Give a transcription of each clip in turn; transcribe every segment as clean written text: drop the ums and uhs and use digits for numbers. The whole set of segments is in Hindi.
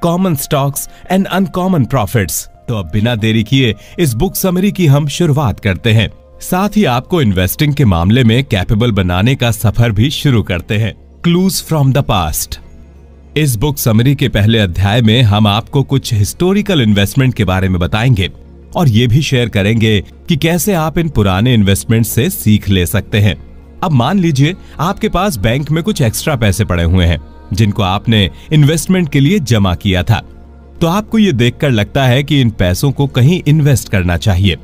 Common stocks and uncommon profits. तो अब बिना देरी किए इस बुक समरी की हम शुरुआत करते हैं, साथ ही आपको इन्वेस्टिंग के मामले में कैपेबल बनाने का सफर भी शुरू करते हैं। Clues from the past. इस बुक समरी के पहले अध्याय में हम आपको कुछ हिस्टोरिकल इन्वेस्टमेंट के बारे में बताएंगे और ये भी शेयर करेंगे कि कैसे आप इन पुराने इन्वेस्टमेंट से सीख ले सकते हैं। अब मान लीजिए आपके पास बैंक में कुछ एक्स्ट्रा पैसे पड़े हुए हैं जिनको आपने इन्वेस्टमेंट के लिए जमा किया था। तो आपको ये देखकर लगता है कि इन पैसों को कहीं इन्वेस्ट करना चाहिए,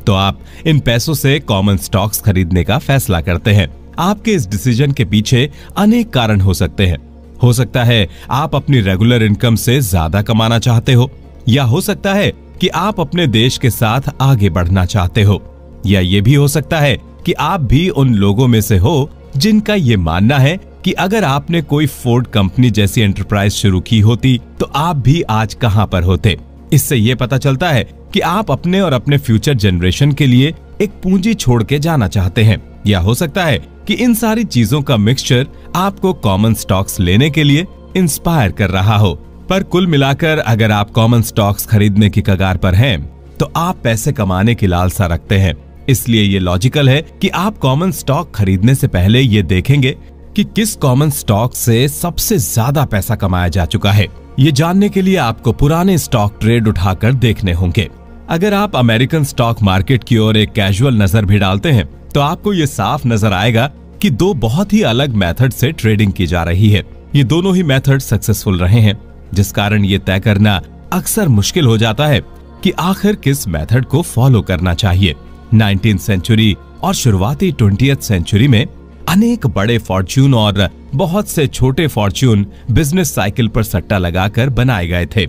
तो आप इन पैसों से कॉमन स्टॉक्स खरीदने का फैसला करते हैं। आपके इस डिसीजन के पीछे अनेक कारण हो सकते हैं। हो सकता है आप अपनी रेगुलर इनकम से ज्यादा कमाना चाहते हो, या हो सकता है कि आप अपने देश के साथ आगे बढ़ना चाहते हो, या ये भी हो सकता है कि आप भी उन लोगों में से हो जिनका ये मानना है कि अगर आपने कोई फोर्ड कंपनी जैसी एंटरप्राइज शुरू की होती तो आप भी आज कहां पर होते। इससे ये पता चलता है कि आप अपने और अपने फ्यूचर जनरेशन के लिए एक पूंजी छोड़ के जाना चाहते हैं, या हो सकता है कि इन सारी चीजों का मिक्सचर आपको कॉमन स्टॉक्स लेने के लिए इंस्पायर कर रहा हो। पर कुल मिलाकर अगर आप कॉमन स्टॉक्स खरीदने की कगार पर हैं, तो आप पैसे कमाने की लालसा रखते हैं। इसलिए ये लॉजिकल है कि आप कॉमन स्टॉक खरीदने से पहले ये देखेंगे कि किस कॉमन स्टॉक से सबसे ज्यादा पैसा कमाया जा चुका है। ये जानने के लिए आपको पुराने स्टॉक ट्रेड उठाकर देखने होंगे। अगर आप अमेरिकन स्टॉक मार्केट की ओर एक कैजुअल नजर भी डालते हैं, तो आपको ये साफ नजर आएगा कि दो बहुत ही अलग मेथड से ट्रेडिंग की जा रही है। ये दोनों ही मेथड सक्सेसफुल रहे हैं, जिस कारण ये तय करना अक्सर मुश्किल हो जाता है कि आखिर किस मेथड को फॉलो करना चाहिए। 19th सेंचुरी और शुरुआती 20th सेंचुरी में अनेक बड़े फॉर्च्यून और बहुत से छोटे फॉर्च्यून बिजनेस साइकिल पर सट्टा लगाकर बनाए गए थे।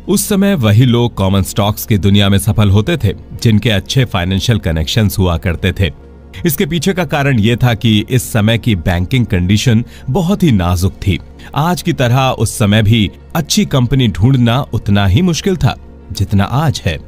उस समय वही लोग कॉमन स्टॉक्स की दुनिया में सफल होते थे जिनके अच्छे फाइनेंशियल कनेक्शंस हुआ करते थे। इसके पीछे का कारण यह था कि इस समय की बैंकिंग कंडीशन बहुत ही नाजुक थी। आज की तरह उस समय भी अच्छी कंपनी ढूंढना उतना ही मुश्किल था जितना आज है।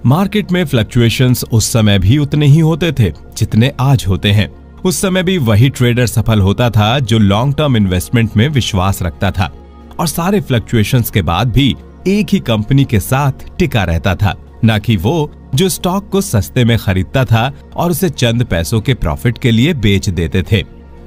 मार्केट में फ्लक्चुएशंस उस समय भी उतने ही होते थे जितने आज होते हैं। उस समय भी वही ट्रेडर सफल होता था जो लॉन्ग टर्म इन्वेस्टमेंट में विश्वास रखता था और सारे फ्लक्चुएशंस के बाद भी एक ही कंपनी के साथ टिका रहता था, न कि वो जो स्टॉक को सस्ते में खरीदता था और उसे चंद पैसों के प्रॉफिट के लिए बेच देते थे।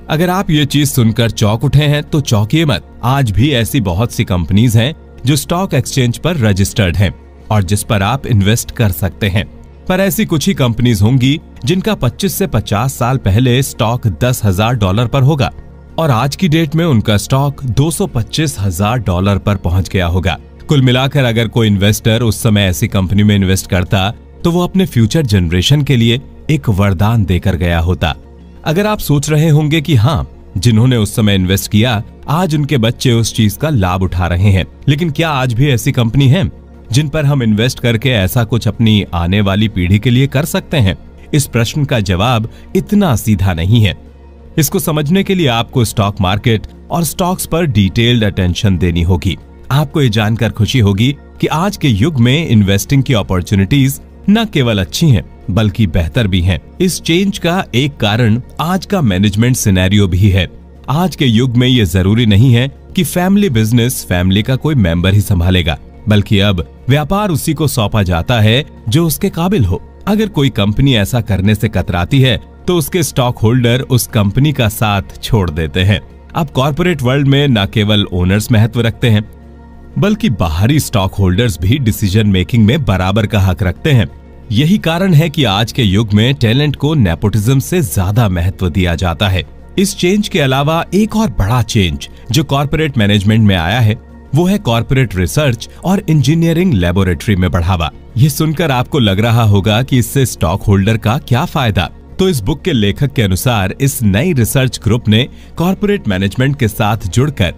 अगर आप ये चीज सुनकर चौंक उठे हैं तो चौंकिए मत। आज भी ऐसी बहुत सी कंपनीज हैं जो स्टॉक एक्सचेंज पर रजिस्टर्ड हैं और जिस पर आप इन्वेस्ट कर सकते हैं। पर ऐसी कुछ ही कंपनीज होंगी जिनका 25 से 50 साल पहले स्टॉक $10,000 पर होगा और आज की डेट में उनका स्टॉक $225,000 पर पहुंच गया होगा। कुल मिलाकर अगर कोई इन्वेस्टर उस समय ऐसी कंपनी में इन्वेस्ट करता तो वो अपने फ्यूचर जनरेशन के लिए एक वरदान देकर गया होता। अगर आप सोच रहे होंगे कि हाँ, जिन्होंने उस समय इन्वेस्ट किया आज उनके बच्चे उस चीज का लाभ उठा रहे हैं, लेकिन क्या आज भी ऐसी कंपनी है जिन पर हम इन्वेस्ट करके ऐसा कुछ अपनी आने वाली पीढ़ी के लिए कर सकते हैं? इस प्रश्न का जवाब इतना सीधा नहीं है। इसको समझने के लिए आपको स्टॉक मार्केट और स्टॉक्स पर डिटेल्ड अटेंशन देनी होगी। आपको ये जानकर खुशी होगी कि आज के युग में इन्वेस्टिंग की अपॉर्चुनिटीज न केवल अच्छी हैं बल्कि बेहतर भी हैं। इस चेंज का एक कारण आज का मैनेजमेंट सिनेरियो भी है। आज के युग में ये जरूरी नहीं है कि फैमिली बिजनेस फैमिली का कोई मेंबर ही संभालेगा, बल्कि अब व्यापार उसी को सौंपा जाता है जो उसके काबिल हो। अगर कोई कंपनी ऐसा करने से कतराती है तो उसके स्टॉक होल्डर उस कंपनी का साथ छोड़ देते हैं। अब कॉर्पोरेट वर्ल्ड में न केवल ओनर्स महत्व रखते हैं बल्कि बाहरी स्टॉक होल्डर्स भी डिसीजन मेकिंग में बराबर का हक रखते हैं। यही कारण है कि आज के युग में टैलेंट को नेपोटिज्म से ज्यादा महत्व दिया जाता है। इस चेंज के अलावा एक और बड़ा चेंज जो कॉर्पोरेट मैनेजमेंट में आया है वो है कॉर्पोरेट रिसर्च और इंजीनियरिंग लेबोरेटरी में बढ़ावा। ये सुनकर आपको लग रहा होगा कि इससे स्टॉक होल्डर का क्या फायदा। तो इस बुक के लेखक के अनुसार इस नई रिसर्च ग्रुप ने कॉर्पोरेट मैनेजमेंट के साथ जुड़कर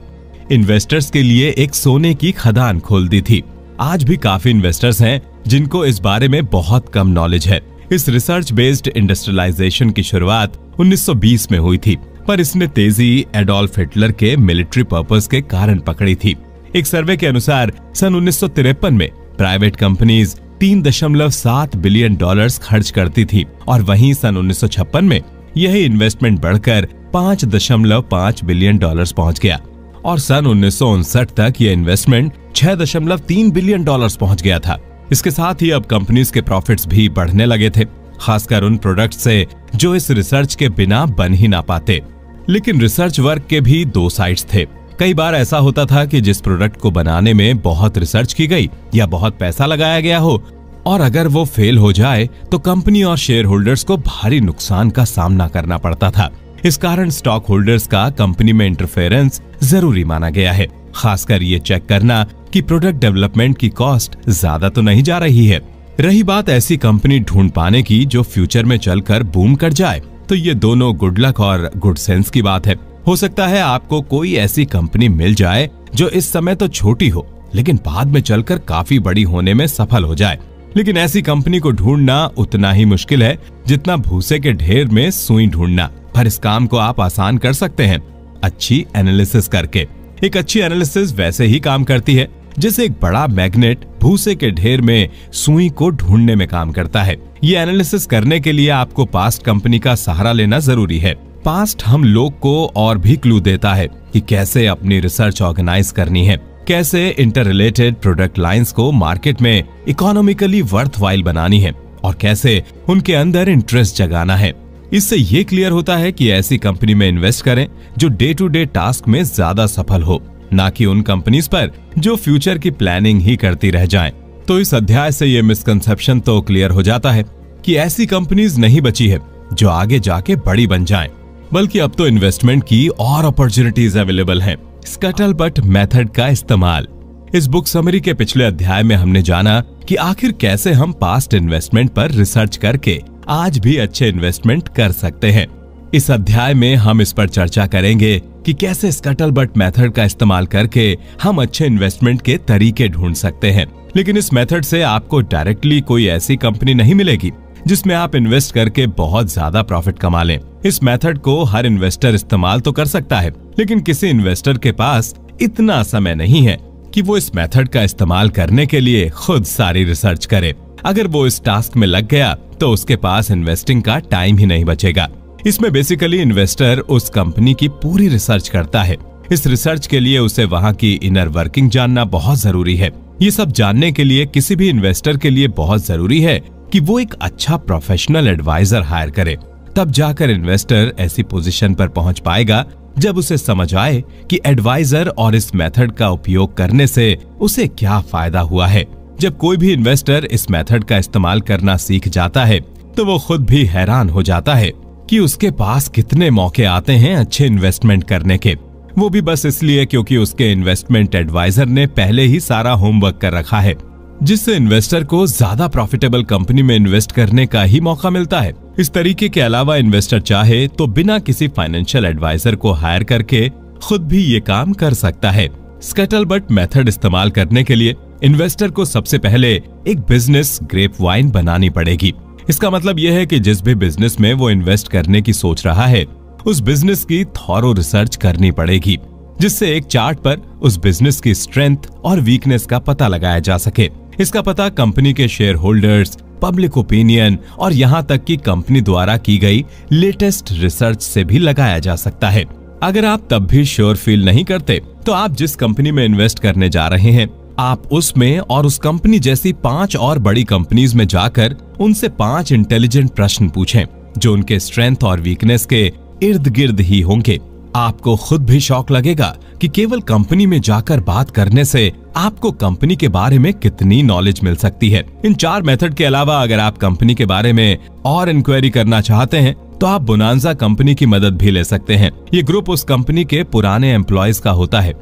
इन्वेस्टर्स के लिए एक सोने की खदान खोल दी थी। आज भी काफी इन्वेस्टर्स हैं जिनको इस बारे में बहुत कम नॉलेज है। इस रिसर्च बेस्ड इंडस्ट्रियलाइजेशन की शुरुआत 1920 में हुई थी, पर इसने तेजी एडोल्फ हिटलर के मिलिट्री पर्पस के कारण पकड़ी थी। एक सर्वे के अनुसार सन 1953 में प्राइवेट कंपनीज $3.7 बिलियन खर्च करती थी और वहीं सन 1956 में यही इन्वेस्टमेंट बढ़कर $5.5 बिलियन पहुंच गया और सन 1959 तक ये इन्वेस्टमेंट 6.3 बिलियन डॉलर्स पहुंच गया था। इसके साथ ही अब कंपनीज के प्रॉफिट्स भी बढ़ने लगे थे, खासकर उन प्रोडक्ट से जो इस रिसर्च के बिना बन ही ना पाते। लेकिन रिसर्च वर्क के भी दो साइड्स थे। कई बार ऐसा होता था कि जिस प्रोडक्ट को बनाने में बहुत रिसर्च की गई या बहुत पैसा लगाया गया हो, और अगर वो फेल हो जाए तो कंपनी और शेयर होल्डर्स को भारी नुकसान का सामना करना पड़ता था। इस कारण स्टॉक होल्डर्स का कंपनी में इंटरफेरेंस जरूरी माना गया है, खासकर ये चेक करना कि प्रोडक्ट डेवलपमेंट की कॉस्ट ज्यादा तो नहीं जा रही है। रही बात ऐसी कंपनी ढूंढ पाने की जो फ्यूचर में चलकर बूम कर जाए, तो ये दोनों गुड लक और गुड सेंस की बात है। हो सकता है आपको कोई ऐसी कंपनी मिल जाए जो इस समय तो छोटी हो लेकिन बाद में चलकर काफी बड़ी होने में सफल हो जाए। लेकिन ऐसी कंपनी को ढूंढना उतना ही मुश्किल है जितना भूसे के ढेर में सुई ढूंढना, पर इस काम को आप आसान कर सकते हैं अच्छी एनालिसिस करके। एक अच्छी एनालिसिस वैसे ही काम करती है जैसे एक बड़ा मैग्नेट भूसे के ढेर में सुई को ढूंढने में काम करता है। ये एनालिसिस करने के लिए आपको पास्ट कंपनी का सहारा लेना जरूरी है। पास्ट हम लोग को और भी क्लू देता है कि कैसे अपनी रिसर्च ऑर्गेनाइज करनी है, कैसे इंटर रिलेटेड प्रोडक्ट लाइंस को मार्केट में इकोनॉमिकली वर्थवाइल बनानी है और कैसे उनके अंदर इंटरेस्ट जगाना है। इससे ये क्लियर होता है कि ऐसी कंपनी में इन्वेस्ट करें जो डे टू डे टास्क में ज्यादा सफल हो, ना कि उन कंपनीज पर जो फ्यूचर की प्लानिंग ही करती रह जाएं। तो इस अध्याय से ये मिसकंसेप्शन तो क्लियर हो जाता है कि ऐसी कंपनीज नहीं बची है जो आगे जाके बड़ी बन जाएं, बल्कि अब तो इन्वेस्टमेंट की और अपॉर्चुनिटीज अवेलेबल हैं। स्कटलबट मेथड का इस्तेमाल। इस बुक समरी के पिछले अध्याय में हमने जाना कि आखिर कैसे हम पास्ट इन्वेस्टमेंट पर रिसर्च करके आज भी अच्छे इन्वेस्टमेंट कर सकते हैं। इस अध्याय में हम इस पर चर्चा करेंगे कि कैसे स्कटलबट मेथड का इस्तेमाल करके हम अच्छे इन्वेस्टमेंट के तरीके ढूंढ सकते हैं। लेकिन इस मेथड से आपको डायरेक्टली कोई ऐसी कंपनी नहीं मिलेगी जिसमें आप इन्वेस्ट करके बहुत ज्यादा प्रॉफिट कमा लें। इस मेथड को हर इन्वेस्टर इस्तेमाल तो कर सकता है, लेकिन किसी इन्वेस्टर के पास इतना समय नहीं है कि वो इस मेथड का इस्तेमाल करने के लिए खुद सारी रिसर्च करे। अगर वो इस टास्क में लग गया तो उसके पास इन्वेस्टिंग का टाइम ही नहीं बचेगा। इसमें बेसिकली इन्वेस्टर उस कंपनी की पूरी रिसर्च करता है। इस रिसर्च के लिए उसे वहां की इनर वर्किंग जानना बहुत जरूरी है। ये सब जानने के लिए किसी भी इन्वेस्टर के लिए बहुत जरूरी है कि वो एक अच्छा प्रोफेशनल एडवाइजर हायर करे। तब जाकर इन्वेस्टर ऐसी पोजीशन पर पहुंच पाएगा जब उसे समझ आए कि एडवाइजर और इस मेथड का उपयोग करने से उसे क्या फायदा हुआ है। जब कोई भी इन्वेस्टर इस मेथड का इस्तेमाल करना सीख जाता है तो वो खुद भी हैरान हो जाता है कि उसके पास कितने मौके आते हैं अच्छे इन्वेस्टमेंट करने के, वो भी बस इसलिए क्योंकि उसके इन्वेस्टमेंट एडवाइजर ने पहले ही सारा होमवर्क कर रखा है, जिससे इन्वेस्टर को ज्यादा प्रॉफिटेबल कंपनी में इन्वेस्ट करने का ही मौका मिलता है। इस तरीके के अलावा इन्वेस्टर चाहे तो बिना किसी फाइनेंशियल एडवाइजर को हायर करके खुद भी ये काम कर सकता है। स्कटलबट मेथड इस्तेमाल करने के लिए इन्वेस्टर को सबसे पहले एक बिजनेस ग्रेप वाइन बनानी पड़ेगी। इसका मतलब यह है कि जिस भी बिजनेस में वो इन्वेस्ट करने की सोच रहा है उस बिजनेस की थॉरो रिसर्च करनी पड़ेगी, जिससे एक चार्ट पर उस बिजनेस की स्ट्रेंथ और वीकनेस का पता लगाया जा सके। इसका पता कंपनी के शेयर होल्डर्स, पब्लिक ओपिनियन और यहाँ तक कि कंपनी द्वारा की गई लेटेस्ट रिसर्च से भी लगाया जा सकता है। अगर आप तब भी श्योर फील नहीं करते तो आप जिस कंपनी में इन्वेस्ट करने जा रहे हैं आप उसमें और उस कंपनी जैसी 5 और बड़ी कंपनीज में जाकर उनसे 5 इंटेलिजेंट प्रश्न पूछें जो उनके स्ट्रेंथ और वीकनेस के इर्द गिर्द ही होंगे। आपको खुद भी शौक लगेगा कि केवल कंपनी में जाकर बात करने से आपको कंपनी के बारे में कितनी नॉलेज मिल सकती है। इन 4 मेथड के अलावा अगर आप कंपनी के बारे में और इंक्वायरी करना चाहते हैं तो आप बोनांजा कंपनी की मदद भी ले सकते हैं। ये ग्रुप उस कंपनी के पुराने एम्प्लॉयज का होता है।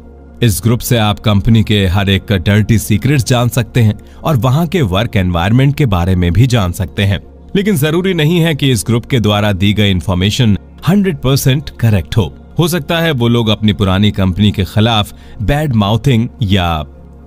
इस ग्रुप से आप कंपनी के हर एक डर्टी सीक्रेट्स जान सकते हैं और वहां के वर्क एनवायरनमेंट के बारे में भी जान सकते हैं। लेकिन जरूरी नहीं है कि इस ग्रुप के द्वारा दी गई इन्फॉर्मेशन 100% करेक्ट हो सकता है वो लोग अपनी पुरानी कंपनी के खिलाफ बैड माउथिंग या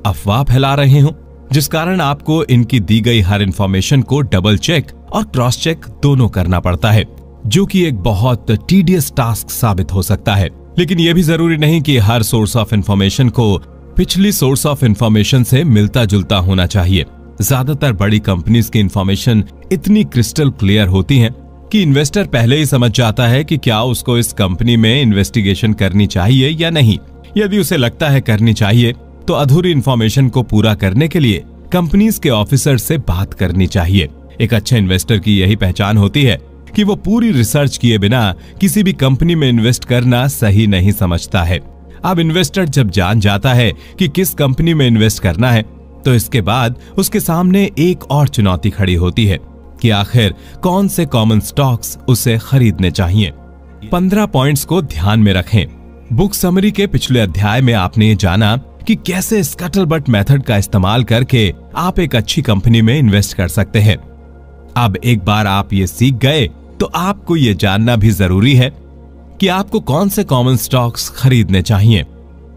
अफवाह फैला रहे हों, जिस कारण आपको इनकी दी गई हर इन्फॉर्मेशन को डबल चेक और क्रॉस चेक दोनों करना पड़ता है, जो कि एक बहुत टीडियस टास्क साबित हो सकता है। लेकिन यह भी जरूरी नहीं कि हर सोर्स ऑफ इन्फॉर्मेशन को पिछली सोर्स ऑफ इन्फॉर्मेशन से मिलता जुलता होना चाहिए। ज्यादातर बड़ी कंपनीज की इन्फॉर्मेशन इतनी क्रिस्टल क्लियर होती हैं कि इन्वेस्टर पहले ही समझ जाता है कि क्या उसको इस कंपनी में इन्वेस्टिगेशन करनी चाहिए या नहीं। यदि उसे लगता है करनी चाहिए तो अधूरी इंफॉर्मेशन को पूरा करने के लिए कंपनीज के ऑफिसर से बात करनी चाहिए। एक अच्छे इन्वेस्टर की यही पहचान होती है कि वो पूरी रिसर्च किए बिना किसी भी कंपनी में इन्वेस्ट करना सही नहीं समझता है। अब इन्वेस्टर जब जान जाता है कि किस कंपनी में इन्वेस्ट करना है, तो इसके बाद उसके सामने एक और चुनौती खड़ी होती है कि आखिर कौन से कॉमन स्टॉक्स उसे खरीदने चाहिए। 15 पॉइंट्स को ध्यान में रखें। बुक समरी के पिछले अध्याय में आपने ये जाना कि कैसे स्कटलबट मेथड का इस्तेमाल करके आप एक अच्छी कंपनी में इन्वेस्ट कर सकते हैं। अब एक बार आप ये सीख गए तो आपको ये जानना भी जरूरी है कि आपको कौन से कॉमन स्टॉक्स खरीदने चाहिए।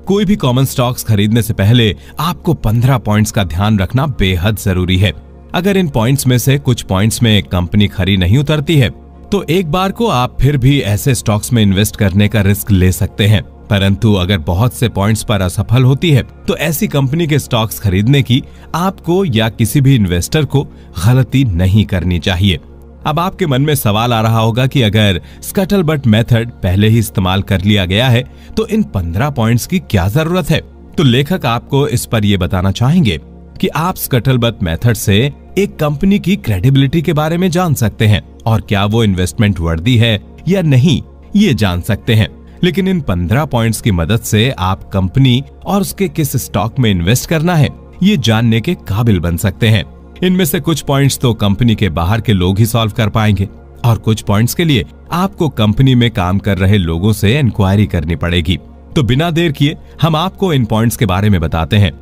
कोई भी कॉमन स्टॉक्स खरीदने से पहले आपको 15 पॉइंट्स का ध्यान रखना बेहद जरूरी है। अगर इन पॉइंट्स में से कुछ पॉइंट्स में कंपनी खरी नहीं उतरती है तो एक बार को आप फिर भी ऐसे स्टॉक्स में इन्वेस्ट करने का रिस्क ले सकते हैं, परंतु अगर बहुत से पॉइंट्स पर असफल होती है तो ऐसी कंपनी के स्टॉक्स खरीदने की आपको या किसी भी इन्वेस्टर को गलती नहीं करनी चाहिए। अब आपके मन में सवाल आ रहा होगा कि अगर स्कटलबट मेथड पहले ही इस्तेमाल कर लिया गया है तो इन 15 पॉइंट्स की क्या जरूरत है। तो लेखक आपको इस पर यह बताना चाहेंगे कि आप स्कटलबट मेथड से एक कंपनी की क्रेडिबिलिटी के बारे में जान सकते हैं और क्या वो इन्वेस्टमेंट वर्दी है या नहीं ये जान सकते हैं। लेकिन इन 15 पॉइंट्स की मदद से आप कंपनी और उसके किस स्टॉक में इन्वेस्ट करना है ये जानने के काबिल बन सकते हैं। इनमें से कुछ पॉइंट्स तो कंपनी के बाहर के लोग ही सॉल्व कर पाएंगे और कुछ पॉइंट्स के लिए आपको कंपनी में काम कर रहे लोगों से इंक्वायरी करनी पड़ेगी। तो बिना देर किए हम आपको इन पॉइंट्स के बारे में बताते हैं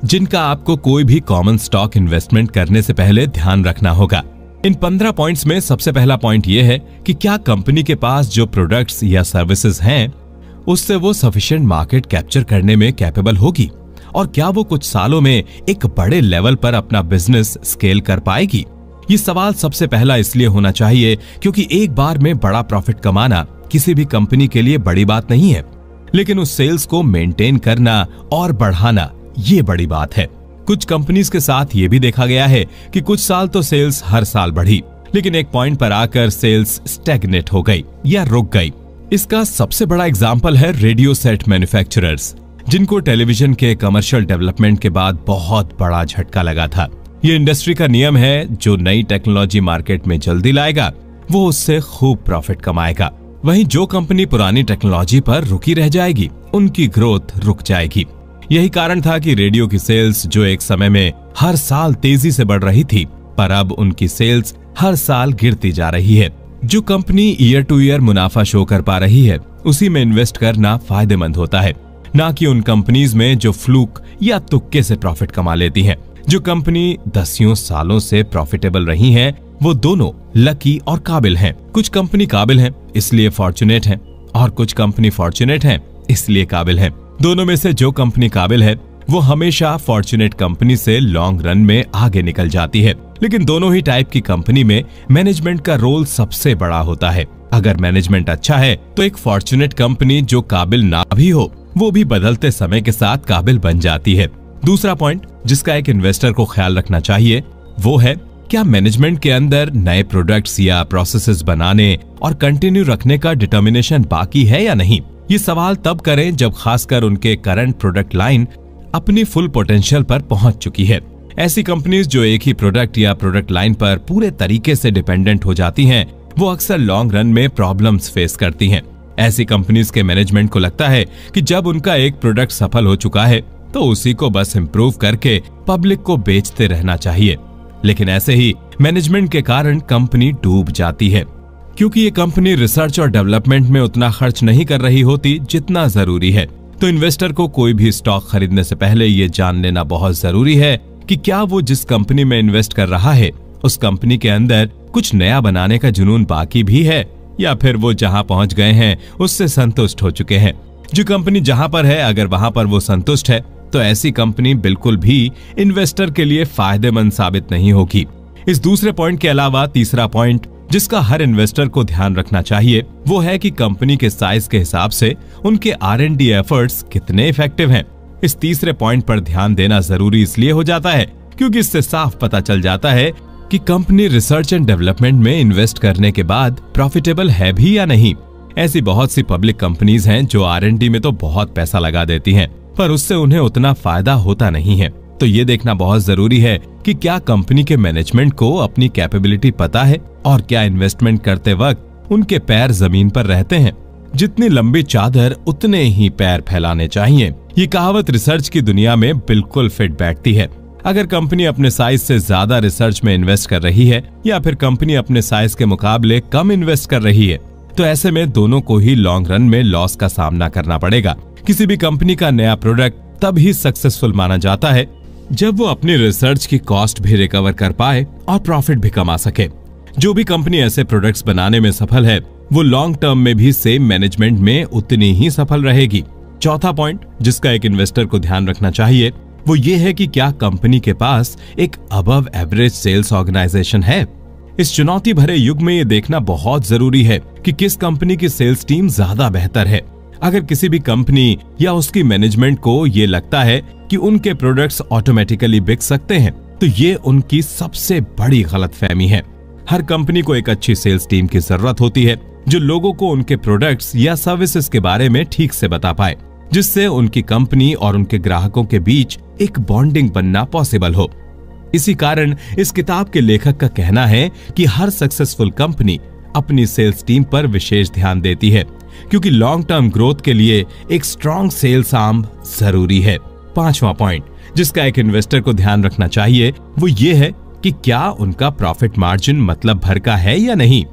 जिनका आपको कोई भी कॉमन स्टॉक इन्वेस्टमेंट करने से पहले ध्यान रखना होगा। इन 15 पॉइंट्स में सबसे पहला पॉइंट यह है कि क्या कंपनी के पास जो प्रोडक्ट्स या सर्विसेज हैं उससे वो सफिशिएंट मार्केट कैप्चर करने में कैपेबल होगी और क्या वो कुछ सालों में एक बड़े लेवल पर अपना बिजनेस स्केल कर पाएगी। ये सवाल सबसे पहला इसलिए होना चाहिए क्योंकि एक बार में बड़ा प्रॉफिट कमाना किसी भी कंपनी के लिए बड़ी बात नहीं है, लेकिन उस सेल्स को मेंटेन करना और बढ़ाना ये बड़ी बात है। कुछ कंपनीज के साथ ये भी देखा गया है कि कुछ साल तो सेल्स हर साल बढ़ी, लेकिन एक पॉइंट पर आकर सेल्स स्टैग्नेट हो गई या रुक गई। इसका सबसे बड़ा एग्जाम्पल है रेडियो सेट मैन्युफैक्चरर्स, जिनको टेलीविजन के कमर्शियल डेवलपमेंट के बाद बहुत बड़ा झटका लगा था। ये इंडस्ट्री का नियम है, जो नई टेक्नोलॉजी मार्केट में जल्दी लाएगा वो उससे खूब प्रॉफिट कमाएगा। वहीं जो कंपनी पुरानी टेक्नोलॉजी पर रुकी रह जाएगी उनकी ग्रोथ रुक जाएगी। यही कारण था कि रेडियो की सेल्स जो एक समय में हर साल तेजी से बढ़ रही थी, पर अब उनकी सेल्स हर साल गिरती जा रही है। जो कंपनी ईयर टू ईयर मुनाफा शो कर पा रही है उसी में इन्वेस्ट करना फायदेमंद होता है, ना कि उन कंपनीज में जो फ्लूक या तुक्के से प्रॉफिट कमा लेती हैं। जो कंपनी दसियों सालों से प्रॉफिटेबल रही हैं, वो दोनों लकी और काबिल हैं। कुछ कंपनी काबिल हैं इसलिए फॉर्चुनेट हैं और कुछ कंपनी फॉर्चुनेट हैं इसलिए काबिल हैं। दोनों में से जो कंपनी काबिल है वो हमेशा फॉर्चुनेट कंपनी से लॉन्ग रन में आगे निकल जाती है। लेकिन दोनों ही टाइप की कंपनी में मैनेजमेंट का रोल सबसे बड़ा होता है। अगर मैनेजमेंट अच्छा है तो एक फॉर्चुनेट कंपनी जो काबिल ना भी हो वो भी बदलते समय के साथ काबिल बन जाती है। दूसरा पॉइंट जिसका एक इन्वेस्टर को ख्याल रखना चाहिए वो है, क्या मैनेजमेंट के अंदर नए प्रोडक्ट्स या प्रोसेसेस बनाने और कंटिन्यू रखने का डिटर्मिनेशन बाकी है या नहीं। ये सवाल तब करें जब खासकर उनके करंट प्रोडक्ट लाइन अपनी फुल पोटेंशियल पर पहुंच चुकी है। ऐसी कंपनीज जो एक ही प्रोडक्ट या प्रोडक्ट लाइन पर पूरे तरीके से डिपेंडेंट हो जाती हैं, वो अक्सर लॉन्ग रन में प्रॉब्लम्स फेस करती हैं। ऐसी कंपनीज के मैनेजमेंट को लगता है कि जब उनका एक प्रोडक्ट सफल हो चुका है तो उसी को बस इम्प्रूव करके पब्लिक को बेचते रहना चाहिए। लेकिन ऐसे ही मैनेजमेंट के कारण कंपनी डूब जाती है, क्योंकि ये कंपनी रिसर्च और डेवलपमेंट में उतना खर्च नहीं कर रही होती जितना जरूरी है। तो इन्वेस्टर को कोई भी स्टॉक खरीदने से पहले ये जान लेना बहुत जरूरी है कि क्या वो जिस कंपनी में इन्वेस्ट कर रहा है उस कंपनी के अंदर कुछ नया बनाने का जुनून बाकी भी है या फिर वो जहां पहुंच गए हैं उससे संतुष्ट हो चुके हैं। जो कंपनी जहां पर है अगर वहां पर वो संतुष्ट है तो ऐसी कंपनी बिल्कुल भी इन्वेस्टर के लिए फायदेमंद साबित नहीं होगी। इस दूसरे पॉइंट के अलावा तीसरा पॉइंट जिसका हर इन्वेस्टर को ध्यान रखना चाहिए वो है कि कंपनी के साइज के हिसाब से उनके R&D एफर्ट्स कितने इफेक्टिव हैं। इस तीसरे पॉइंट पर ध्यान देना जरूरी इसलिए हो जाता है क्योंकि इससे साफ पता चल जाता है कि कंपनी रिसर्च एंड डेवलपमेंट में इन्वेस्ट करने के बाद प्रॉफिटेबल है भी या नहीं। ऐसी बहुत सी पब्लिक कंपनीज हैं जो R&D में तो बहुत पैसा लगा देती हैं, पर उससे उन्हें उतना फायदा होता नहीं है। तो ये देखना बहुत जरूरी है कि क्या कंपनी के मैनेजमेंट को अपनी कैपेबिलिटी पता है और क्या इन्वेस्टमेंट करते वक्त उनके पैर जमीन पर रहते हैं। जितनी लंबी चादर उतने ही पैर फैलाने चाहिए। ये कहावत रिसर्च की दुनिया में बिल्कुल फिट बैठती है। अगर कंपनी अपने साइज से ज्यादा रिसर्च में इन्वेस्ट कर रही है या फिर कंपनी अपने साइज के मुकाबले कम इन्वेस्ट कर रही है, तो ऐसे में दोनों को ही लॉन्ग रन में लॉस का सामना करना पड़ेगा। किसी भी कंपनी का नया प्रोडक्ट तब ही सक्सेसफुल माना जाता है जब वो अपनी रिसर्च की कॉस्ट भी रिकवर कर पाए और प्रॉफिट भी कमा सके। जो भी कंपनी ऐसे प्रोडक्ट्स बनाने में सफल है, वो लॉन्ग टर्म में भी सेम मैनेजमेंट में उतनी ही सफल रहेगी। चौथा पॉइंट जिसका एक इन्वेस्टर को ध्यान रखना चाहिए वो ये है कि क्या कंपनी के पास एक अबव एवरेज सेल्स ऑर्गेनाइजेशन है। इस चुनौती भरे युग में ये देखना बहुत जरूरी है कि किस कंपनी की सेल्स टीम ज्यादा बेहतर है। अगर किसी भी कंपनी या उसकी मैनेजमेंट को ये लगता है कि उनके प्रोडक्ट्स ऑटोमेटिकली बिक सकते हैं, तो ये उनकी सबसे बड़ी गलतफहमी है। हर कंपनी को एक अच्छी सेल्स टीम की जरूरत होती है जो लोगों को उनके प्रोडक्ट्स या सर्विसेज के बारे में ठीक से बता पाए, जिससे उनकी कंपनी और उनके ग्राहकों के बीच एक बॉन्डिंग बनना पॉसिबल हो। इसी कारण इस किताब के लेखक का कहना है कि हर सक्सेसफुल कंपनी अपनी सेल्स टीम पर विशेष ध्यान देती है, क्योंकि लॉन्ग टर्म ग्रोथ के लिए एक स्ट्रॉन्ग सेल्स आर्म जरूरी है। पांचवा पॉइंट जिसका एक इन्वेस्टर को ध्यान रखना चाहिए वो ये है कि क्या उनका प्रॉफिट मार्जिन मतलब भर का है या नहीं।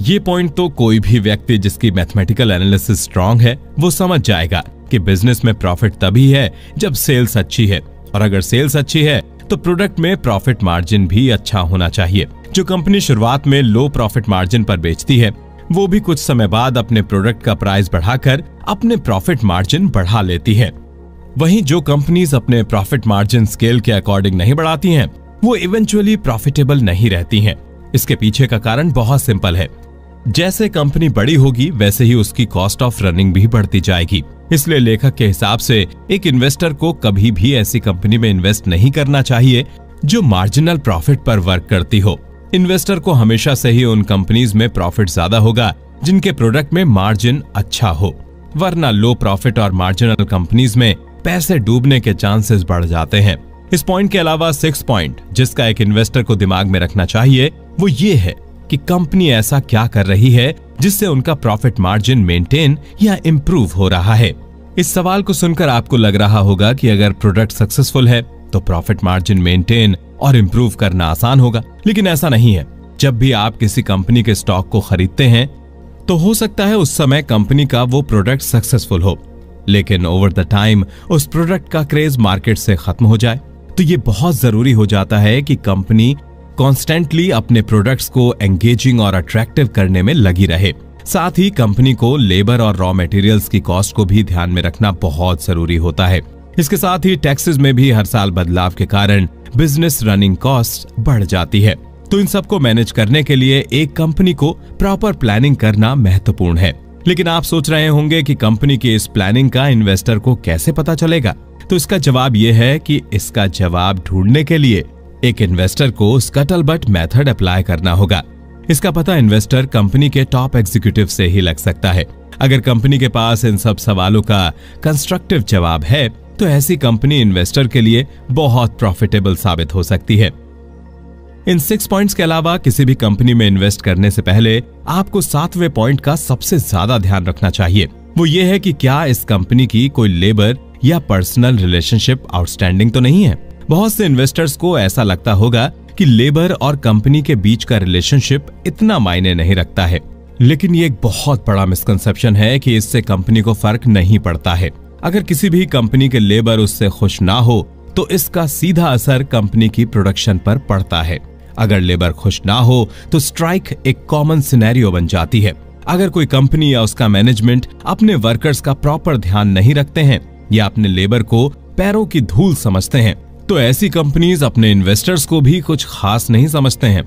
ये पॉइंट तो कोई भी व्यक्ति जिसकी मैथमेटिकल एनालिसिस स्ट्रॉन्ग है वो समझ जाएगा कि बिजनेस में प्रॉफिट तभी है जब सेल्स अच्छी है, और अगर सेल्स अच्छी है तो प्रोडक्ट में प्रॉफिट मार्जिन भी अच्छा होना चाहिए। जो कंपनी शुरुआत में लो प्रॉफिट मार्जिन पर बेचती है वो भी कुछ समय बाद अपने प्रोडक्ट का प्राइस बढ़ाकर अपने प्रॉफिट मार्जिन बढ़ा लेती है। वहीं जो कंपनीज अपने प्रॉफिट मार्जिन स्केल के अकॉर्डिंग नहीं बढ़ाती हैं, वो इवेंचुअली प्रॉफिटेबल नहीं रहती हैं। इसके पीछे का कारण बहुत सिंपल है। जैसे कंपनी बड़ी होगी वैसे ही उसकी कॉस्ट ऑफ रनिंग भी बढ़ती जाएगी। इसलिए लेखक के हिसाब से एक इन्वेस्टर को कभी भी ऐसी कंपनी में इन्वेस्ट नहीं करना चाहिए जो मार्जिनल प्रॉफिट पर वर्क करती हो। इन्वेस्टर को हमेशा से ही उन कंपनीज में प्रॉफिट ज्यादा होगा जिनके प्रोडक्ट में मार्जिन अच्छा हो, वरना लो प्रॉफिट और मार्जिनल कंपनीज में पैसे डूबने के चांसेस बढ़ जाते हैं। इस पॉइंट के अलावा 6 पॉइंट जिसका एक इन्वेस्टर को दिमाग में रखना चाहिए वो ये है कि कंपनी ऐसा क्या कर रही है जिससे उनका प्रॉफिट मार्जिन मेंटेन या इम्प्रूव हो रहा है। इस सवाल को सुनकर आपको लग रहा होगा कि अगर प्रोडक्ट सक्सेसफुल है तो प्रॉफिट मार्जिन मेंटेन और इम्प्रूव करना आसान होगा, लेकिन ऐसा नहीं है। जब भी आप किसी कंपनी के स्टॉक को खरीदते हैं तो हो सकता है उस समय कंपनी का वो प्रोडक्ट सक्सेसफुल हो, लेकिन ओवर द टाइम उस प्रोडक्ट का क्रेज मार्केट से खत्म हो जाए। तो ये बहुत जरूरी हो जाता है कि कंपनी कॉन्स्टेंटली अपने प्रोडक्ट्स को एंगेजिंग और अट्रैक्टिव करने में लगी रहे। साथ ही कंपनी को लेबर और रॉ मटेरियल्स की कॉस्ट को भी ध्यान में रखना बहुत जरूरी होता है। इसके साथ ही टैक्सेस में भी हर साल बदलाव के कारण बिजनेस रनिंग कॉस्ट बढ़ जाती है। तो इन सबको मैनेज करने के लिए एक कंपनी को प्रॉपर प्लानिंग करना महत्वपूर्ण है। लेकिन आप सोच रहे होंगे कि कंपनी की इस प्लानिंग का इन्वेस्टर को कैसे पता चलेगा? तो इसका जवाब यह है कि इसका जवाब ढूंढने के लिए एक इन्वेस्टर को स्कटलबट मेथड अप्लाई करना होगा। इसका पता इन्वेस्टर कंपनी के टॉप एग्जीक्यूटिव से ही लग सकता है। अगर कंपनी के पास इन सब सवालों का कंस्ट्रक्टिव जवाब है तो ऐसी कंपनी इन्वेस्टर के लिए बहुत प्रॉफिटेबल साबित हो सकती है। इन 6 पॉइंट्स के अलावा किसी भी कंपनी में इन्वेस्ट करने से पहले आपको 7वें पॉइंट का सबसे ज्यादा ध्यान रखना चाहिए। वो ये है कि क्या इस कंपनी की कोई लेबर या पर्सनल रिलेशनशिप आउटस्टैंडिंग तो नहीं है। बहुत से इन्वेस्टर्स को ऐसा लगता होगा कि लेबर और कंपनी के बीच का रिलेशनशिप इतना मायने नहीं रखता है, लेकिन ये एक बहुत बड़ा मिसकंसेप्शन है कि इससे कंपनी को फर्क नहीं पड़ता है। अगर किसी भी कंपनी के लेबर उससे खुश ना हो तो इसका सीधा असर कंपनी की प्रोडक्शन पर पड़ता है। अगर लेबर खुश ना हो तो स्ट्राइक एक कॉमन सिनेरियो बन जाती है। अगर कोई कंपनी या उसका मैनेजमेंट अपने वर्कर्स का प्रॉपर ध्यान नहीं रखते हैं या अपने लेबर को पैरों की धूल समझते हैं तो ऐसी कंपनीज अपने इन्वेस्टर्स को भी कुछ खास नहीं समझते हैं।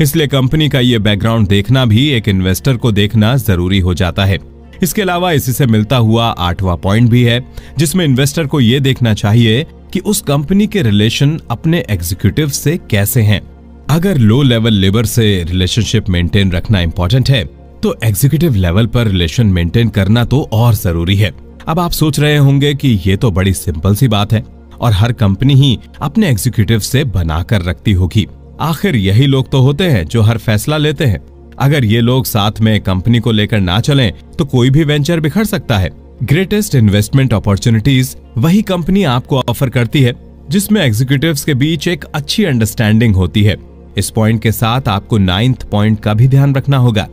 इसलिए कंपनी का ये बैकग्राउंड देखना भी एक इन्वेस्टर को देखना जरूरी हो जाता है। इसके अलावा इसी से मिलता हुआ 8वां पॉइंट भी है जिसमें इन्वेस्टर को ये देखना चाहिए कि उस कंपनी के रिलेशन अपने एग्जीक्यूटिव से कैसे हैं। अगर लो लेवल लेबर से रिलेशनशिप मेंटेन रखना इंपॉर्टेंट है तो एग्जीक्यूटिव लेवल पर रिलेशन मेंटेन करना तो और जरूरी है। अब आप सोच रहे होंगे कि ये तो बड़ी सिंपल सी बात है और हर कंपनी ही अपने एग्जीक्यूटिव से बनाकर रखती होगी। आखिर यही लोग तो होते हैं जो हर फैसला लेते हैं। अगर ये लोग साथ में कंपनी को लेकर ना चलें तो कोई भी वेंचर बिखर सकता है। ग्रेटेस्ट इन्वेस्टमेंट अपॉर्चुनिटीज वही कंपनी आपको ऑफर करती है जिसमें एग्जीक्यूटिव्स के बीच एक अच्छी अंडरस्टैंडिंग होती है। इस पॉइंट के साथ आपको 9th पॉइंट का भी ध्यान रखना होगा।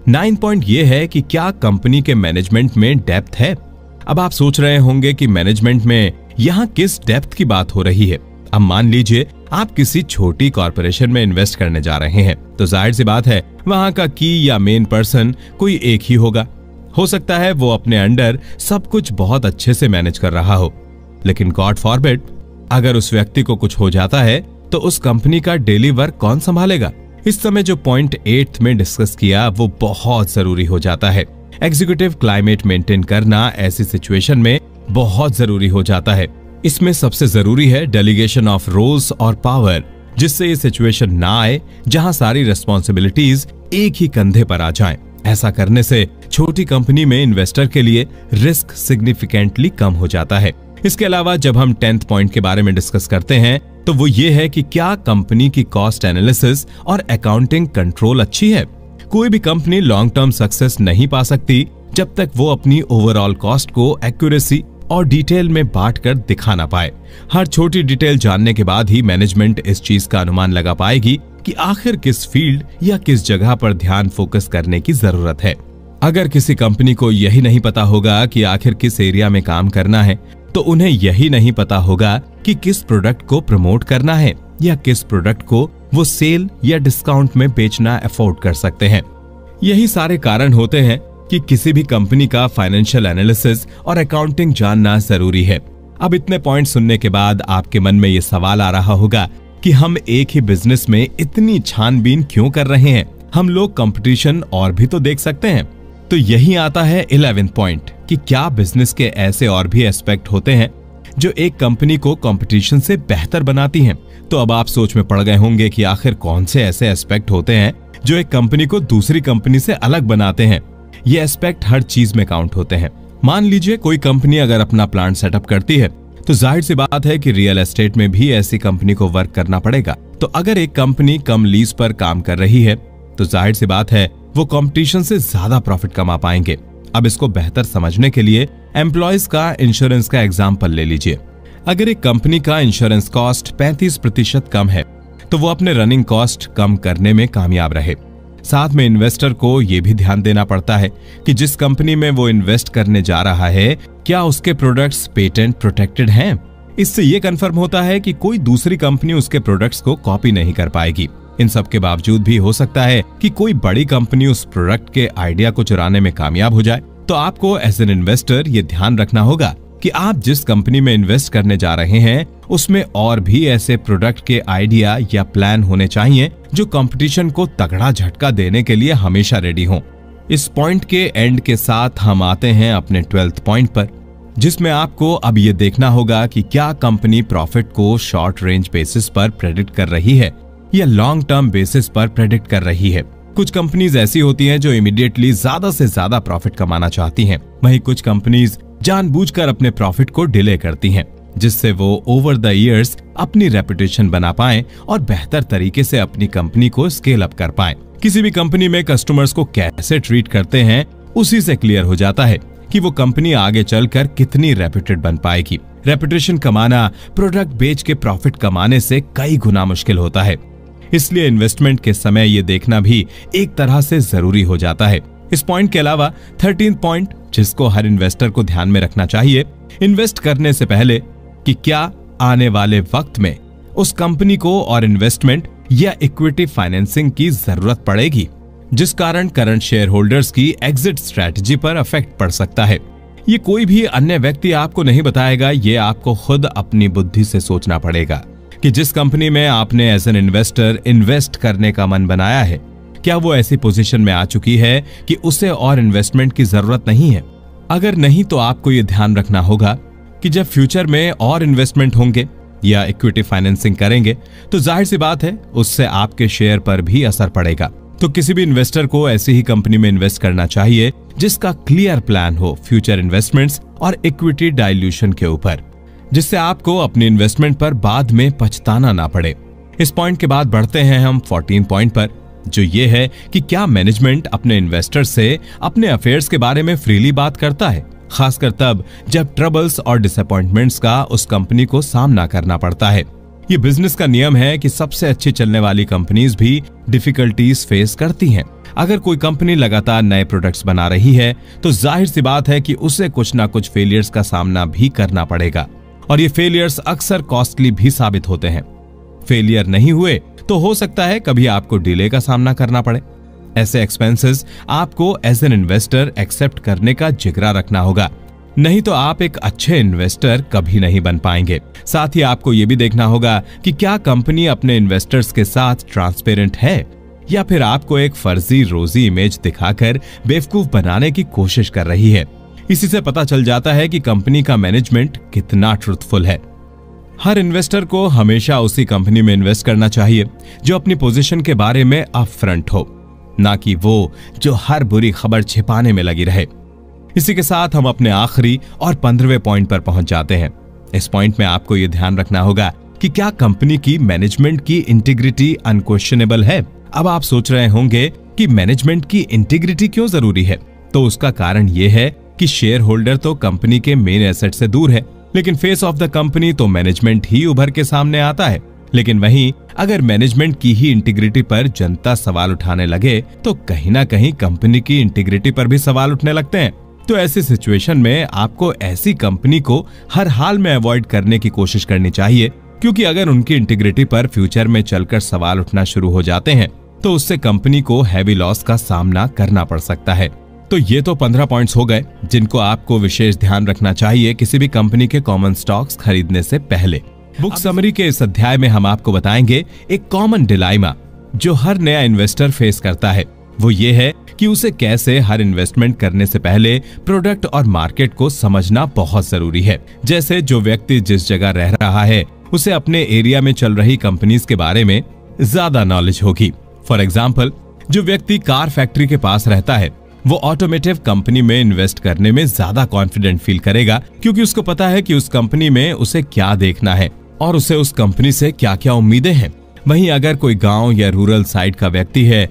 9th पॉइंट ये है कि क्या कंपनी के मैनेजमेंट में डेप्थ है। अब आप सोच रहे होंगे कि मैनेजमेंट में यहाँ किस डेप्थ की बात हो रही है। अब मान लीजिए आप किसी छोटी कॉर्पोरेशन में इन्वेस्ट करने जा रहे हैं, तो जाहिर सी बात है वहां का की या मेन पर्सन कोई एक ही होगा। हो सकता है वो अपने अंडर सब कुछ बहुत अच्छे से मैनेज कर रहा हो, लेकिन गॉड फॉरबिड अगर उस व्यक्ति को कुछ हो जाता है तो उस कंपनी का डेली वर्क कौन संभालेगा। इस समय जो पॉइंट 8 में डिस्कस किया वो बहुत जरूरी हो जाता है। एग्जीक्यूटिव क्लाइमेट मेंटेन करना ऐसी सिचुएशन में बहुत जरूरी हो जाता है। इसमें सबसे जरूरी है डेलीगेशन ऑफ रोल्स और पावर, जिससे ये सिचुएशन ना आए जहां सारी रिस्पॉन्सिबिलिटीज एक ही कंधे पर आ जाएं। ऐसा करने से छोटी कंपनी में इन्वेस्टर के लिए रिस्क सिग्निफिकेंटली कम हो जाता है। इसके अलावा जब हम 10th पॉइंट के बारे में डिस्कस करते हैं तो वो ये है कि क्या कंपनी की कॉस्ट एनालिसिस और अकाउंटिंग कंट्रोल अच्छी है। कोई भी कंपनी लॉन्ग टर्म सक्सेस नहीं पा सकती जब तक वो अपनी ओवरऑल कॉस्ट को एक्यूरेसी और डिटेल में बांटकर दिखा ना पाए। हर छोटी डिटेल जानने के बाद ही मैनेजमेंट इस चीज का अनुमान लगा पाएगी कि आखिर किस फील्ड या किस जगह पर ध्यान फोकस करने की जरूरत है। अगर किसी कंपनी को यही नहीं पता होगा कि आखिर किस एरिया में काम करना है, तो उन्हें यही नहीं पता होगा कि किस प्रोडक्ट को प्रमोट करना है या किस प्रोडक्ट को वो सेल या डिस्काउंट में बेचना अफोर्ड कर सकते हैं। यही सारे कारण होते हैं कि किसी भी कंपनी का फाइनेंशियल एनालिसिस और अकाउंटिंग जानना जरूरी है। अब इतने पॉइंट सुनने के बाद आपके मन में ये सवाल आ रहा होगा कि हम एक ही बिजनेस में इतनी छानबीन क्यों कर रहे हैं, हम लोग कंपटीशन और भी तो देख सकते हैं। तो यही आता है 11th पॉइंट कि क्या बिजनेस के ऐसे और भी एस्पेक्ट होते हैं जो एक कंपनी को कंपटीशन से बेहतर बनाती हैं। तो अब आप सोच में पड़ गए होंगे कि आखिर कौन से ऐसे एस्पेक्ट होते हैं जो एक कंपनी को दूसरी कंपनी से अलग बनाते हैं। ये एस्पेक्ट हर चीज में काउंट होते हैं। मान लीजिए कोई कंपनी अगर अपना प्लांट सेटअप करती है तो जाहिर सी बात है कि रियल एस्टेट में भी ऐसी कंपनी को वर्क करना पड़ेगा। तो अगर एक कंपनी कम लीज पर काम कर रही है तो जाहिर सी बात है वो कंपटीशन से ज्यादा प्रॉफिट कमा पाएंगे। अब इसको बेहतर समझने के लिए एम्प्लॉयज का इंश्योरेंस का एग्जाम्पल ले लीजिए। अगर एक कंपनी का इंश्योरेंस कॉस्ट 35% कम है तो वो अपने रनिंग कॉस्ट कम करने में कामयाब रहे। साथ में इन्वेस्टर को ये भी ध्यान देना पड़ता है कि जिस कंपनी में वो इन्वेस्ट करने जा रहा है क्या उसके प्रोडक्ट्स पेटेंट प्रोटेक्टेड हैं। इससे ये कंफर्म होता है कि कोई दूसरी कंपनी उसके प्रोडक्ट्स को कॉपी नहीं कर पाएगी। इन सब के बावजूद भी हो सकता है कि कोई बड़ी कंपनी उस प्रोडक्ट के आइडिया को चुराने में कामयाब हो जाए। तो आपको एज एन इन्वेस्टर ये ध्यान रखना होगा कि आप जिस कंपनी में इन्वेस्ट करने जा रहे हैं उसमें और भी ऐसे प्रोडक्ट के आइडिया या प्लान होने चाहिए जो कंपटीशन को तगड़ा झटका देने के लिए हमेशा रेडी हों। इस पॉइंट के एंड के साथ हम आते हैं अपने 12th पॉइंट पर, जिसमें आपको अब ये देखना होगा कि क्या कंपनी प्रॉफिट को शॉर्ट रेंज बेसिस पर प्रेडिक्ट कर रही है या लॉन्ग टर्म बेसिस पर प्रेडिक्ट कर रही है। कुछ कंपनीज ऐसी होती हैं जो इमीडिएटली ज्यादा से ज्यादा प्रॉफिट कमाना चाहती हैं, वहीं कुछ कंपनीज जानबूझकर अपने प्रॉफिट को डिले करती हैं, जिससे वो ओवर द इयर्स अपनी रेपुटेशन बना पाएं और बेहतर तरीके से अपनी कंपनी को स्केल अप कर पाएं। किसी भी कंपनी में कस्टमर्स को कैसे ट्रीट करते हैं उसी से क्लियर हो जाता है कि वो कंपनी आगे चलकर कितनी रेप्यूटेड बन पाएगी। रेपुटेशन कमाना प्रोडक्ट बेच के प्रॉफिट कमाने से कई गुना मुश्किल होता है, इसलिए इन्वेस्टमेंट के समय ये देखना भी एक तरह से जरूरी हो जाता है। इस पॉइंट के अलावा 13th पॉइंट जिसको हर इन्वेस्टर को ध्यान में रखना चाहिए इन्वेस्ट करने से पहले कि क्या आने वाले वक्त में उस कंपनी को और इन्वेस्टमेंट या इक्विटी फाइनेंसिंग की जरूरत पड़ेगी, जिस कारण करंट शेयर होल्डर्स की एग्जिट स्ट्रैटेजी पर इफेक्ट पड़ सकता है। ये कोई भी अन्य व्यक्ति आपको नहीं बताएगा, ये आपको खुद अपनी बुद्धि से सोचना पड़ेगा कि जिस कंपनी में आपने एज एन इन्वेस्टर इन्वेस्ट करने का मन बनाया है क्या वो ऐसी पोजीशन में आ चुकी है कि उसे और इन्वेस्टमेंट की जरूरत नहीं है। अगर नहीं तो आपको ये ध्यान रखना होगा कि जब फ्यूचर में और इन्वेस्टमेंट होंगे या इक्विटी फाइनेंसिंग करेंगे तो जाहिर सी बात है उससे आपके शेयर पर भी असर पड़ेगा। तो किसी भी इन्वेस्टर को ऐसी ही कंपनी में इन्वेस्ट करना चाहिए जिसका क्लियर प्लान हो फ्यूचर इन्वेस्टमेंट्स और इक्विटी डाइल्यूशन के ऊपर, जिससे आपको अपनी इन्वेस्टमेंट पर बाद में पछताना ना पड़े। इस पॉइंट के बाद बढ़ते हैं हम 14 पॉइंट पर, जो ये है कि क्या मैनेजमेंट अपने इन्वेस्टर से अपने अफेयर्स के बारे में फ्रीली बात करता है, खासकर तब जब ट्रबल्स और डिसअपॉइंटमेंट्स का उस कंपनी को सामना करना पड़ता है। ये बिजनेस का नियम है कि सबसे अच्छी चलने वाली कंपनीज भी डिफिकल्टीज फेस करती हैं। अगर कोई कंपनी लगातार नए प्रोडक्ट्स बना रही है तो जाहिर सी बात है कि उसे कुछ ना कुछ फेलियर्स का सामना भी करना पड़ेगा, और ये फेलियर्स अक्सर कॉस्टली भी साबित होते हैं। फेलियर नहीं हुए तो हो सकता है कभी आपको डिले का सामना करना पड़े। ऐसे एक्सपेंसेस आपको एज एन इन्वेस्टर एक्सेप्ट करने का जिगरा रखना होगा, नहीं तो आप एक अच्छे इन्वेस्टर कभी नहीं बन पाएंगे। साथ ही आपको यह भी देखना होगा कि क्या कंपनी अपने इन्वेस्टर्स के साथ ट्रांसपेरेंट है या फिर आपको एक फर्जी रोजी इमेज दिखाकर बेवकूफ बनाने की कोशिश कर रही है। इसी से पता चल जाता है कि कंपनी का मैनेजमेंट कितना ट्रूथफुल है। हर इन्वेस्टर को हमेशा उसी कंपनी में इन्वेस्ट करना चाहिए जो अपनी पोजीशन के बारे में अपफ्रंट हो, ना कि वो जो हर बुरी खबर छिपाने में लगी रहे। इसी के साथ हम अपने आखिरी और 15वें पॉइंट पर पहुंच जाते हैं। इस पॉइंट में आपको यह ध्यान रखना होगा कि क्या कंपनी की मैनेजमेंट की इंटीग्रिटी अनक्वेश्चनेबल है। अब आप सोच रहे होंगे कि मैनेजमेंट की इंटीग्रिटी क्यों जरूरी है, तो उसका कारण यह है कि शेयर होल्डर तो कंपनी के मेन एसेट से दूर है, लेकिन फेस ऑफ द कंपनी तो मैनेजमेंट ही उभर के सामने आता है। लेकिन वहीं अगर मैनेजमेंट की ही इंटीग्रिटी पर जनता सवाल उठाने लगे तो कहीं ना कहीं कंपनी की इंटीग्रिटी पर भी सवाल उठने लगते हैं। तो ऐसी सिचुएशन में आपको ऐसी कंपनी को हर हाल में अवॉइड करने की कोशिश करनी चाहिए, क्योंकि अगर उनकी इंटीग्रिटी पर फ्यूचर में चलकर सवाल उठना शुरू हो जाते हैं तो उससे कंपनी को हैवी लॉस का सामना करना पड़ सकता है। तो ये तो 15 पॉइंट्स हो गए जिनको आपको विशेष ध्यान रखना चाहिए किसी भी कंपनी के कॉमन स्टॉक्स खरीदने से पहले। बुक समरी के इस अध्याय में हम आपको बताएंगे एक कॉमन डिलाइमा जो हर नया इन्वेस्टर फेस करता है। वो ये है कि उसे कैसे हर इन्वेस्टमेंट करने से पहले प्रोडक्ट और मार्केट को समझना बहुत जरूरी है। जैसे जो व्यक्ति जिस जगह रह रहा है उसे अपने एरिया में चल रही कंपनीज के बारे में ज्यादा नॉलेज होगी। फॉर एग्जाम्पल, जो व्यक्ति कार फैक्ट्री के पास रहता है वो ऑटोमेटिव कंपनी में इन्वेस्ट करने में ज्यादा कॉन्फिडेंट फील करेगा, क्योंकि उसको पता है कि उस कंपनी में उसे क्या देखना है और उसे उस कंपनी से क्या क्या उम्मीदें हैं। वहीं अगर कोई गांव या रूरल साइड का व्यक्ति है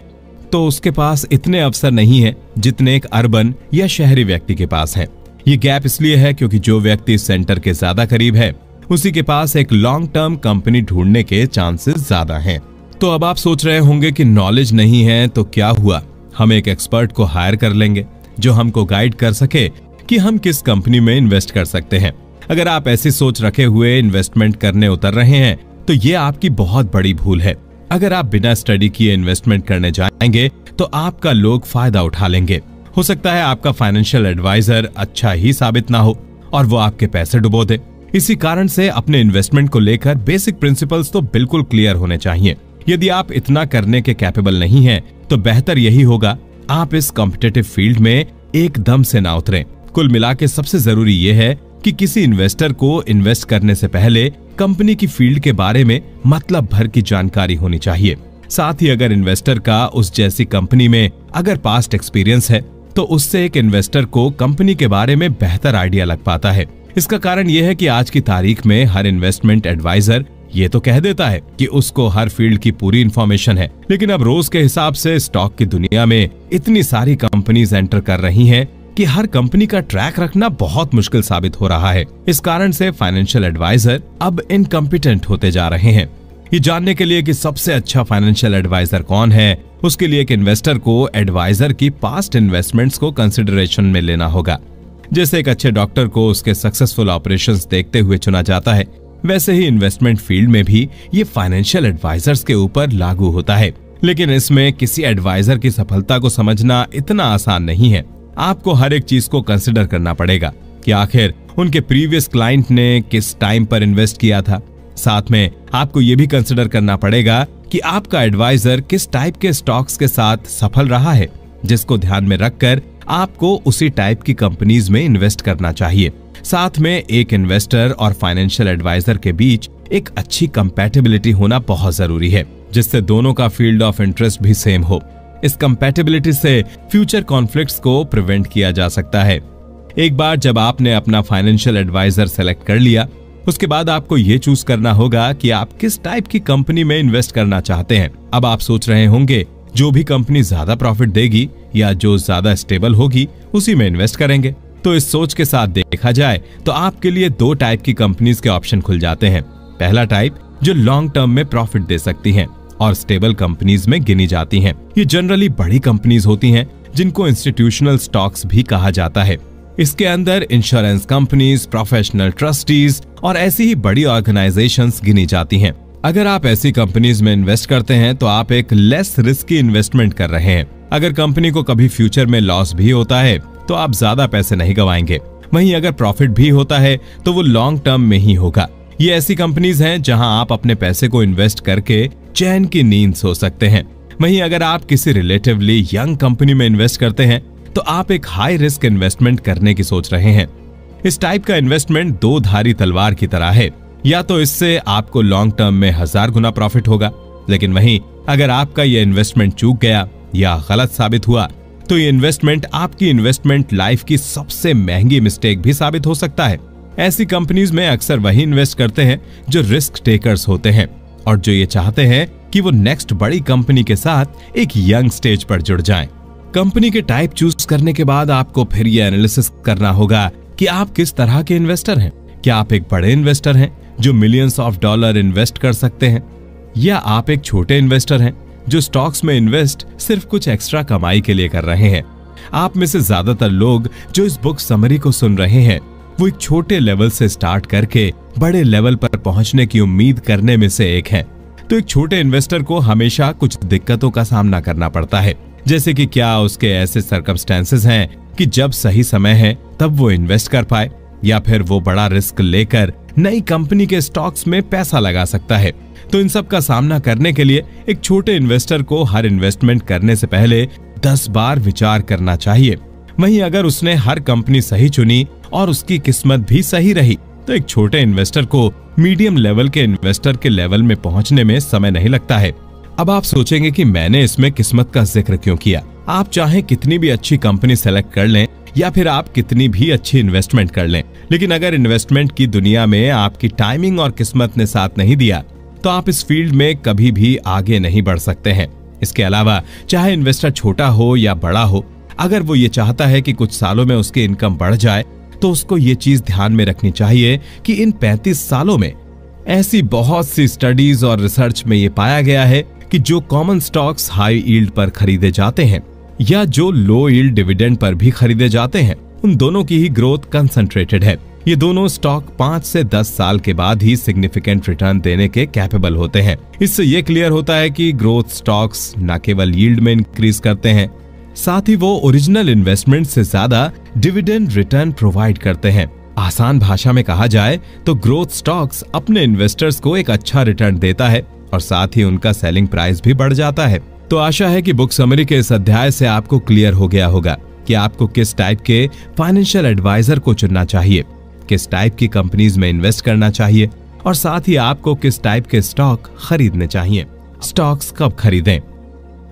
तो उसके पास इतने अवसर नहीं है जितने एक अर्बन या शहरी व्यक्ति के पास है। ये गैप इसलिए है क्योंकि जो व्यक्ति सेंटर के ज्यादा करीब है उसी के पास एक लॉन्ग टर्म कंपनी ढूंढने के चांसेस ज्यादा हैं। तो अब आप सोच रहे होंगे कि नॉलेज नहीं है तो क्या हुआ, हम एक एक्सपर्ट को हायर कर लेंगे जो हमको गाइड कर सके कि हम किस कंपनी में इन्वेस्ट कर सकते हैं। अगर आप ऐसी सोच रखे हुए इन्वेस्टमेंट करने उतर रहे हैं तो ये आपकी बहुत बड़ी भूल है। अगर आप बिना स्टडी किए इन्वेस्टमेंट करने जाएंगे तो आपका लोग फायदा उठा लेंगे। हो सकता है आपका फाइनेंशियल एडवाइजर अच्छा ही साबित ना हो और वो आपके पैसे डुबो दे। इसी कारण से अपने इन्वेस्टमेंट को लेकर बेसिक प्रिंसिपल्स तो बिल्कुल क्लियर होने चाहिए। यदि आप इतना करने के कैपेबल नहीं हैं, तो बेहतर यही होगा आप इस कॉम्पिटिटिव फील्ड में एकदम से ना उतरें। कुल मिला के सबसे जरूरी यह है कि किसी इन्वेस्टर को इन्वेस्ट करने से पहले कंपनी की फील्ड के बारे में मतलब भर की जानकारी होनी चाहिए। साथ ही अगर इन्वेस्टर का उस जैसी कंपनी में अगर पास्ट एक्सपीरियंस है तो उससे एक इन्वेस्टर को कंपनी के बारे में बेहतर आइडिया लग पाता है। इसका कारण यह है कि आज की तारीख में हर इन्वेस्टमेंट एडवाइजर ये तो कह देता है कि उसको हर फील्ड की पूरी इन्फॉर्मेशन है, लेकिन अब रोज के हिसाब से स्टॉक की दुनिया में इतनी सारी कंपनीज एंटर कर रही हैं कि हर कंपनी का ट्रैक रखना बहुत मुश्किल साबित हो रहा है। इस कारण से फाइनेंशियल एडवाइजर अब इनकम्पिटेंट होते जा रहे हैं। ये जानने के लिए कि सबसे अच्छा फाइनेंशियल एडवाइजर कौन है, उसके लिए एक इन्वेस्टर को एडवाइजर की पास्ट इन्वेस्टमेंट्स को कंसिडरेशन में लेना होगा। जैसे एक अच्छे डॉक्टर को उसके सक्सेसफुल ऑपरेशंस देखते हुए चुना जाता है, वैसे ही इन्वेस्टमेंट फील्ड में भी ये फाइनेंशियल एडवाइजर्स के ऊपर लागू होता है। लेकिन इसमें किसी एडवाइजर की सफलता को समझना इतना आसान नहीं है। आपको हर एक चीज को कंसिडर करना पड़ेगा कि आखिर उनके प्रीवियस क्लाइंट ने किस टाइम पर इन्वेस्ट किया था। साथ में आपको ये भी कंसिडर करना पड़ेगा कि आपका एडवाइजर किस टाइप के स्टॉक्स के साथ सफल रहा है, जिसको ध्यान में रखकर आपको उसी टाइप की कंपनीज में इन्वेस्ट करना चाहिए। साथ में एक इन्वेस्टर और फाइनेंशियल एडवाइजर के बीच एक अच्छी कंपैटिबिलिटी होना बहुत जरूरी है, जिससे दोनों का फील्ड ऑफ इंटरेस्ट भी सेम हो। इस कंपैटिबिलिटी से फ्यूचर कॉन्फ्लिक्ट्स को प्रिवेंट किया जा सकता है। एक बार जब आपने अपना फाइनेंशियल एडवाइजर सेलेक्ट कर लिया, उसके बाद आपको ये चूज करना होगा कि आप किस टाइप की कंपनी में इन्वेस्ट करना चाहते हैं। अब आप सोच रहे होंगे जो भी कंपनी ज्यादा प्रॉफिट देगी या जो ज्यादा स्टेबल होगी उसी में इन्वेस्ट करेंगे। तो इस सोच के साथ देखा जाए तो आपके लिए दो टाइप की कंपनीज के ऑप्शन खुल जाते हैं। पहला टाइप जो लॉन्ग टर्म में प्रॉफिट दे सकती हैं और स्टेबल कंपनीज में गिनी जाती हैं। ये जनरली बड़ी कंपनीज होती हैं जिनको इंस्टीट्यूशनल स्टॉक्स भी कहा जाता है। इसके अंदर इंश्योरेंस कंपनीज, प्रोफेशनल ट्रस्टीज और ऐसी ही बड़ी ऑर्गेनाइजेशंस गिनी जाती हैं। अगर आप ऐसी कंपनीज में इन्वेस्ट करते हैं तो आप एक लेस रिस्की इन्वेस्टमेंट कर रहे हैं। अगर कंपनी को कभी फ्यूचर में लॉस भी होता है तो आप ज्यादा पैसे नहीं गंवाएंगे। वहीं अगर प्रॉफिट भी होता है तो वो लॉन्ग टर्म में ही होगा। ये ऐसी कंपनीज हैं जहां आप अपने पैसे को इन्वेस्ट करके चैन की नींद सो सकते हैं। वहीं अगर आप किसी रिलेटिवली यंग कंपनी में इन्वेस्ट करते हैं तो आप एक हाई रिस्क इन्वेस्टमेंट करने की सोच रहे हैं। इस टाइप का इन्वेस्टमेंट दो धारी तलवार की तरह है। या तो इससे आपको लॉन्ग टर्म में 1000 गुना प्रॉफिट होगा, लेकिन वहीं अगर आपका ये इन्वेस्टमेंट चूक गया या गलत साबित हुआ तो ये इन्वेस्टमेंट आपकी इन्वेस्टमेंट लाइफ की सबसे महंगी मिस्टेक भी साबित हो सकता है। ऐसी कंपनीज में अक्सर वही इन्वेस्ट करते हैं जो रिस्क टेकर्स होते हैं और जो ये चाहते हैं कि वो नेक्स्ट बड़ी कंपनी के साथ एक यंग स्टेज पर जुड़ जाएं। कंपनी के टाइप चूज करने के बाद आपको फिर ये एनालिसिस करना होगा कि आप किस तरह के इन्वेस्टर हैं। क्या आप एक बड़े इन्वेस्टर हैं जो मिलियंस ऑफ डॉलर इन्वेस्ट कर सकते हैं, या आप एक छोटे इन्वेस्टर हैं जो स्टॉक्स में इन्वेस्ट सिर्फ कुछ एक्स्ट्रा कमाई के लिए कर रहे हैं। आप में से ज्यादातर लोग जो इस बुक समरी को सुन रहे हैं वो एक छोटे लेवल से स्टार्ट करके बड़े लेवल पर पहुंचने की उम्मीद करने में से एक हैं। तो एक छोटे इन्वेस्टर को हमेशा कुछ दिक्कतों का सामना करना पड़ता है, जैसे कि क्या उसके ऐसे सर्कमस्टेंसेस हैं कि जब सही समय है तब वो इन्वेस्ट कर पाए, या फिर वो बड़ा रिस्क लेकर नई कंपनी के स्टॉक्स में पैसा लगा सकता है। तो इन सब का सामना करने के लिए एक छोटे इन्वेस्टर को हर इन्वेस्टमेंट करने से पहले 10 बार विचार करना चाहिए। वहीं अगर उसने हर कंपनी सही चुनी और उसकी किस्मत भी सही रही तो एक छोटे इन्वेस्टर को मीडियम लेवल के इन्वेस्टर के लेवल में पहुंचने में समय नहीं लगता है। अब आप सोचेंगे कि मैंने इसमें किस्मत का जिक्र क्यों किया। आप चाहे कितनी भी अच्छी कंपनी सेलेक्ट कर लें या फिर आप कितनी भी अच्छी इन्वेस्टमेंट कर लें, लेकिन अगर इन्वेस्टमेंट की दुनिया में आपकी टाइमिंग और किस्मत ने साथ नहीं दिया तो आप इस फील्ड में कभी भी आगे नहीं बढ़ सकते हैं। इसके अलावा चाहे इन्वेस्टर छोटा हो या बड़ा हो, अगर वो ये चाहता है कि कुछ सालों में उसकी इनकम बढ़ जाए तो उसको ये चीज ध्यान में रखनी चाहिए कि इन 35 सालों में ऐसी बहुत सी स्टडीज और रिसर्च में ये पाया गया है कि जो कॉमन स्टॉक्स हाई यील्ड पर खरीदे जाते हैं या जो लो यील्ड डिविडेंड पर भी खरीदे जाते हैं, उन दोनों की ही ग्रोथ कंसंट्रेटेड है। ये दोनों स्टॉक 5 से 10 साल के बाद ही सिग्निफिकेंट रिटर्न देने के कैपेबल होते हैं। इससे ये क्लियर होता है कि ग्रोथ स्टॉक्स न केवल यील्ड में इंक्रीज करते हैं, साथ ही वो ओरिजिनल इन्वेस्टमेंट से ज्यादा डिविडेंड रिटर्न प्रोवाइड करते हैं। आसान भाषा में कहा जाए तो ग्रोथ स्टॉक्स अपने इन्वेस्टर्स को एक अच्छा रिटर्न देता है और साथ ही उनका सेलिंग प्राइस भी बढ़ जाता है। तो आशा है कि बुक समरी के इस अध्याय से आपको क्लियर हो गया होगा कि आपको किस टाइप के फाइनेंशियल एडवाइजर को चुनना चाहिए, किस टाइप की कंपनीज में इन्वेस्ट करना चाहिए और साथ ही आपको किस टाइप के स्टॉक खरीदने चाहिए। स्टॉक्स कब खरीदें?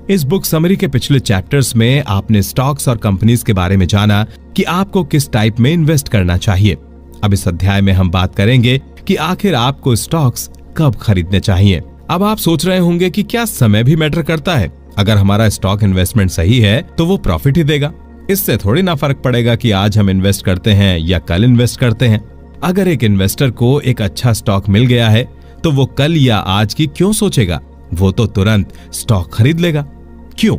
इस बुक समरी के पिछले चैप्टर्स में आपने स्टॉक्स और कंपनीज के बारे में जाना कि आपको किस टाइप में इन्वेस्ट करना चाहिए। अब इस अध्याय में हम बात करेंगे कि आखिर आपको स्टॉक्स कब खरीदने चाहिए। अब आप सोच रहे होंगे कि क्या समय भी मैटर करता है? अगर हमारा स्टॉक इन्वेस्टमेंट सही है तो वो प्रॉफिट ही देगा। इससे थोड़ी ना फर्क पड़ेगा कि आज हम इन्वेस्ट करते हैं या कल इन्वेस्ट करते हैं। अगर एक इन्वेस्टर को एक अच्छा स्टॉक मिल गया है तो वो कल या आज की क्यों सोचेगा, वो तो तुरंत स्टॉक खरीद लेगा। क्यों?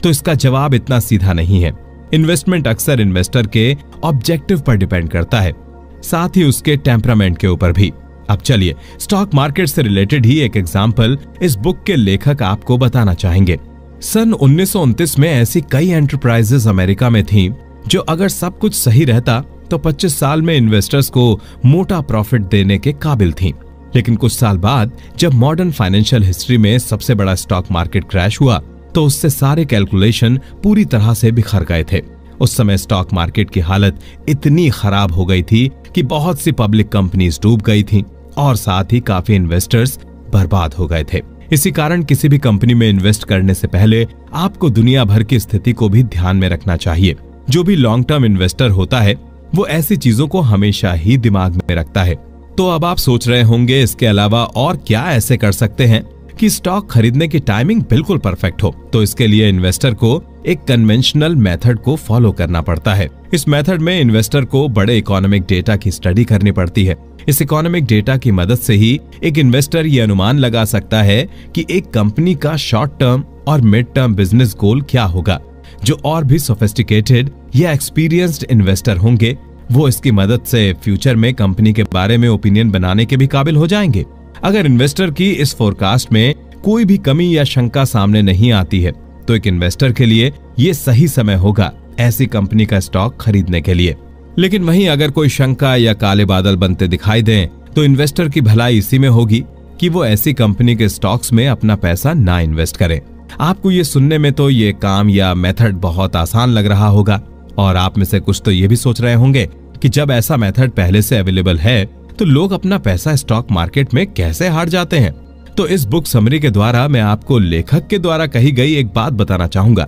तो इसका जवाब इतना सीधा नहीं है। इन्वेस्टमेंट अक्सर इन्वेस्टर के ऑब्जेक्टिव पर डिपेंड करता है, साथ ही उसके टेम्परामेंट के ऊपर भी। अब चलिए स्टॉक मार्केट से रिलेटेड ही एक एग्जाम्पल इस बुक के लेखक आपको बताना चाहेंगे। सन 1929 में ऐसी कई एंटरप्राइजेस अमेरिका में थीं जो अगर सब कुछ सही रहता तो 25 साल में इन्वेस्टर्स को मोटा प्रॉफिट देने के काबिल थीं। लेकिन कुछ साल बाद जब मॉडर्न फाइनेंशियल हिस्ट्री में सबसे बड़ा स्टॉक मार्केट क्रैश हुआ तो उससे सारे कैलकुलेशन पूरी तरह से बिखर गए थे। उस समय स्टॉक मार्केट की हालत इतनी खराब हो गई थी कि बहुत सी पब्लिक कंपनीज डूब गई थीं और साथ ही काफी इन्वेस्टर्स बर्बाद हो गए थे। इसी कारण किसी भी कंपनी में इन्वेस्ट करने से पहले आपको दुनिया भर की स्थिति को भी ध्यान में रखना चाहिए। जो भी लॉन्ग टर्म इन्वेस्टर होता है वो ऐसी चीजों को हमेशा ही दिमाग में रखता है। तो अब आप सोच रहे होंगे इसके अलावा और क्या ऐसे कर सकते हैं कि स्टॉक खरीदने की टाइमिंग बिल्कुल परफेक्ट हो। तो इसके लिए इन्वेस्टर को एक कन्वेंशनल मेथड को फॉलो करना पड़ता है। इस मेथड में इन्वेस्टर को बड़े इकोनॉमिक डेटा की स्टडी करनी पड़ती है। इस इकोनॉमिक डेटा की मदद से ही एक इन्वेस्टर ये अनुमान लगा सकता है कि एक कंपनी का शॉर्ट टर्म और मिड टर्म बिजनेस गोल क्या होगा। जो और भी सोफिस्टिकेटेड या एक्सपीरियंस्ड इन्वेस्टर होंगे वो इसकी मदद से फ्यूचर में कंपनी के बारे में ओपिनियन बनाने के भी काबिल हो जाएंगे। अगर इन्वेस्टर की इस फोरकास्ट में कोई भी कमी या शंका सामने नहीं आती है तो एक इन्वेस्टर के लिए ये सही समय होगा ऐसी कंपनी का स्टॉक खरीदने के लिए। लेकिन वहीं अगर कोई शंका या काले बादल बनते दिखाई दें तो इन्वेस्टर की भलाई इसी में होगी कि वो ऐसी कंपनी के स्टॉक्स में अपना पैसा ना इन्वेस्ट करे। आपको ये सुनने में तो ये काम या मेथड बहुत आसान लग रहा होगा और आप में से कुछ तो ये भी सोच रहे होंगे कि जब ऐसा मेथड पहले से अवेलेबल है तो लोग अपना पैसा स्टॉक मार्केट में कैसे हार जाते हैं। तो इस बुक समरी के द्वारा मैं आपको लेखक के द्वारा कही गई एक बात बताना चाहूंगा।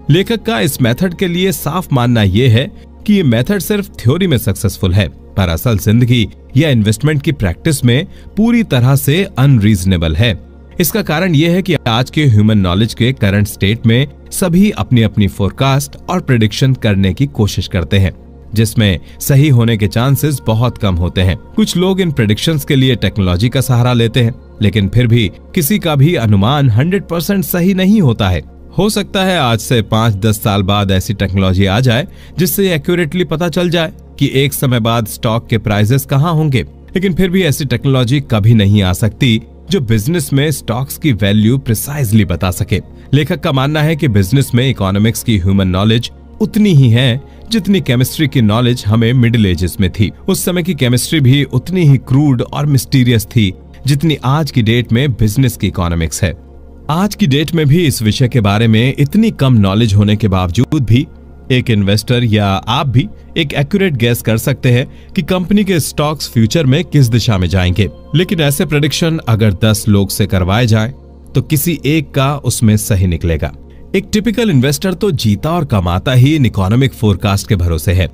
लेखक का इस मेथड के लिए साफ मानना यह है कि ये मेथड सिर्फ थ्योरी में सक्सेसफुल है पर असल जिंदगी या इन्वेस्टमेंट की प्रैक्टिस में पूरी तरह से अनरीजनेबल है। इसका कारण यह है कि आज के ह्यूमन नॉलेज के करंट स्टेट में सभी अपनी अपनी फोरकास्ट और प्रेडिक्शन करने की कोशिश करते हैं जिसमें सही होने के चांसेस बहुत कम होते हैं। कुछ लोग इन प्रेडिक्शंस के लिए टेक्नोलॉजी का सहारा लेते हैं लेकिन फिर भी किसी का भी अनुमान 100% सही नहीं होता है। हो सकता है आज से 5-10 साल बाद ऐसी टेक्नोलॉजी आ जाए जिससे एक्यूरेटली पता चल जाए कि एक समय बाद स्टॉक के प्राइसेस कहां होंगे, लेकिन फिर भी ऐसी टेक्नोलॉजी कभी नहीं आ सकती जो बिजनेस में स्टॉक्स की वैल्यू प्रिसाइजली बता सके। लेखक का मानना है कि बिजनेस में इकोनॉमिक्स की ह्यूमन नॉलेज उतनी ही है जितनी केमिस्ट्री की नॉलेज हमें मिडिल एजेस में थी। उस समय की केमिस्ट्री भी उतनी ही क्रूड और मिस्टीरियस थी जितनी आज की डेट में बिजनेस की इकोनॉमिक्स है। आज की डेट में भी इस विषय के बारे में इतनी कम नॉलेज होने के बावजूद भी एक इन्वेस्टर या आप भी एक एक्यूरेट गैस कर सकते हैं कि कंपनी के स्टॉक्स फ्यूचर में किस दिशा में जाएंगे। लेकिन ऐसे प्रेडिक्शन अगर 10 लोग से करवाए जाएं तो किसी एक का उसमें सही निकलेगा। एक टिपिकल इन्वेस्टर तो जीता और कमाता ही इन इकोनॉमिक फोरकास्ट के भरोसे है।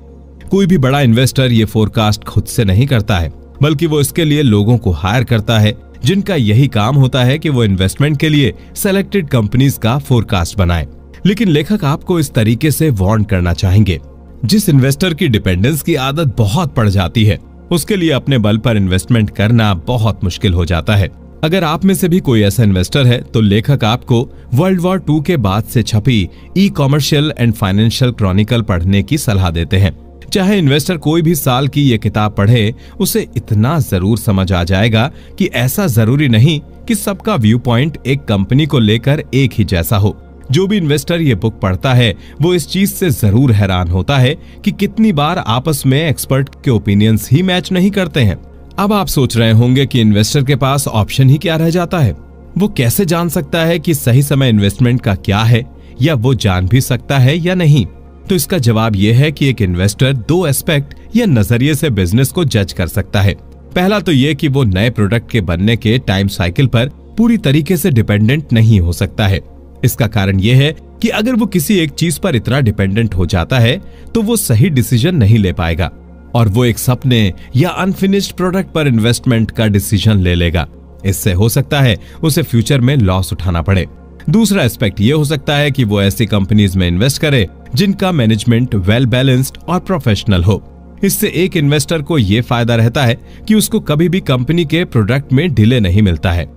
कोई भी बड़ा इन्वेस्टर ये फोरकास्ट खुद से नहीं करता है बल्कि वो इसके लिए लोगों को हायर करता है जिनका यही काम होता है कि वो इन्वेस्टमेंट के लिए सेलेक्टेड कंपनीज का फोरकास्ट बनाए। लेकिन लेखक आपको इस तरीके से वार्न करना चाहेंगे, जिस इन्वेस्टर की डिपेंडेंस की आदत बहुत पड़ जाती है उसके लिए अपने बल पर इन्वेस्टमेंट करना बहुत मुश्किल हो जाता है। अगर आप में से भी कोई ऐसा इन्वेस्टर है तो लेखक आपको वर्ल्ड वॉर 2 के बाद से छपी ई कॉमर्शियल एंड फाइनेंशियल क्रॉनिकल पढ़ने की सलाह देते हैं। चाहे इन्वेस्टर कोई भी साल की ये किताब पढ़े उसे इतना जरूर समझ आ जाएगा कि ऐसा जरूरी नहीं कि सबका व्यू पॉइंट एक कंपनी को लेकर एक ही जैसा हो। जो भी इन्वेस्टर ये बुक पढ़ता है वो इस चीज से जरूर हैरान होता है कि कितनी बार आपस में एक्सपर्ट के ओपिनियंस ही मैच नहीं करते हैं। अब आप सोच रहे होंगे कि इन्वेस्टर के पास ऑप्शन ही क्या रह जाता है। वो कैसे जान सकता है कि सही समय इन्वेस्टमेंट का क्या है, या वो जान भी सकता है या नहीं। तो इसका जवाब यह है कि एक इन्वेस्टर 2 एस्पेक्ट या नजरिए से बिजनेस को जज कर सकता है। पहला तो ये कि वो नए प्रोडक्ट के बनने के टाइम साइकिल पर पूरी तरीके से डिपेंडेंट नहीं हो सकता है। इसका कारण यह है कि अगर वो किसी एक चीज पर इतना डिपेंडेंट हो जाता है तो वो सही डिसीजन नहीं ले पाएगा और वो एक सपने या अनफिनिश्ड प्रोडक्ट पर इन्वेस्टमेंट का डिसीजन ले लेगा। इससे हो सकता है उसे फ्यूचर में लॉस उठाना पड़े। दूसरा एस्पेक्ट ये हो सकता है कि वो ऐसी कंपनीज में इन्वेस्ट करे जिनका मैनेजमेंट वेल बैलेंस्ड और प्रोफेशनल हो। इससे एक इन्वेस्टर को ये फायदा रहता है कि उसको कभी भी कंपनी के प्रोडक्ट में डिले नहीं मिलता है।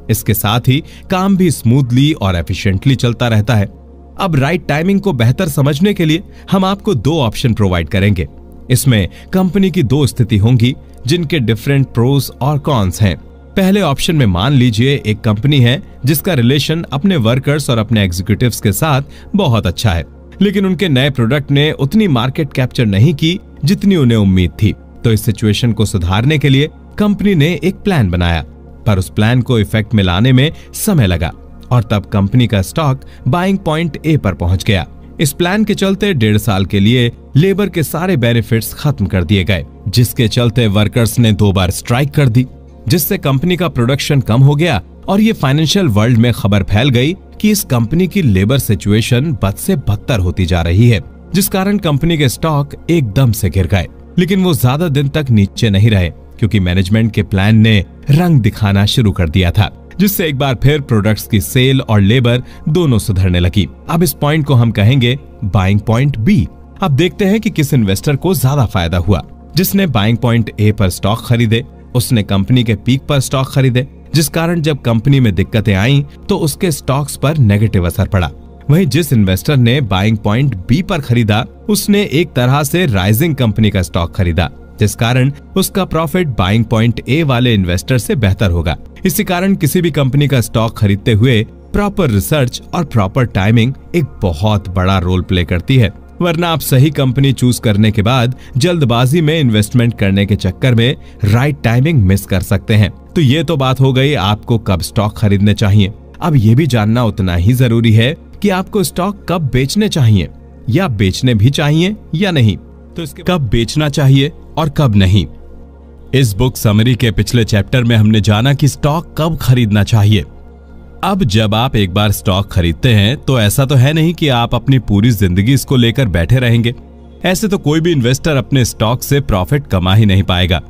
इसके साथ ही काम भी स्मूथली और एफिशिएंटली चलता रहता है। अब राइट टाइमिंग को बेहतर समझने के लिए हम आपको 2 ऑप्शन प्रोवाइड करेंगे। इसमें कंपनी की 2 स्थिति होंगी जिनके डिफरेंट प्रोस और कॉन्स हैं। पहले ऑप्शन में मान लीजिए एक कंपनी है जिसका रिलेशन अपने वर्कर्स और अपने एग्जीक्यूटिव्स के साथ बहुत अच्छा है, लेकिन उनके नए प्रोडक्ट ने उतनी मार्केट कैप्चर नहीं की जितनी उन्हें उम्मीद थी। तो इस सिचुएशन को सुधारने के लिए कंपनी ने एक प्लान बनाया, पर उस प्लान को इफेक्ट में लाने में समय लगा और तब कंपनी का स्टॉक बाइंग पॉइंट ए पर पहुंच गया। इस प्लान के चलते 1.5 साल के लिए लेबर के सारे बेनिफिट्स खत्म कर दिए गए, जिसके चलते वर्कर्स ने 2 बार स्ट्राइक कर दी। जिससे कंपनी का प्रोडक्शन कम हो गया और ये फाइनेंशियल वर्ल्ड में खबर फैल गई कि इस कंपनी की लेबर सिचुएशन बद से बदतर होती जा रही है, जिस कारण कंपनी के स्टॉक एकदम से गिर गए। लेकिन वो ज्यादा दिन तक नीचे नहीं रहे, क्योंकि मैनेजमेंट के प्लान ने रंग दिखाना शुरू कर दिया था, जिससे एक बार फिर प्रोडक्ट्स की सेल और लेबर दोनों सुधरने लगी। अब इस पॉइंट को हम कहेंगे बाइंग पॉइंट बी। अब देखते हैं कि किस इन्वेस्टर को ज्यादा फायदा हुआ। जिसने बाइंग पॉइंट ए पर स्टॉक खरीदे, उसने कंपनी के पीक पर स्टॉक खरीदे, जिस कारण जब कंपनी में दिक्कतें आईं तो उसके स्टॉक्स पर नेगेटिव असर पड़ा। वहीं जिस इन्वेस्टर ने बाइंग पॉइंट बी पर खरीदा, उसने एक तरह से राइजिंग कंपनी का स्टॉक खरीदा, जिस कारण उसका प्रॉफिट बाइंग पॉइंट ए वाले इन्वेस्टर से बेहतर होगा। इसी कारण किसी भी कंपनी का स्टॉक खरीदते हुए प्रॉपर रिसर्च और प्रॉपर टाइमिंग एक बहुत बड़ा रोल प्ले करती है, वरना आप सही कंपनी चूज करने के बाद जल्दबाजी में इन्वेस्टमेंट करने के चक्कर में राइट टाइमिंग मिस कर सकते हैं। तो ये तो बात हो गई आपको कब स्टॉक खरीदने चाहिए। अब ये भी जानना उतना ही जरूरी है कि आपको स्टॉक कब बेचने चाहिए, या बेचने भी चाहिए या नहीं। तो इसके कब बेचना चाहिए और कब नहीं। इस बुक समरी के पिछले चैप्टर में हमने जाना कि स्टॉक कब खरीदना चाहिए। अब जब आप एक बार स्टॉक खरीदते हैं तो ऐसा तो है नहीं कि आप अपनी पूरी जिंदगी इसको लेकर बैठे रहेंगे। ऐसे तो कोई भी इन्वेस्टर अपने स्टॉक से प्रॉफिट कमा ही नहीं पाएगा।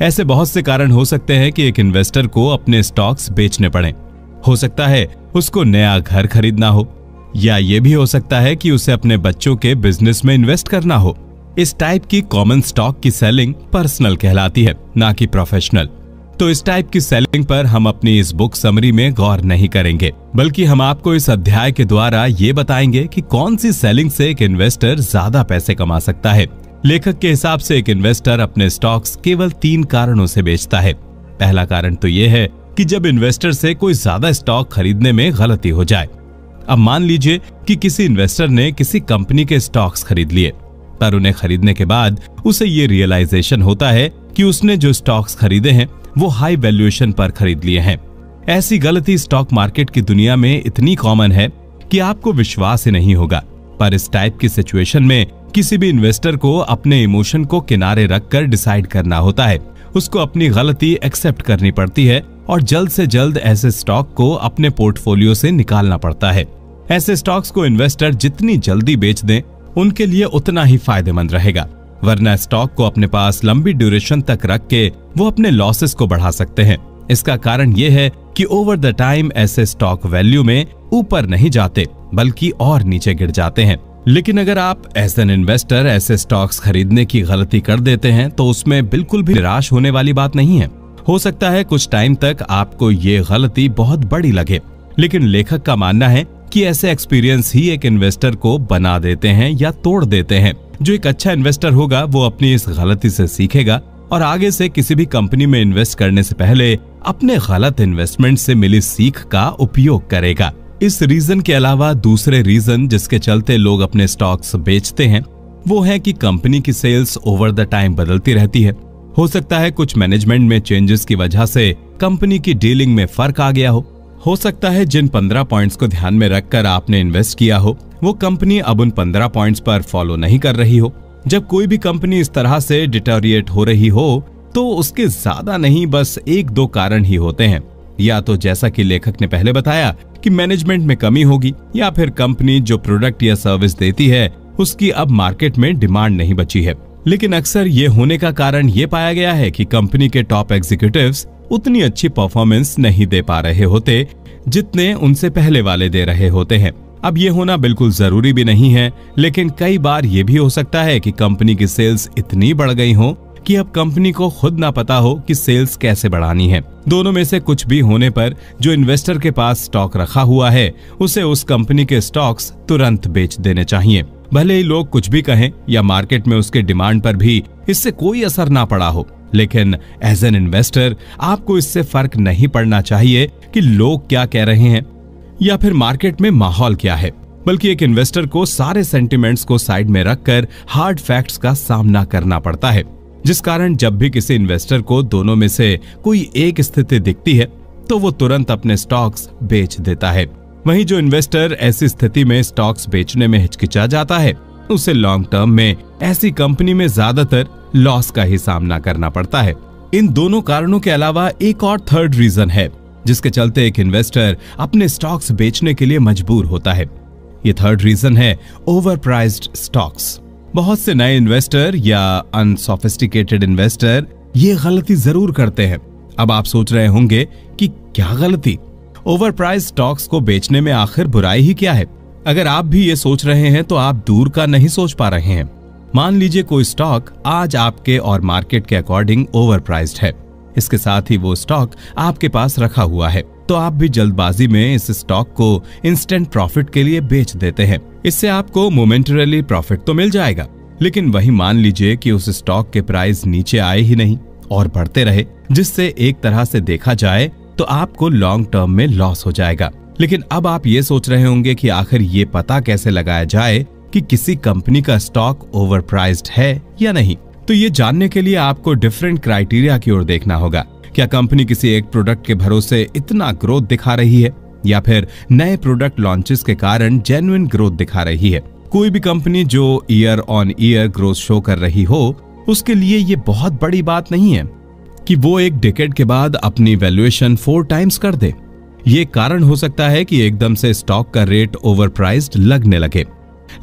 ऐसे बहुत से कारण हो सकते हैं कि एक इन्वेस्टर को अपने स्टॉक्स बेचने पड़े। हो सकता है उसको नया घर खरीदना हो, या ये भी हो सकता है कि उसे अपने बच्चों के बिजनेस में इन्वेस्ट करना हो। इस टाइप की कॉमन स्टॉक की सेलिंग पर्सनल कहलाती है, ना कि प्रोफेशनल। तो इस टाइप की सेलिंग पर हम अपनी इस बुक समरी में गौर नहीं करेंगे, बल्कि हम आपको इस अध्याय के द्वारा ये बताएंगे कि कौन सी सेलिंग से एक इन्वेस्टर ज्यादा पैसे कमा सकता है। लेखक के हिसाब से एक इन्वेस्टर अपने स्टॉक्स केवल 3 कारणों से बेचता है। पहला कारण तो ये है कि जब इन्वेस्टर से कोई ज्यादा स्टॉक खरीदने में गलती हो जाए। अब मान लीजिए कि किसी इन्वेस्टर ने किसी कंपनी के स्टॉक्स खरीद लिए, पर उन्हें खरीदने के बाद उसे ये रियलाइजेशन होता है कि उसने जो स्टॉक्स खरीदे हैं वो हाई वैल्यूएशन पर खरीद लिए हैं। ऐसी गलती स्टॉक मार्केट की दुनिया में इतनी कॉमन है कि आपको विश्वास ही नहीं होगा। पर इस टाइप की सिचुएशन में किसी भी इन्वेस्टर को अपने इमोशन को किनारे रखकर डिसाइड करना होता है। उसको अपनी गलती एक्सेप्ट करनी पड़ती है और जल्द से जल्द ऐसे स्टॉक को अपने पोर्टफोलियो से निकालना पड़ता है। ऐसे स्टॉक्स को इन्वेस्टर जितनी जल्दी बेच दें, उनके लिए उतना ही फायदेमंद रहेगा, वरना स्टॉक को अपने पास लंबी ड्यूरेशन तक रख के वो अपने लॉसेस को बढ़ा सकते हैं। इसका कारण ये है कि ओवर द टाइम ऐसे स्टॉक वैल्यू में ऊपर नहीं जाते, बल्कि और नीचे गिर जाते हैं। लेकिन अगर आप एज एन इन्वेस्टर ऐसे स्टॉक्स खरीदने की गलती कर देते हैं तो उसमें बिल्कुल भी निराश होने वाली बात नहीं है। हो सकता है कुछ टाइम तक आपको ये गलती बहुत बड़ी लगे, लेकिन लेखक का मानना है कि ऐसे एक्सपीरियंस ही एक इन्वेस्टर को बना देते हैं या तोड़ देते हैं। जो एक अच्छा इन्वेस्टर होगा वो अपनी इस गलती से सीखेगा और आगे से किसी भी कंपनी में इन्वेस्ट करने से पहले अपने गलत इन्वेस्टमेंट से मिली सीख का उपयोग करेगा। इस रीजन के अलावा दूसरे रीजन जिसके चलते लोग अपने स्टॉक्स बेचते हैं वो है कि कंपनी की सेल्स ओवर द टाइम बदलती रहती है। हो सकता है कुछ मैनेजमेंट में चेंजेस की वजह से कंपनी की डीलिंग में फर्क आ गया हो सकता है जिन 15 पॉइंट्स को ध्यान में रखकर आपने इन्वेस्ट किया हो वो कंपनी अब उन 15 पॉइंट्स पर फॉलो नहीं कर रही हो। जब कोई भी कंपनी इस तरह से डिटोरिएट हो रही हो तो उसके ज्यादा नहीं बस 1-2 कारण ही होते हैं। या तो जैसा कि लेखक ने पहले बताया कि मैनेजमेंट में कमी होगी, या फिर कंपनी जो प्रोडक्ट या सर्विस देती है उसकी अब मार्केट में डिमांड नहीं बची है। लेकिन अक्सर ये होने का कारण ये पाया गया है कि कंपनी के टॉप एग्जीक्यूटिव्स उतनी अच्छी परफॉर्मेंस नहीं दे पा रहे होते जितने उनसे पहले वाले दे रहे होते हैं। अब ये होना बिल्कुल जरूरी भी नहीं है, लेकिन कई बार ये भी हो सकता है कि कंपनी की सेल्स इतनी बढ़ गई हो कि अब कंपनी को खुद ना पता हो कि सेल्स कैसे बढ़ानी है। दोनों में से कुछ भी होने पर जो इन्वेस्टर के पास स्टॉक रखा हुआ है उसे उस कंपनी के स्टॉक्स तुरंत बेच देने चाहिए। भले ही लोग कुछ भी कहें या मार्केट में उसके डिमांड पर भी इससे कोई असर ना पड़ा हो, लेकिन एज एन इन्वेस्टर आपको इससे फर्क नहीं पड़ना चाहिए कि लोग क्या कह रहे हैं या फिर मार्केट में माहौल क्या है, बल्कि एक इन्वेस्टर को सारे सेंटिमेंट्स को साइड में रखकर हार्ड फैक्ट्स का सामना करना पड़ता है। जिस कारण जब भी किसी इन्वेस्टर को दोनों में से कोई एक स्थिति दिखती है तो वो तुरंत अपने स्टॉक्स बेच देता है। वहीं जो इन्वेस्टर ऐसी स्थिति में स्टॉक्स बेचने में हिचकिचा जाता है उसे लॉन्ग टर्म में ऐसी कंपनी में ज्यादातर लॉस का ही सामना करना पड़ता है। इन दोनों कारणों के अलावा एक और थर्ड रीजन है जिसके चलते एक इन्वेस्टर अपने स्टॉक्स बेचने के लिए मजबूर होता है। ये थर्ड रीजन है ओवरप्राइज्ड स्टॉक्स। बहुत से नए इन्वेस्टर या अनसोफिस्टिकेटेड इन्वेस्टर ये गलती जरूर करते हैं। अब आप सोच रहे होंगे कि क्या गलती, ओवरप्राइज्ड स्टॉक्स को बेचने में आखिर बुराई ही क्या है? अगर आप भी ये सोच रहे हैं तो आप दूर का नहीं सोच पा रहे हैं। मान लीजिए कोई स्टॉक आज आपके और मार्केट के अकॉर्डिंग ओवरप्राइज्ड है। इसके साथ ही वो स्टॉक आपके पास रखा हुआ है, तो आप भी जल्दबाजी में इस स्टॉक को इंस्टेंट प्रॉफिट के लिए बेच देते हैं। इससे आपको मोमेंटरली प्रॉफिट तो मिल जाएगा, लेकिन वही मान लीजिए कि उस स्टॉक के प्राइस नीचे आए ही नहीं और बढ़ते रहे, जिससे एक तरह से देखा जाए तो आपको लॉन्ग टर्म में लॉस हो जाएगा। लेकिन अब आप ये सोच रहे होंगे कि आखिर ये पता कैसे लगाया जाए कि किसी कंपनी का स्टॉक ओवरप्राइज्ड है या नहीं। तो ये जानने के लिए आपको डिफरेंट क्राइटेरिया की ओर देखना होगा। क्या कंपनी किसी एक प्रोडक्ट के भरोसे इतना ग्रोथ दिखा रही है, या फिर नए प्रोडक्ट लॉन्चेस के कारण जेन्युइन ग्रोथ दिखा रही है? कोई भी कंपनी जो year on year growth show कर रही हो, उसके लिए ये बहुत बड़ी बात नहीं है कि वो एक डिकेड के बाद अपनी वैल्यूएशन 4 टाइम्स कर दे। ये कारण हो सकता है कि एकदम से स्टॉक का रेट ओवरप्राइज्ड लगने लगे।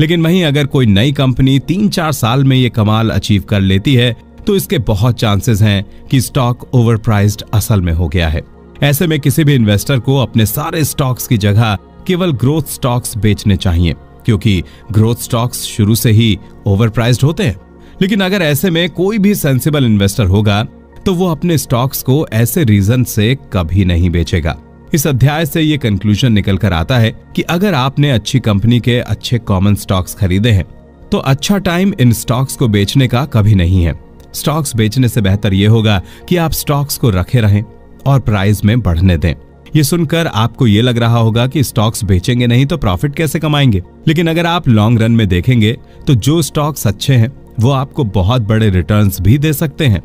लेकिन वहीं अगर कोई नई कंपनी 3-4 साल में ये कमाल अचीव कर लेती है, तो इसके बहुत चांसेस हैं कि स्टॉक ओवरप्राइज्ड असल में हो गया है। ऐसे में किसी भी इन्वेस्टर को अपने सारे स्टॉक्स की जगह केवल ग्रोथ स्टॉक्स बेचने चाहिए, क्योंकि ग्रोथ स्टॉक्स शुरू से ही ओवरप्राइज्ड होते हैं। लेकिन अगर ऐसे में कोई भी सेंसिबल इन्वेस्टर होगा तो वो अपने स्टॉक्स को ऐसे रीजन से कभी नहीं बेचेगा। इस अध्याय से ये कंक्लूजन निकल कर आता है कि अगर आपने अच्छी कंपनी के अच्छे कॉमन स्टॉक्स खरीदे हैं, तो अच्छा टाइम इन स्टॉक्स को बेचने का कभी नहीं है। स्टॉक्स बेचने से बेहतर ये होगा कि आप स्टॉक्स को रखे रहें और प्राइस में बढ़ने दें। ये सुनकर आपको ये लग रहा होगा कि स्टॉक्स बेचेंगे नहीं तो प्रॉफिट कैसे कमाएंगे। लेकिन अगर आप लॉन्ग रन में देखेंगे तो जो स्टॉक्स अच्छे हैं वो आपको बहुत बड़े रिटर्न्स भी दे सकते हैं।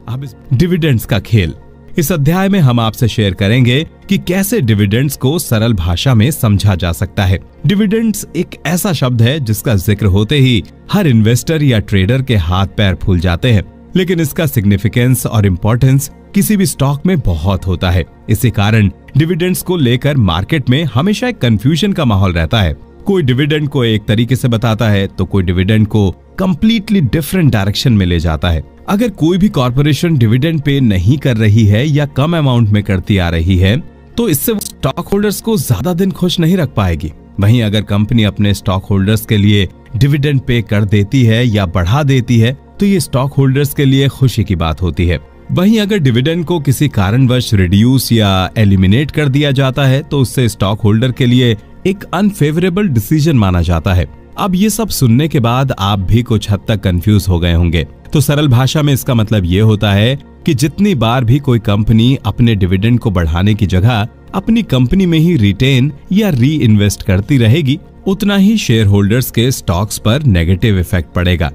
अब इस डिविडेंड्स का खेल, इस अध्याय में हम आपसे शेयर करेंगे कि कैसे डिविडेंड्स को सरल भाषा में समझा जा सकता है। डिविडेंड्स एक ऐसा शब्द है जिसका जिक्र होते ही हर इन्वेस्टर या ट्रेडर के हाथ पैर फूल जाते हैं, लेकिन इसका सिग्निफिकेंस और इम्पोर्टेंस किसी भी स्टॉक में बहुत होता है। इसी कारण डिविडेंड्स को लेकर मार्केट में हमेशा एक कंफ्यूजन का माहौल रहता है। कोई डिविडेंड को एक तरीके से बताता है तो कोई डिविडेंड को कंप्लीटली डिफरेंट डायरेक्शन में ले जाता है। अगर कोई भी कॉर्पोरेशन डिविडेंड पे नहीं कर रही है या कम अमाउंट में करती आ रही है, तो इससे स्टॉक होल्डर्स को ज्यादा दिन खुश नहीं रख पाएगी। वहीं अगर कंपनी अपने स्टॉक होल्डर्स के लिए डिविडेंड पे कर देती है या बढ़ा देती है, तो ये स्टॉक होल्डर्स के लिए खुशी की बात होती है। वहीं अगर डिविडेंड को किसी कारणवश रिड्यूस या एलिमिनेट कर दिया जाता है, तो उससे स्टॉक होल्डर के लिए एक अनफेवरेबल डिसीजन माना जाता है। अब ये सब सुनने के बाद आप भी कुछ हद तक कंफ्यूज हो गए होंगे। तो सरल भाषा में इसका मतलब ये होता है कि जितनी बार भी कोई कंपनी अपने डिविडेंड को बढ़ाने की जगह अपनी कंपनी में ही रिटेन या री इन्वेस्ट करती रहेगी, उतना ही शेयर होल्डर्स के स्टॉक्स पर नेगेटिव इफेक्ट पड़ेगा।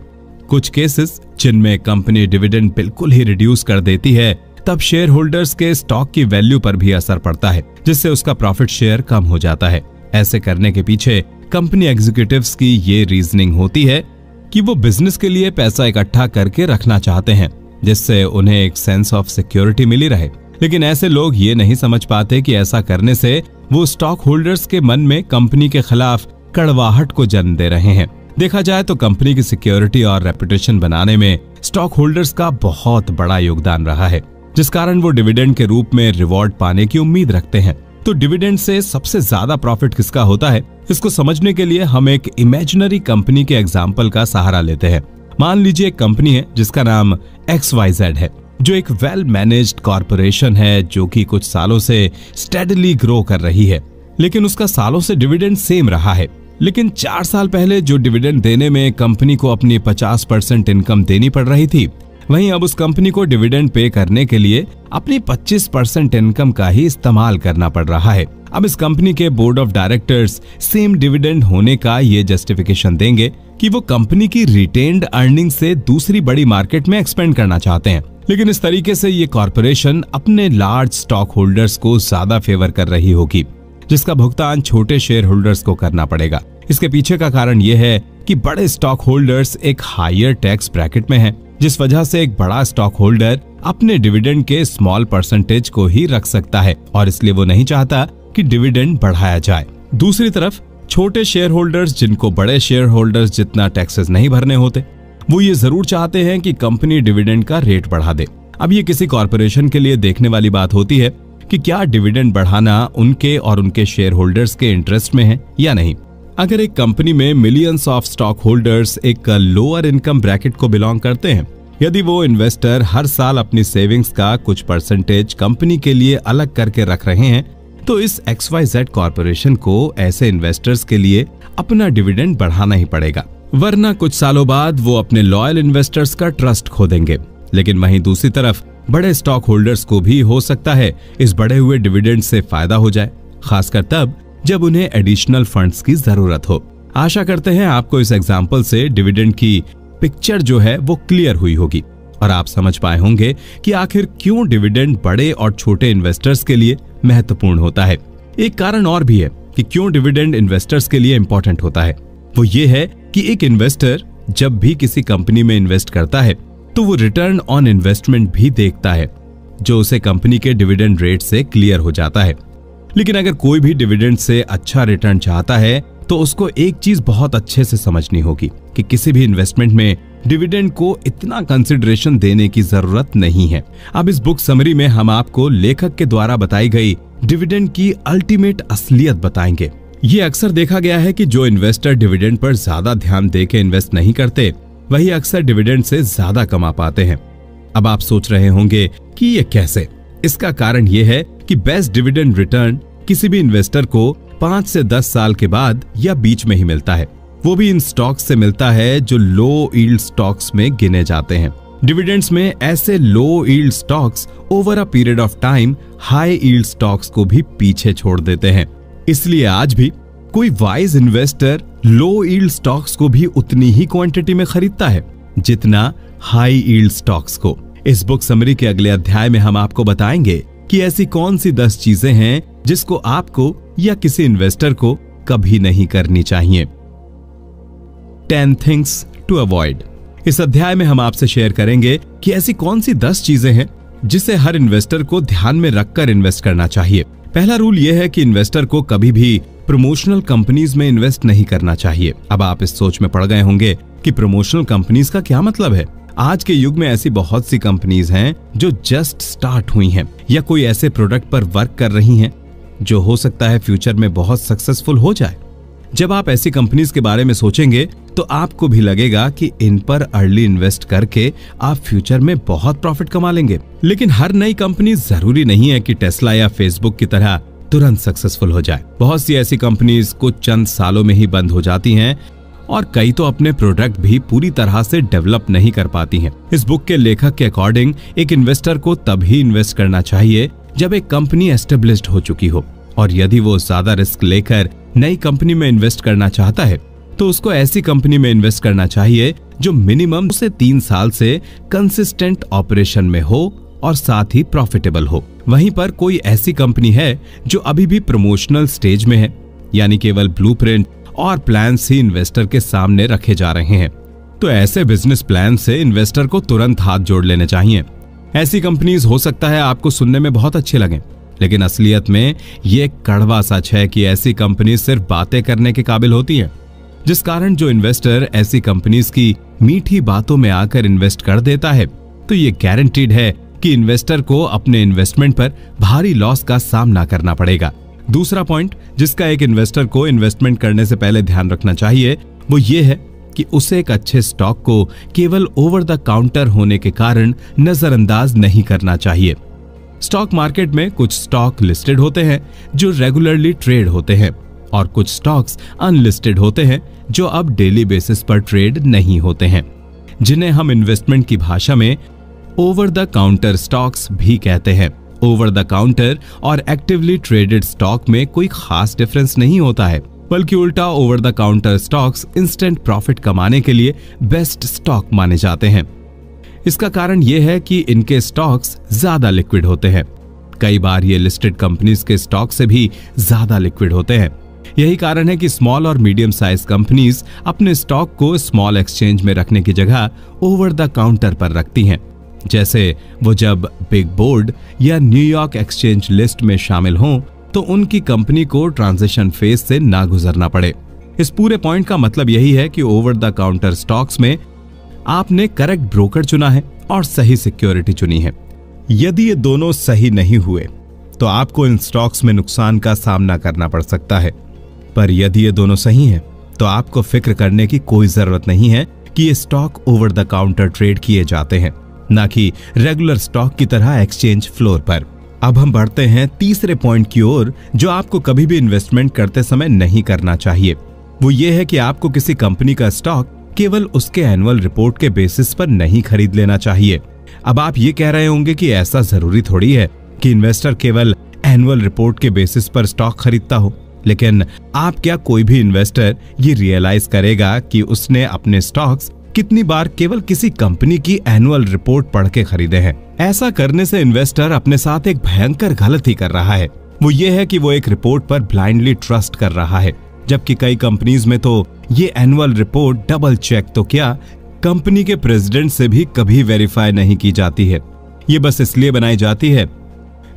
कुछ केसेस जिनमें कंपनी डिविडेंड बिल्कुल ही रिड्यूस कर देती है, तब शेयर होल्डर्स के स्टॉक की वैल्यू पर भी असर पड़ता है, जिससे उसका प्रॉफिट शेयर कम हो जाता है। ऐसे करने के पीछे कंपनी एग्जीक्यूटिव्स की ये रीजनिंग होती है कि वो बिजनेस के लिए पैसा इकट्ठा करके रखना चाहते हैं, जिससे उन्हें एक सेंस ऑफ सिक्योरिटी मिली रहे। लेकिन ऐसे लोग ये नहीं समझ पाते कि ऐसा करने से वो स्टॉक होल्डर्स के मन में कंपनी के खिलाफ कड़वाहट को जन्म दे रहे हैं। देखा जाए तो कंपनी की सिक्योरिटी और रेपुटेशन बनाने में स्टॉक होल्डर्स का बहुत बड़ा योगदान रहा है, जिस कारण वो डिविडेंड के रूप में रिवॉर्ड पाने की उम्मीद रखते हैं। तो डिविडेंड से सबसे ज्यादा प्रॉफिट किसका होता है, इसको समझने के लिए हम एक इमेजिनरी कंपनी के एग्जाम्पल का सहारा लेते हैं। मान लीजिए एक कंपनी है जिसका नाम XYZ है, जो एक वेल मैनेज्ड कॉर्पोरेशन है जो कि कुछ सालों से स्टेडली ग्रो कर रही है, लेकिन उसका सालों से डिविडेंड सेम रहा है। लेकिन 4 साल पहले जो डिविडेंड देने में कंपनी को अपनी 50% इनकम देनी पड़ रही थी, वहीं अब उस कंपनी को डिविडेंड पे करने के लिए अपनी 25% इनकम का ही इस्तेमाल करना पड़ रहा है। अब इस कंपनी के board of directors same dividend होने का ये जस्टिफिकेशन देंगे कि वो कंपनी की रिटेन्ड अर्निंग से दूसरी बड़ी मार्केट में एक्सपेंड करना चाहते हैं। लेकिन इस तरीके से ये कॉर्पोरेशन अपने लार्ज स्टॉक होल्डर्स को ज्यादा फेवर कर रही होगी, जिसका भुगतान छोटे शेयर होल्डर्स को करना पड़ेगा। इसके पीछे का कारण यह है कि बड़े स्टॉक होल्डर्स एक हायर टैक्स ब्रैकेट में हैं, जिस वजह से एक बड़ा स्टॉक होल्डर अपने डिविडेंड के स्मॉल परसेंटेज को ही रख सकता है और इसलिए वो नहीं चाहता कि डिविडेंड बढ़ाया जाए। दूसरी तरफ छोटे शेयर होल्डर्स, जिनको बड़े शेयर होल्डर्स जितना टैक्सेस नहीं भरने होते, वो ये जरूर चाहते हैं कि कंपनी डिविडेंड का रेट बढ़ा दे। अब ये किसी कॉर्पोरेशन के लिए देखने वाली बात होती है कि क्या डिविडेंड बढ़ाना उनके और उनके शेयर होल्डर्स के इंटरेस्ट में है या नहीं। अगर एक कंपनी में मिलियंस ऑफ स्टॉक होल्डर्स एक लोअर इनकम ब्रैकेट को बिलोंग करते हैं, यदि वो इन्वेस्टर हर साल अपनी सेविंग्स का कुछ परसेंटेज कंपनी के लिए अलग करके रख रहे हैं, तो इस XYZ कॉर्पोरेशन को ऐसे इन्वेस्टर्स के लिए अपना डिविडेंड बढ़ाना ही पड़ेगा, वरना कुछ सालों बाद वो अपने लॉयल इन्वेस्टर्स का ट्रस्ट खो देंगे। लेकिन वहीं दूसरी तरफ बड़े स्टॉक होल्डर्स को भी हो सकता है इस बढ़े हुए डिविडेंड से फायदा हो जाए, खासकर तब जब उन्हें एडिशनल फंड्स की जरूरत हो। आशा करते हैं आपको इस एग्जाम्पल से डिविडेंड की पिक्चर जो है वो क्लियर हुई होगी और आप समझ पाए होंगे कि आखिर क्यों डिविडेंड बड़े और छोटे इन्वेस्टर्स के लिए महत्वपूर्ण होता है। एक कारण और भी है कि क्यों डिविडेंड इन्वेस्टर्स के लिए इंपॉर्टेंट होता है। वो ये है कि एक इन्वेस्टर जब भी किसी कंपनी में इन्वेस्ट करता है तो वो रिटर्न ऑन इन्वेस्टमेंट भी देखता है, जो उसे कंपनी के डिविडेंड रेट से क्लियर हो जाता है। लेकिन अगर कोई भी डिविडेंड से अच्छा रिटर्न चाहता है तो उसको एक चीज बहुत अच्छे से समझनी होगी कि किसी भी इन्वेस्टमेंट में डिविडेंड को इतना कंसिडरेशन देने की जरूरत नहीं है। अब इस बुक समरी में हम आपको लेखक के द्वारा बताई गई डिविडेंड की अल्टीमेट असलियत बताएंगे। ये अक्सर देखा गया है कि जो इन्वेस्टर डिविडेंड पर ज्यादा ध्यान देके इन्वेस्ट नहीं करते, वही अक्सर डिविडेंड से ज्यादा कमा पाते हैं। अब आप सोच रहे होंगे कि ये कैसे? इसका कारण ये है कि बेस्ट डिविडेंड रिटर्न किसी भी इन्वेस्टर को 5 से 10 साल के बाद या बीच में ही मिलता है। वो भी इन स्टॉक्स से मिलता है जो लो यील्ड स्टॉक्स में गिने जाते हैं। डिविडेंड्स में ऐसे low yield stocks over a period of time high yield stocks को भी पीछे छोड़ देते हैं। इसलिए आज भी कोई वाइज इन्वेस्टर लो यील्ड स्टॉक्स को भी उतनी ही क्वांटिटी में खरीदता है जितना हाई यील्ड स्टॉक्स को। इस बुक समरी के अगले अध्याय में हम आपको बताएंगे कि ऐसी कौन सी 10 चीजें हैं जिसको आपको या किसी इन्वेस्टर को कभी नहीं करनी चाहिए। 10 things to avoid। इस अध्याय में हम आपसे शेयर करेंगे कि ऐसी कौन सी 10 चीजें हैं जिसे हर इन्वेस्टर को ध्यान में रखकर इन्वेस्ट करना चाहिए। पहला रूल यह है कि इन्वेस्टर को कभी भी प्रमोशनल कंपनीज में इन्वेस्ट नहीं करना चाहिए। अब आप इस सोच में पड़ गए होंगे कि प्रमोशनल कंपनीज का क्या मतलब है। आज के युग में ऐसी बहुत सी कंपनीज हैं जो जस्ट स्टार्ट हुई हैं या कोई ऐसे प्रोडक्ट पर वर्क कर रही हैं जो हो सकता है फ्यूचर में बहुत सक्सेसफुल हो जाए। जब आप ऐसी कंपनीज के बारे में सोचेंगे तो आपको भी लगेगा कि इन पर अर्ली इन्वेस्ट करके आप फ्यूचर में बहुत प्रॉफिट कमा लेंगे। लेकिन हर नई कंपनी जरूरी नहीं है कि टेस्ला या फेसबुक की तरह तुरंत सक्सेसफुल हो जाए। बहुत सी ऐसी कंपनीज कुछ चंद सालों में ही बंद हो जाती हैं और कई तो अपने प्रोडक्ट भी पूरी तरह से डेवलप नहीं कर पाती हैं। इस बुक के लेखक के अकॉर्डिंग एक इन्वेस्टर को तभी इन्वेस्ट करना चाहिए जब एक कंपनी एस्टेब्लिश्ड हो चुकी हो, और यदि वो ज्यादा रिस्क लेकर नई कंपनी में इन्वेस्ट करना चाहता है तो उसको ऐसी कंपनी में इन्वेस्ट करना चाहिए जो मिनिमम 2 से 3 साल से कंसिस्टेंट ऑपरेशन में हो और साथ ही प्रॉफिटेबल हो। वहीं पर कोई ऐसी कंपनी है जो अभी भी प्रमोशनल स्टेज में है, यानी केवल ब्लूप्रिंट और प्लान्स ही इन्वेस्टर के सामने रखे जा रहे हैं, तो ऐसे बिजनेस प्लान से इन्वेस्टर को तुरंत हाथ जोड़ लेने चाहिए। ऐसी कंपनीज हो सकता है आपको सुनने में बहुत अच्छे लगें, लेकिन असलियत में ये कड़वा सच है कि ऐसी कंपनीज सिर्फ बातें करने के काबिल होती हैं, जिस कारण जो इन्वेस्टर ऐसी कंपनीज की मीठी बातों में आकर इन्वेस्ट कर देता है तो ये गारंटीड है कि इन्वेस्टर को अपने इन्वेस्टमेंट पर भारी लॉस का सामना करना पड़ेगा। दूसरा पॉइंट जिसका एक इन्वेस्टर को इन्वेस्टमेंट करने से पहले ध्यान रखना चाहिए वो ये है कि उसे एक अच्छे स्टॉक को केवल ओवर द काउंटर होने के कारण नजरअंदाज नहीं करना चाहिए। स्टॉक मार्केट में कुछ स्टॉक लिस्टेड होते हैं जो रेगुलरली ट्रेड होते हैं और कुछ स्टॉक्स अनलिस्टेड होते हैं जो अब डेली बेसिस पर ट्रेड नहीं होते हैं, जिन्हें हम इन्वेस्टमेंट की भाषा में ओवर द काउंटर स्टॉक्स भी कहते हैं। ओवर द काउंटर और एक्टिवली ट्रेडेड स्टॉक में कोई खास डिफरेंस नहीं होता है, बल्कि उल्टा over the counter stocks instant profit कमाने के लिए बेस्ट स्टॉक माने जाते हैं। इसका कारण यह है कि इनके स्टॉक्स ज्यादा लिक्विड होते हैं। कई बार ये लिस्टेड कंपनीज के स्टॉक से भी ज्यादा लिक्विड होते हैं। यही कारण है कि स्मॉल और मीडियम साइज कंपनीज अपने स्टॉक को स्मॉल एक्सचेंज में रखने की जगह ओवर द काउंटर पर रखती हैं, जैसे वो जब बिग बोर्ड या न्यूयॉर्क एक्सचेंज लिस्ट में शामिल हों तो उनकी कंपनी को ट्रांजिशन फेज से ना गुजरना पड़े। इस पूरे पॉइंट का मतलब यही है कि ओवर द काउंटर स्टॉक्स में आपने करेक्ट ब्रोकर चुना है और सही सिक्योरिटी चुनी है। यदि ये दोनों सही नहीं हुए तो आपको इन स्टॉक्स में नुकसान का सामना करना पड़ सकता है, पर यदि ये दोनों सही हैं तो आपको फिक्र करने की कोई जरूरत नहीं है कि ये stock over the counter trade किए जाते हैं, ना कि रेगुलर स्टॉक की तरह एक्सचेंज फ्लोर पर। अब हम बढ़ते हैं तीसरे पॉइंट की ओर, जो आपको कभी भी इन्वेस्टमेंट करते समय नहीं करना चाहिए। वो ये है कि आपको किसी कंपनी का स्टॉक केवल उसके एनुअल रिपोर्ट के बेसिस पर नहीं खरीद लेना चाहिए। अब आप ये कह रहे होंगे कि ऐसा जरूरी थोड़ी है कि इन्वेस्टर केवल एनुअल रिपोर्ट के बेसिस पर स्टॉक खरीदता हो, लेकिन आप क्या कोई भी इन्वेस्टर ये रियलाइज करेगा कि उसने अपने स्टॉक्स कितनी बार केवल किसी कंपनी की एनुअल रिपोर्ट पढ़ के खरीदे हैं? ऐसा करने से इन्वेस्टर अपने साथ एक भयंकर गलती कर रहा है। वो ये है कि वो एक रिपोर्ट पर ब्लाइंडली ट्रस्ट कर रहा है, जबकि कई कंपनीज में तो ये एनुअल रिपोर्ट डबल चेक तो क्या, कंपनी के प्रेसिडेंट से भी कभी वेरीफाई नहीं की जाती है। ये बस इसलिए बनाई जाती है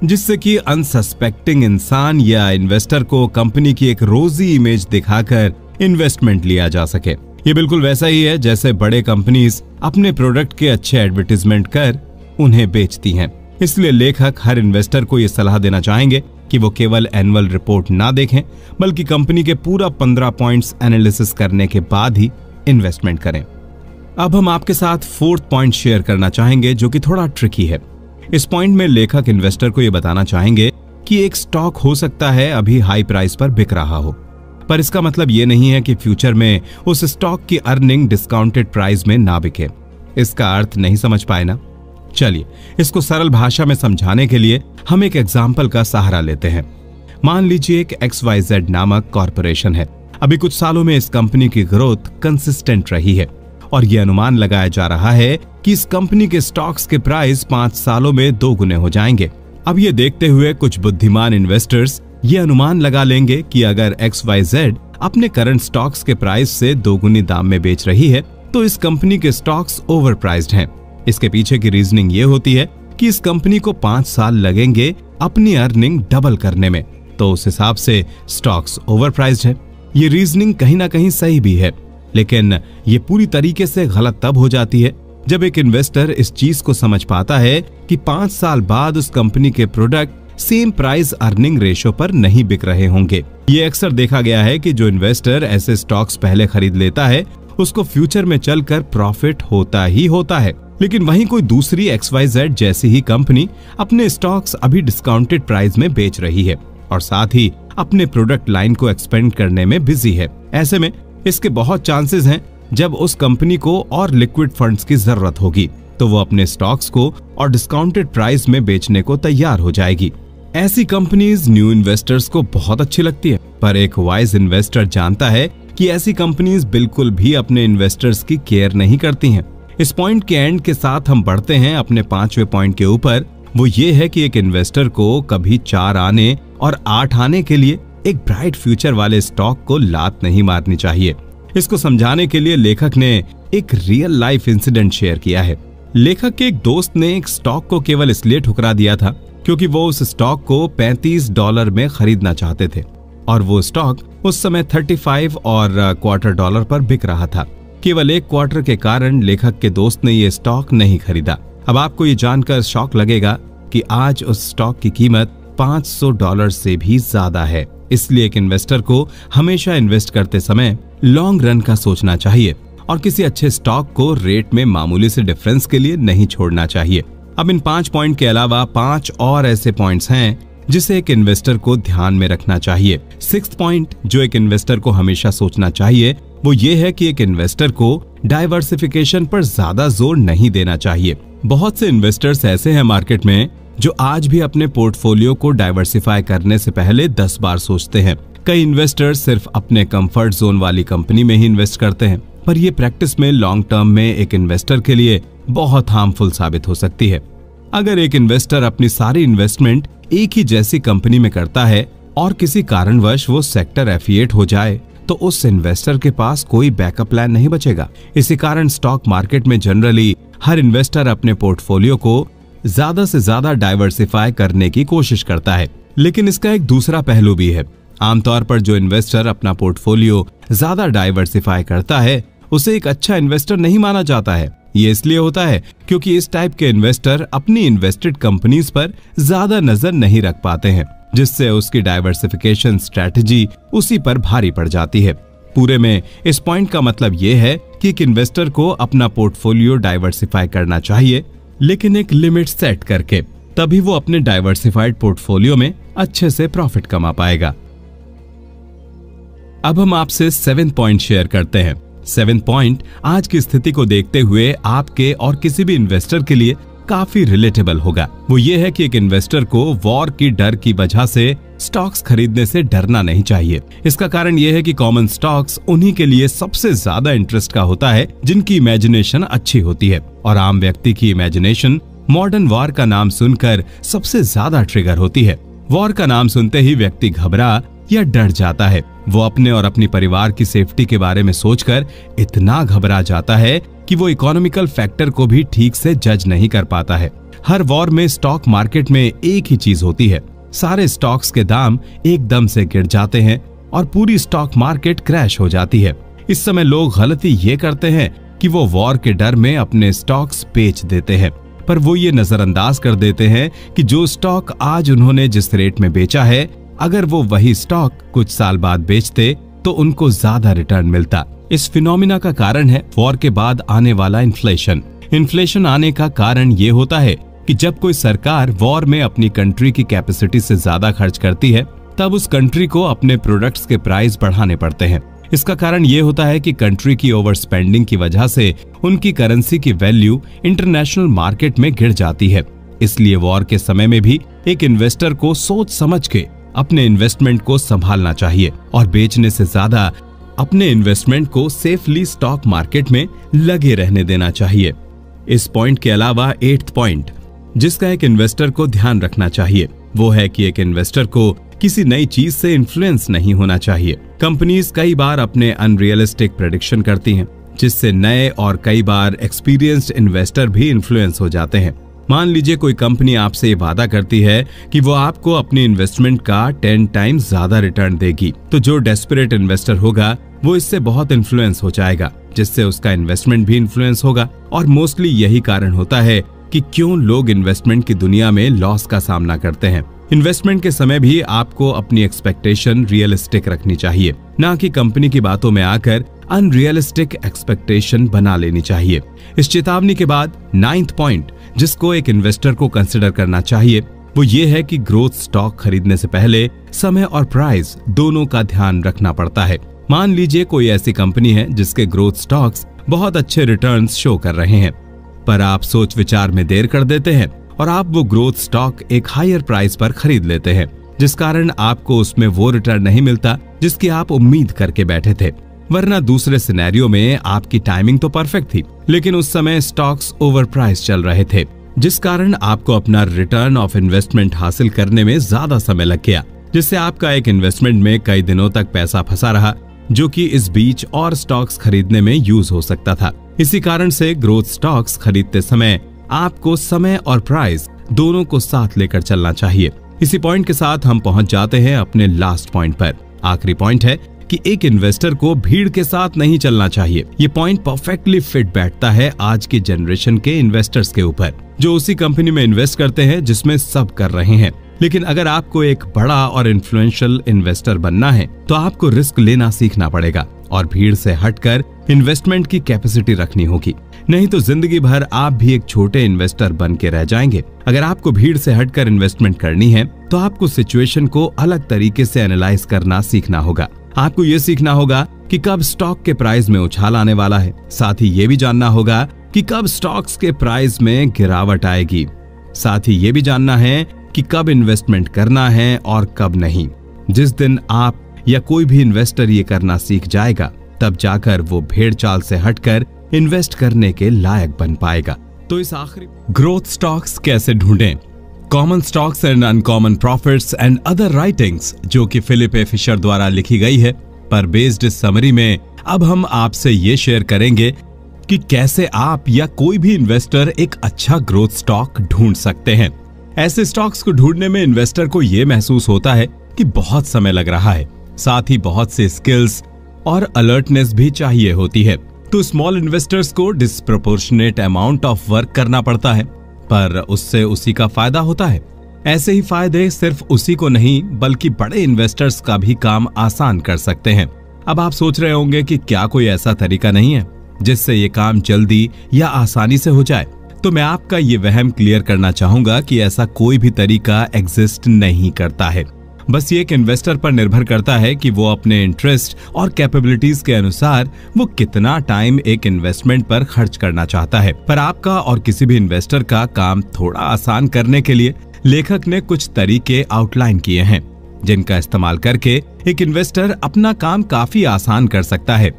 जिससे कि अनसस्पेक्टिंग इंसान या इन्वेस्टर को कंपनी की एक रोजी इमेज दिखाकर इन्वेस्टमेंट लिया जा सके। ये बिल्कुल वैसा ही है जैसे बड़े कंपनीज अपने प्रोडक्ट के अच्छे एडवर्टीजमेंट कर उन्हें बेचती हैं। इसलिए लेखक हर इन्वेस्टर को ये सलाह देना चाहेंगे कि वो केवल एनुअल रिपोर्ट ना देखें, बल्कि कंपनी के पूरा 15 पॉइंट्स एनालिसिस करने के बाद ही इन्वेस्टमेंट करें। अब हम आपके साथ फोर्थ पॉइंट शेयर करना चाहेंगे, जो कि थोड़ा ट्रिकी है। इस पॉइंट में लेखक इन्वेस्टर को ये बताना चाहेंगे कि एक स्टॉक हो सकता है अभी हाई प्राइस पर बिक रहा हो, पर इसका मतलब ये नहीं है कि फ्यूचर में उस स्टॉक की अर्निंग डिस्काउंटेड प्राइस में ना बिके। इसका अर्थ नहीं समझ पाए ना? चलिए इसको सरल भाषा में समझाने के लिए हम एक एग्जाम्पल का सहारा लेते हैं। मान लीजिए एक XYZ नामक कॉरपोरेशन है। अभी कुछ सालों में इस कंपनी की ग्रोथ कंसिस्टेंट रही है और यह अनुमान लगाया जा रहा है कि इस कंपनी के स्टॉक्स के प्राइस 5 सालों में 2 गुने हो जाएंगे। अब ये देखते हुए कुछ बुद्धिमान इन्वेस्टर्स ये अनुमान लगा लेंगे कि अगर XYZ अपने करंट स्टॉक्स के प्राइस से 2 गुनी दाम में बेच रही है तो इस कंपनी के स्टॉक्स ओवर प्राइस्ड हैं। इसके पीछे की रीजनिंग ये होती है कि इस कंपनी को 5 साल लगेंगे अपनी अर्निंग डबल करने में, तो उस हिसाब से स्टॉक्स ओवर प्राइस्ड है। ये रीजनिंग कहीं ना कहीं सही भी है, लेकिन ये पूरी तरीके से गलत तब हो जाती है जब एक इन्वेस्टर इस चीज को समझ पाता है कि 5 साल बाद उस कंपनी के product same price earning ratio पर नहीं बिक रहे होंगे। ये अक्सर देखा गया है कि जो इन्वेस्टर ऐसे स्टॉक्स पहले खरीद लेता है उसको फ्यूचर में चलकर प्रॉफिट होता ही होता है, लेकिन वहीं कोई दूसरी XYZ जैसी ही कंपनी अपने स्टॉक्स अभी डिस्काउंटेड प्राइस में बेच रही है और साथ ही अपने प्रोडक्ट लाइन को एक्सपेंड करने में बिजी है। ऐसे में इसके बहुत चांसेस हैं जब उस कंपनी को और लिक्विड फंड्स की जरूरत होगी तो वो अपने स्टॉक्स को और डिस्काउंटेड प्राइस में बेचने को तैयार हो जाएगी। ऐसी कंपनीज न्यू इन्वेस्टर्स को बहुत अच्छी लगती है, पर एक वाइज इन्वेस्टर जानता है कि ऐसी कंपनीज बिल्कुल भी अपने इन्वेस्टर्स की केयर नहीं करती हैं। इस पॉइंट के एंड के साथ हम बढ़ते हैं अपने 5वें पॉइंट के ऊपर। वो ये है कि एक इन्वेस्टर को कभी 4 आने और 8 आने के लिए एक ब्राइट फ्यूचर वाले स्टॉक को लात नहीं मारनी चाहिए। इसको समझाने के लिए लेखक ने एक रियल लाइफ इंसिडेंट शेयर किया है। लेखक के एक दोस्त ने एक स्टॉक को केवल इसलिए ठुकरा दिया था क्योंकि वो उस स्टॉक को $35 में खरीदना चाहते थे और वो स्टॉक उस समय 35 और $25 पर बिक रहा था। केवल 1 क्वार्टर के कारण लेखक के दोस्त ने ये स्टॉक नहीं खरीदा। अब आपको ये जानकर शॉक लगेगा कि आज उस स्टॉक की कीमत $500 से भी ज्यादा है। इसलिए एक इन्वेस्टर को हमेशा इन्वेस्ट करते समय लॉन्ग रन का सोचना चाहिए और किसी अच्छे स्टॉक को रेट में मामूली से डिफरेंस के लिए नहीं छोड़ना चाहिए। अब इन 5 पॉइंट के अलावा 5 और ऐसे पॉइंट्स हैं जिसे एक इन्वेस्टर को ध्यान में रखना चाहिए। 6th पॉइंट जो एक इन्वेस्टर को हमेशा सोचना चाहिए वो ये है कि एक इन्वेस्टर को डाइवर्सिफिकेशन पर ज्यादा जोर नहीं देना चाहिए। बहुत से इन्वेस्टर्स ऐसे हैं मार्केट में जो आज भी अपने पोर्टफोलियो को डाइवर्सिफाई करने से पहले 10 बार सोचते हैं। कई इन्वेस्टर्स सिर्फ अपने कंफर्ट जोन वाली कंपनी में ही इन्वेस्ट करते हैं, पर यह प्रैक्टिस में लॉन्ग टर्म में एक इन्वेस्टर के लिए बहुत हार्मफुल साबित हो सकती है। अगर एक इन्वेस्टर अपनी सारी इन्वेस्टमेंट एक ही जैसी कंपनी में करता है और किसी कारणवश वो सेक्टर एफिलिएट हो जाए तो उस इन्वेस्टर के पास कोई बैकअप प्लान नहीं बचेगा। इसी कारण स्टॉक मार्केट में जनरली हर इन्वेस्टर अपने पोर्टफोलियो को ज्यादा से ज्यादा डाइवर्सिफाई करने की कोशिश करता है, लेकिन इसका एक दूसरा पहलू भी है। आमतौर पर जो इन्वेस्टर अपना पोर्टफोलियो ज्यादा डाइवर्सिफाई करता है उसे एक अच्छा इन्वेस्टर नहीं माना जाता है। ये इसलिए होता है क्योंकि इस टाइप के इन्वेस्टर अपनी इन्वेस्टेड कंपनीज पर ज्यादा नजर नहीं रख पाते हैं, जिससे उसकी डाइवर्सिफिकेशन स्ट्रेटजी उसी पर भारी पड़ जाती है। पूरे में इस पॉइंट का मतलब ये है कि एक इन्वेस्टर को अपना पोर्टफोलियो डाइवर्सिफाई करना चाहिए, लेकिन एक लिमिट सेट करके, तभी वो अपने डाइवर्सिफाइड पोर्टफोलियो में अच्छे से प्रॉफिट कमा पाएगा। अब हम आपसे 7 पॉइंट शेयर करते हैं। 7 पॉइंट आज की स्थिति को देखते हुए आपके और किसी भी इन्वेस्टर के लिए काफी रिलेटेबल होगा। वो ये है कि एक इन्वेस्टर को वॉर की डर की वजह से स्टॉक्स खरीदने से डरना नहीं चाहिए। इसका कारण ये है कि कॉमन स्टॉक्स उन्हीं के लिए सबसे ज्यादा इंटरेस्ट का होता है जिनकी इमेजिनेशन अच्छी होती है, और आम व्यक्ति की इमेजिनेशन मॉडर्न वॉर का नाम सुनकर सबसे ज्यादा ट्रिगर होती है। वॉर का नाम सुनते ही व्यक्ति घबरा या डर जाता है। वो अपने और अपनी परिवार की सेफ्टी के बारे में सोचकर इतना घबरा जाता है कि वो इकोनॉमिकल फैक्टर को भी ठीक से जज नहीं कर पाता है। हर वॉर में स्टॉक मार्केट में एक ही चीज होती है, सारे स्टॉक्स के दाम एकदम से गिर जाते हैं और पूरी स्टॉक मार्केट क्रैश हो जाती है। इस समय लोग गलती ये करते हैं कि वो वॉर के डर में अपने स्टॉक्स बेच देते हैं, पर वो ये नजरअंदाज कर देते हैं कि जो स्टॉक आज उन्होंने जिस रेट में बेचा है, अगर वो वही स्टॉक कुछ साल बाद बेचते तो उनको ज्यादा रिटर्न मिलता। इस फिनोमिना का कारण है वॉर के बाद आने वाला इन्फ्लेशन। इन्फ्लेशन आने का कारण ये होता है कि जब कोई सरकार वॉर में अपनी कंट्री की कैपेसिटी से ज्यादा खर्च करती है, तब उस कंट्री को अपने प्रोडक्ट्स के प्राइस बढ़ाने पड़ते हैं। इसका कारण ये होता है कि कंट्री की ओवर स्पेंडिंग की वजह से उनकी करेंसी की वैल्यू इंटरनेशनल मार्केट में गिर जाती है। इसलिए वॉर के समय में भी एक इन्वेस्टर को सोच समझ के अपने इन्वेस्टमेंट को संभालना चाहिए और बेचने से ज्यादा अपने इन्वेस्टमेंट को सेफली स्टॉक मार्केट में लगे रहने देना चाहिए। इस पॉइंट के अलावा 8th पॉइंट जिसका एक इन्वेस्टर को ध्यान रखना चाहिए, वो है कि एक इन्वेस्टर को किसी नई चीज से इन्फ्लुएंस नहीं होना चाहिए। कंपनीज कई बार अपने अनरियलिस्टिक प्रेडिक्शन करती हैं, जिससे नए और कई बार एक्सपीरियंस्ड इन्वेस्टर भी इन्फ्लुएंस हो जाते हैं। मान लीजिए कोई कंपनी आपसे ये वादा करती है कि वो आपको अपने इन्वेस्टमेंट का 10 टाइम्स ज्यादा रिटर्न देगी, तो जो डेस्परेट इन्वेस्टर होगा वो इससे बहुत इन्फ्लुएंस हो जाएगा, जिससे उसका इन्वेस्टमेंट भी इन्फ्लुएंस होगा। और मोस्टली यही कारण होता है कि क्यों लोग इन्वेस्टमेंट की दुनिया में लॉस का सामना करते हैं। इन्वेस्टमेंट के समय भी आपको अपनी एक्सपेक्टेशन रियलिस्टिक रखनी चाहिए, ना कि कंपनी की बातों में आकर अनरियलिस्टिक एक्सपेक्टेशन बना लेनी चाहिए। इस चेतावनी के बाद 9th पॉइंट जिसको एक इन्वेस्टर को कंसिडर करना चाहिए, वो ये है कि ग्रोथ स्टॉक खरीदने से पहले समय और प्राइस दोनों का ध्यान रखना पड़ता है। मान लीजिए कोई ऐसी कंपनी है जिसके ग्रोथ स्टॉक्स बहुत अच्छे रिटर्न्स शो कर रहे हैं, पर आप सोच विचार में देर कर देते हैं और आप वो ग्रोथ स्टॉक एक हायर प्राइस पर खरीद लेते हैं, जिस कारण आपको उसमें वो रिटर्न नहीं मिलता जिसकी आप उम्मीद करके बैठे थे। वरना दूसरे सिनेरियो में आपकी टाइमिंग तो परफेक्ट थी, लेकिन उस समय स्टॉक्स ओवर प्राइस चल रहे थे, जिस कारण आपको अपना रिटर्न ऑफ इन्वेस्टमेंट हासिल करने में ज्यादा समय लग गया, जिससे आपका एक इन्वेस्टमेंट में कई दिनों तक पैसा फंसा रहा, जो कि इस बीच और स्टॉक्स खरीदने में यूज हो सकता था। इसी कारण से ग्रोथ स्टॉक्स खरीदते समय आपको समय और प्राइस दोनों को साथ लेकर चलना चाहिए। इसी पॉइंट के साथ हम पहुंच जाते हैं अपने लास्ट पॉइंट पर। आखिरी पॉइंट है कि एक इन्वेस्टर को भीड़ के साथ नहीं चलना चाहिए। ये पॉइंट परफेक्टली फिट बैठता है आज की जनरेशन के इन्वेस्टर्स के ऊपर, जो उसी कंपनी में इन्वेस्ट करते हैं जिसमें सब कर रहे हैं। लेकिन अगर आपको एक बड़ा और इन्फ्लुएंशियल इन्वेस्टर बनना है, तो आपको रिस्क लेना सीखना पड़ेगा और भीड़ से हटकर इन्वेस्टमेंट की कैपेसिटी रखनी होगी। नहीं तो जिंदगी भर आप भी एक छोटे इन्वेस्टर बन के रह जाएंगे। अगर आपको भीड़ से हटकर इन्वेस्टमेंट करनी है, तो आपको सिचुएशन को अलग तरीके से एनालाइज करना सीखना होगा। आपको ये सीखना होगा कि कब स्टॉक के प्राइस में उछाल आने वाला है। साथ ही ये भी जानना होगा कि कब स्टॉक्स के प्राइस में गिरावट आएगी। साथ ही ये भी जानना है कि कब इन्वेस्टमेंट करना है और कब नहीं। जिस दिन आप या कोई भी इन्वेस्टर ये करना सीख जाएगा, तब जाकर वो भेड़ चाल से हटकर इन्वेस्ट करने के लायक बन पाएगा। तो इस आखिरी ग्रोथ स्टॉक्स कैसे ढूंढें, common stocks and uncommon profits and other writings, जो कि फिलिप ए फिशर द्वारा लिखी गई है, पर बेस्ड इस समरी में अब हम आपसे ये शेयर करेंगे कि कैसे आप या कोई भी इन्वेस्टर एक अच्छा ग्रोथ स्टॉक ढूंढ सकते हैं। ऐसे स्टॉक्स को ढूंढने में इन्वेस्टर को यह महसूस होता है कि बहुत समय लग रहा है, साथ ही बहुत से स्किल्स और अलर्टनेस भी चाहिए होती है। तो स्मॉल इन्वेस्टर्स को डिस्प्रोपोर्शनेट अमाउंट ऑफ वर्क करना पड़ता है, पर उससे उसी का फायदा होता है। ऐसे ही फायदे सिर्फ उसी को नहीं बल्कि बड़े इन्वेस्टर्स का भी काम आसान कर सकते हैं। अब आप सोच रहे होंगे कि क्या कोई ऐसा तरीका नहीं है जिससे ये काम जल्दी या आसानी से हो जाए। तो मैं आपका ये वहम क्लियर करना चाहूंगा कि ऐसा कोई भी तरीका एग्जिस्ट नहीं करता है। बस ये एक इन्वेस्टर पर निर्भर करता है कि वो अपने इंटरेस्ट और कैपेबिलिटीज के अनुसार वो कितना टाइम एक इन्वेस्टमेंट पर खर्च करना चाहता है। पर आपका और किसी भी इन्वेस्टर का काम थोड़ा आसान करने के लिए लेखक ने कुछ तरीके आउटलाइन किए हैं, जिनका इस्तेमाल करके एक इन्वेस्टर अपना काम काफी आसान कर सकता है।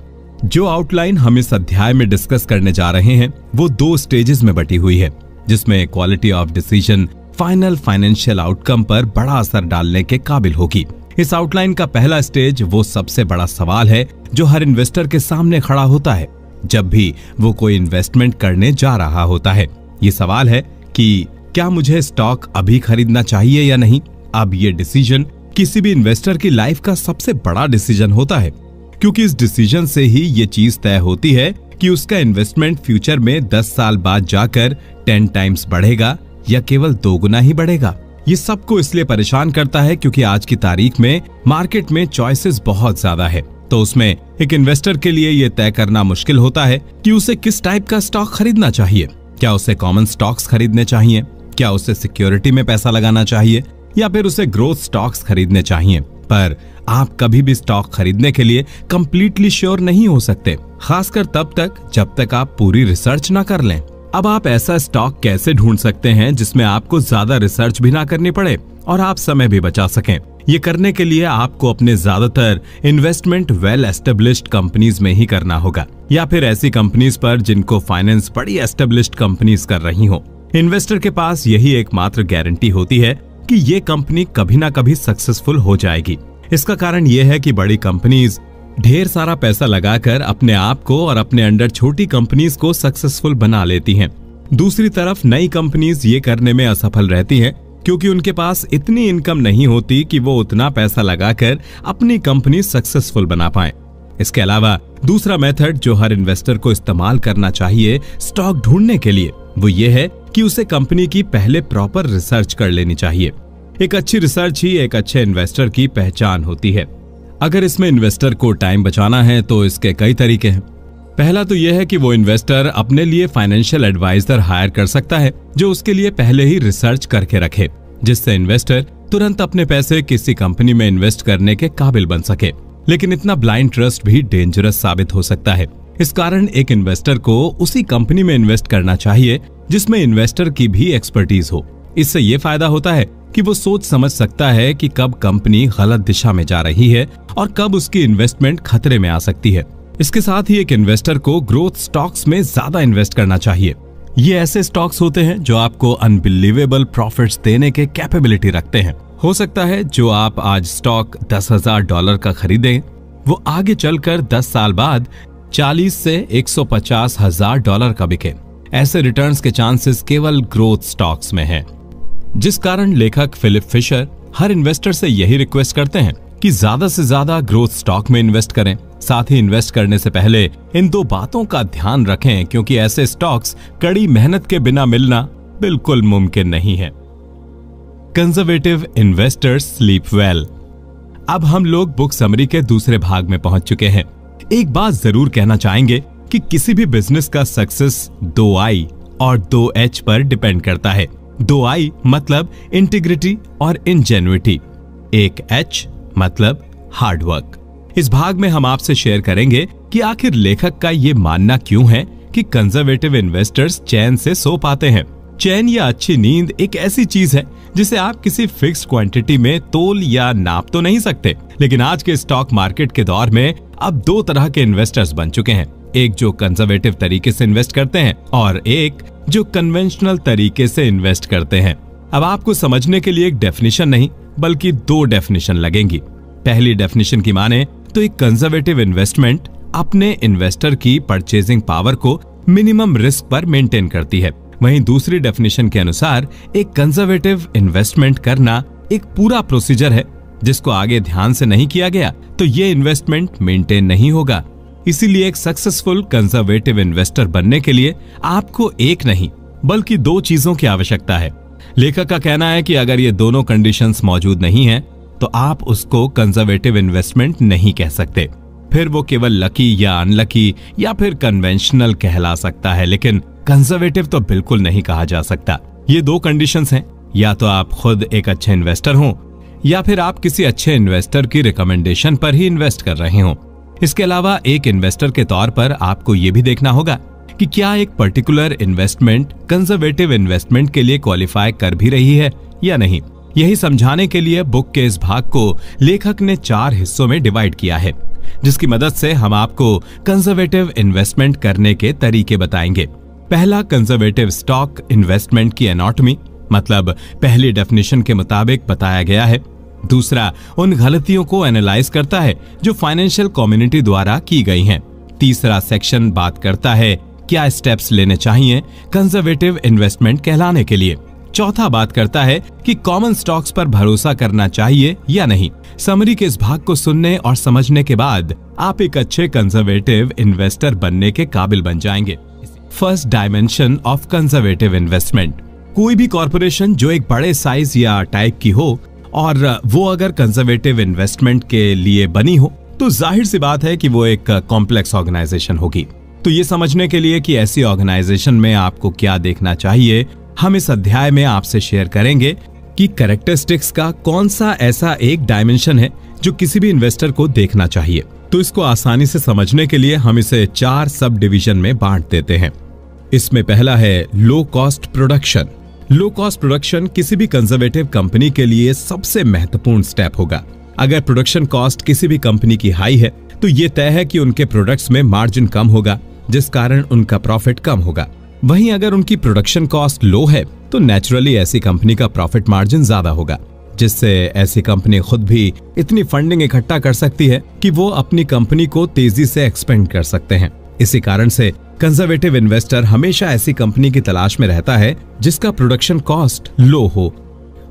जो आउटलाइन हम इस अध्याय में डिस्कस करने जा रहे हैं वो 2 स्टेजेस में बटी हुई है, जिसमें quality of decision final financial outcome पर बड़ा असर डालने के काबिल होगी। इस आउटलाइन का पहला स्टेज वो सबसे बड़ा सवाल है जो हर इन्वेस्टर के सामने खड़ा होता है जब भी वो कोई इन्वेस्टमेंट करने जा रहा होता है। ये सवाल है कि क्या मुझे स्टॉक अभी खरीदना चाहिए या नहीं। अब ये डिसीजन किसी भी इन्वेस्टर की लाइफ का सबसे बड़ा डिसीजन होता है, क्योंकि इस डिसीजन से ही ये चीज तय होती है कि उसका इन्वेस्टमेंट फ्यूचर में 10 साल बाद जाकर 10 टाइम्स बढ़ेगा या केवल 2 गुना ही बढ़ेगा। ये सबको इसलिए परेशान करता है क्योंकि आज की तारीख में मार्केट में चॉइसेस बहुत ज्यादा है। तो उसमें एक इन्वेस्टर के लिए ये तय करना मुश्किल होता है कि उसे किस टाइप का स्टॉक खरीदना चाहिए। क्या उसे कॉमन स्टॉक्स खरीदने चाहिए, क्या उसे सिक्योरिटी में पैसा लगाना चाहिए, या फिर उसे ग्रोथ स्टॉक्स खरीदने चाहिए। पर आप कभी भी स्टॉक खरीदने के लिए कंप्लीटली श्योर नहीं हो सकते, खासकर तब तक जब तक आप पूरी रिसर्च ना कर लें। अब आप ऐसा स्टॉक कैसे ढूंढ सकते हैं जिसमें आपको ज्यादा रिसर्च भी ना करनी पड़े और आप समय भी बचा सकें। ये करने के लिए आपको अपने ज्यादातर इन्वेस्टमेंट वेल एस्टेब्लिश्ड कंपनीज में ही करना होगा, या फिर ऐसी कंपनीज पर जिनको फाइनेंस बड़ी एस्टेब्लिश्ड कंपनीज कर रही हो। इन्वेस्टर के पास यही एकमात्र गारंटी होती है कि ये कंपनी कभी ना कभी सक्सेसफुल हो जाएगी। इसका कारण यह है कि बड़ी कंपनीज ढेर सारा पैसा लगाकर अपने आप को और अपने अंडर छोटी कंपनीज को सक्सेसफुल बना लेती हैं। दूसरी तरफ नई कंपनीज ये करने में असफल रहती हैं क्योंकि उनके पास इतनी इनकम नहीं होती कि वो उतना पैसा लगाकर अपनी कंपनी सक्सेसफुल बना पाएं। इसके अलावा दूसरा मेथड जो हर इन्वेस्टर को इस्तेमाल करना चाहिए स्टॉक ढूंढने के लिए वो ये है कि उसे कंपनी की पहले प्रॉपर रिसर्च कर लेनी चाहिए। एक अच्छी रिसर्च ही एक अच्छे इन्वेस्टर की पहचान होती है। अगर इसमें इन्वेस्टर को टाइम बचाना है तो इसके कई तरीके हैं। पहला तो यह है कि वो इन्वेस्टर अपने लिए फाइनेंशियल एडवाइजर हायर कर सकता है जो उसके लिए पहले ही रिसर्च करके रखे, जिससे इन्वेस्टर तुरंत अपने पैसे किसी कंपनी में इन्वेस्ट करने के काबिल बन सके। लेकिन इतना ब्लाइंड ट्रस्ट भी डेंजरस साबित हो सकता है। इस कारण एक इन्वेस्टर को उसी कंपनी में इन्वेस्ट करना चाहिए जिसमें इन्वेस्टर की भी एक्सपर्टीज हो। इससे ये फायदा होता है कि वो सोच समझ सकता है कि कब कंपनी गलत दिशा में जा रही है और कब उसकी इन्वेस्टमेंट खतरे में आ सकती है। इसके साथ ही एक इन्वेस्टर को ग्रोथ स्टॉक्स में ज्यादा इन्वेस्ट करना चाहिए। ये ऐसे स्टॉक्स होते हैं जो आपको अनबिलीवेबल प्रॉफिट्स देने के कैपेबिलिटी रखते हैं। हो सकता है जो आप आज स्टॉक $10,000 का खरीदें वो आगे चलकर 10 साल बाद 40 से $150,000 का बिके। ऐसे रिटर्न्स के चांसेस केवल ग्रोथ स्टॉक्स में हैं। जिस कारण लेखक फिलिप फिशर हर इन्वेस्टर से यही रिक्वेस्ट करते हैं कि ज्यादा से ज्यादा ग्रोथ स्टॉक में इन्वेस्ट करें। साथ ही इन्वेस्ट करने से पहले इन 2 बातों का ध्यान रखें क्योंकि ऐसे स्टॉक्स कड़ी मेहनत के बिना मिलना बिल्कुल मुमकिन नहीं है। Conservative investors sleep well. अब हम लोग बुक समरी के दूसरे भाग में पहुंच चुके हैं। एक बात जरूर कहना चाहेंगे कि किसी भी बिजनेस का सक्सेस 2 I और 2 H पर डिपेंड करता है। 2 I मतलब इंटीग्रिटी और इंजेन्युइटी, एक H मतलब हार्डवर्क। इस भाग में हम आपसे शेयर करेंगे कि आखिर लेखक का ये मानना क्यों है कि कंजर्वेटिव इन्वेस्टर्स चैन से सो पाते हैं। चैन या अच्छी नींद एक ऐसी चीज है जिसे आप किसी फिक्स्ड क्वांटिटी में तोल या नाप तो नहीं सकते। लेकिन आज के स्टॉक मार्केट के दौर में अब 2 तरह के इन्वेस्टर्स बन चुके हैं, एक जो कंजर्वेटिव तरीके से इन्वेस्ट करते हैं और एक जो कन्वेंशनल तरीके से इन्वेस्ट करते हैं। अब आपको समझने के लिए एक डेफिनेशन नहीं बल्कि 2 डेफिनेशन लगेंगी। पहली डेफिनेशन की माने तो एक कंजर्वेटिव इन्वेस्टमेंट अपने इन्वेस्टर की परचेजिंग पावर को मिनिमम रिस्क पर मेंटेन करती है। वहीं दूसरी डेफिनेशन के अनुसार एक कंजर्वेटिव इन्वेस्टमेंट करना एक पूरा प्रोसीजर है जिसको आगे ध्यान से नहीं किया गया तो ये इन्वेस्टमेंट मेंटेन नहीं होगा। इसीलिए एक सक्सेसफुल कंजर्वेटिव इन्वेस्टर बनने के लिए आपको एक नहीं बल्कि 2 चीजों की आवश्यकता है। लेखक का कहना है कि अगर ये दोनों कंडीशंस मौजूद नहीं हैं, तो आप उसको कंजर्वेटिव इन्वेस्टमेंट नहीं कह सकते। फिर वो केवल लकी या अनलकी या फिर कन्वेंशनल कहला सकता है, लेकिन कंजर्वेटिव तो बिल्कुल नहीं कहा जा सकता। ये 2 कंडीशंस हैं, या तो आप खुद एक अच्छे इन्वेस्टर हों या फिर आप किसी अच्छे इन्वेस्टर की रिकमेंडेशन पर ही इन्वेस्ट कर रहे हों। इसके अलावा एक इन्वेस्टर के तौर पर आपको ये भी देखना होगा कि क्या एक पर्टिकुलर इन्वेस्टमेंट कंजर्वेटिव इन्वेस्टमेंट के लिए क्वालिफाई कर भी रही है या नहीं। यही समझाने के लिए बुक के इस भाग को लेखक ने 4 हिस्सों में डिवाइड किया है, जिसकी मदद से हम आपको कंजर्वेटिव इन्वेस्टमेंट करने के तरीके बताएंगे। पहला, कंजर्वेटिव स्टॉक इन्वेस्टमेंट की एनाटॉमी, मतलब पहली डेफिनेशन के मुताबिक बताया गया है। दूसरा, उन गलतियों को एनालाइज करता है जो फाइनेंशियल कम्युनिटी द्वारा की गई हैं। तीसरा सेक्शन बात करता है क्या स्टेप्स लेने चाहिए कंजर्वेटिव इन्वेस्टमेंट कहलाने के लिए। चौथा बात करता है कि कॉमन स्टॉक्स पर भरोसा करना चाहिए या नहीं। समरी के इस भाग को सुनने और समझने के बाद आप एक अच्छे कंजर्वेटिव इन्वेस्टर बनने के काबिल बन जाएंगे। First dimension of conservative investment. कोई भी कॉर्पोरेशन जो एक बड़े साइज या टाइप की हो और वो अगर कंजर्वेटिव इन्वेस्टमेंट के लिए बनी हो तो जाहिर सी बात है कि वो एक कॉम्प्लेक्स ऑर्गेनाइजेशन होगी। तो ये समझने के लिए कि ऐसी ऑर्गेनाइजेशन में आपको क्या देखना चाहिए, हम इस अध्याय में आपसे शेयर करेंगे कि कैरेक्टरिस्टिक्स का कौन सा ऐसा एक डायमेंशन है जो किसी भी इन्वेस्टर को देखना चाहिए। तो इसको आसानी से समझने के लिए हम इसे 4 सब डिवीजन में बांट देते हैं। इसमें पहला है low cost production. Low cost production किसी भी कंजर्वेटिव कंपनी के लिए सबसे महत्वपूर्ण स्टेप होगा। अगर प्रोडक्शन कॉस्ट किसी भी कंपनी की हाई है तो ये तय है कि उनके प्रोडक्ट्स में मार्जिन कम होगा, जिस कारण उनका प्रॉफिट कम होगा। वहीं अगर उनकी प्रोडक्शन कॉस्ट लो है तो नेचुरली ऐसी कंपनी का प्रॉफिट मार्जिन ज्यादा होगा, जिससे ऐसी कंपनी खुद भी इतनी फंडिंग इकट्ठा कर सकती है कि वो अपनी कंपनी को तेजी से एक्सपेंड कर सकते हैं। इसी कारण से कंजर्वेटिव इन्वेस्टर हमेशा ऐसी कंपनी की तलाश में रहता है जिसका प्रोडक्शन कॉस्ट लो हो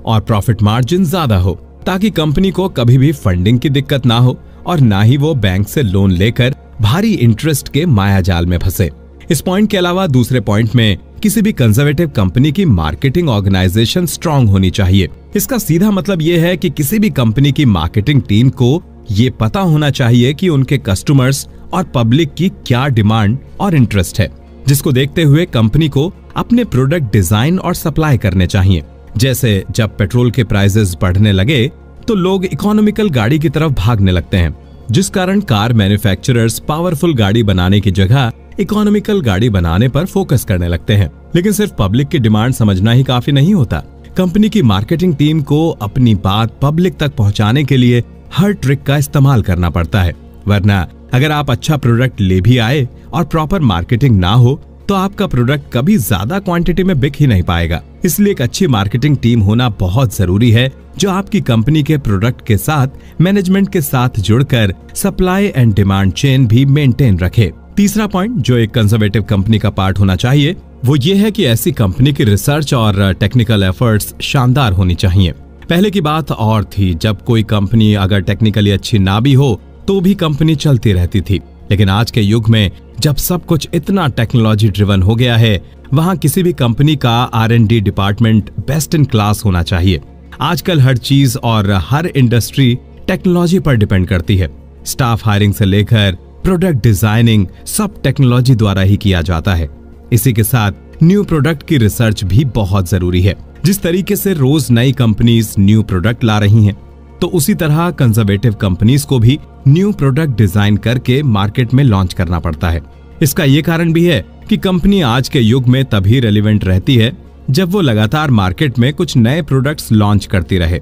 और प्रॉफिट मार्जिन ज्यादा हो, ताकि कंपनी को कभी भी फंडिंग की दिक्कत ना हो और ना ही वो बैंक से लोन लेकर भारी इंटरेस्ट के मायाजाल में फंसे। इस पॉइंट के अलावा दूसरे पॉइंट में किसी भी कंजर्वेटिव कंपनी की मार्केटिंग ऑर्गेनाइजेशन स्ट्रांग होनी चाहिए। इसका सीधा मतलब ये है कि किसी भी कंपनी की मार्केटिंग टीम को ये पता होना चाहिए कि उनके कस्टमर्स और पब्लिक की क्या डिमांड और इंटरेस्ट है, जिसको देखते हुए कंपनी को अपने प्रोडक्ट डिजाइन और सप्लाई करने चाहिए। जैसे जब पेट्रोल के प्राइसेस बढ़ने लगे तो लोग इकोनॉमिकल गाड़ी की तरफ भागने लगते हैं, जिस कारण कार मैन्युफैक्चरर्स पावरफुल गाड़ी बनाने की जगह इकोनॉमिकल गाड़ी बनाने पर फोकस करने लगते हैं। लेकिन सिर्फ पब्लिक की डिमांड समझना ही काफी नहीं होता। कंपनी की मार्केटिंग टीम को अपनी बात पब्लिक तक पहुंचाने के लिए हर ट्रिक का इस्तेमाल करना पड़ता है, वरना अगर आप अच्छा प्रोडक्ट ले भी आए और प्रॉपर मार्केटिंग ना हो तो आपका प्रोडक्ट कभी ज्यादा क्वांटिटी में बिक ही नहीं पाएगा। इसलिए एक अच्छी मार्केटिंग टीम होना बहुत जरूरी है जो आपकी कंपनी के प्रोडक्ट के साथ मैनेजमेंट के साथ जुड़कर सप्लाई एंड डिमांड चेन भी मेंटेन रखे। तीसरा पॉइंट जो एक कंजर्वेटिव कंपनी का पार्ट होना चाहिए वो ये है कि ऐसी कंपनी की रिसर्च और टेक्निकल एफर्ट्स शानदार होनी चाहिए। पहले की बात और थी, जब कोई कंपनी अगर टेक्निकली अच्छी ना भी हो तो भी कंपनी चलती रहती थी। लेकिन आज के युग में जब सब कुछ इतना टेक्नोलॉजी ड्रिवन हो गया है, वहां किसी भी कंपनी का R&D department best in class होना चाहिए। आजकल हर चीज और हर इंडस्ट्री टेक्नोलॉजी पर डिपेंड करती है। स्टाफ हायरिंग से लेकर प्रोडक्ट डिजाइनिंग सब टेक्नोलॉजी द्वारा ही किया जाता है। इसी के साथ न्यू प्रोडक्ट की रिसर्च भी बहुत जरूरी है। जिस तरीके से रोज नई कंपनीज न्यू प्रोडक्ट ला रही हैं, तो उसी तरह कंजर्वेटिव कंपनीज को भी न्यू प्रोडक्ट डिजाइन करके मार्केट में लॉन्च करना पड़ता है। इसका ये कारण भी है कि कंपनी आज के युग में तभी रेलेवेंट रहती है जब वो लगातार मार्केट में कुछ नए प्रोडक्ट्स लॉन्च करती रहे।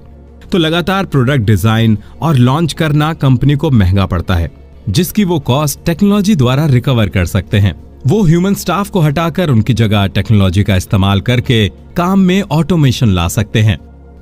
तो लगातार प्रोडक्ट डिजाइन और लॉन्च करना कंपनी को महंगा पड़ता है, जिसकी वो कॉस्ट टेक्नोलॉजी द्वारा रिकवर कर सकते हैं। वो ह्यूमन स्टाफ को हटाकर उनकी जगह टेक्नोलॉजी का इस्तेमाल करके काम में ऑटोमेशन ला सकते हैं।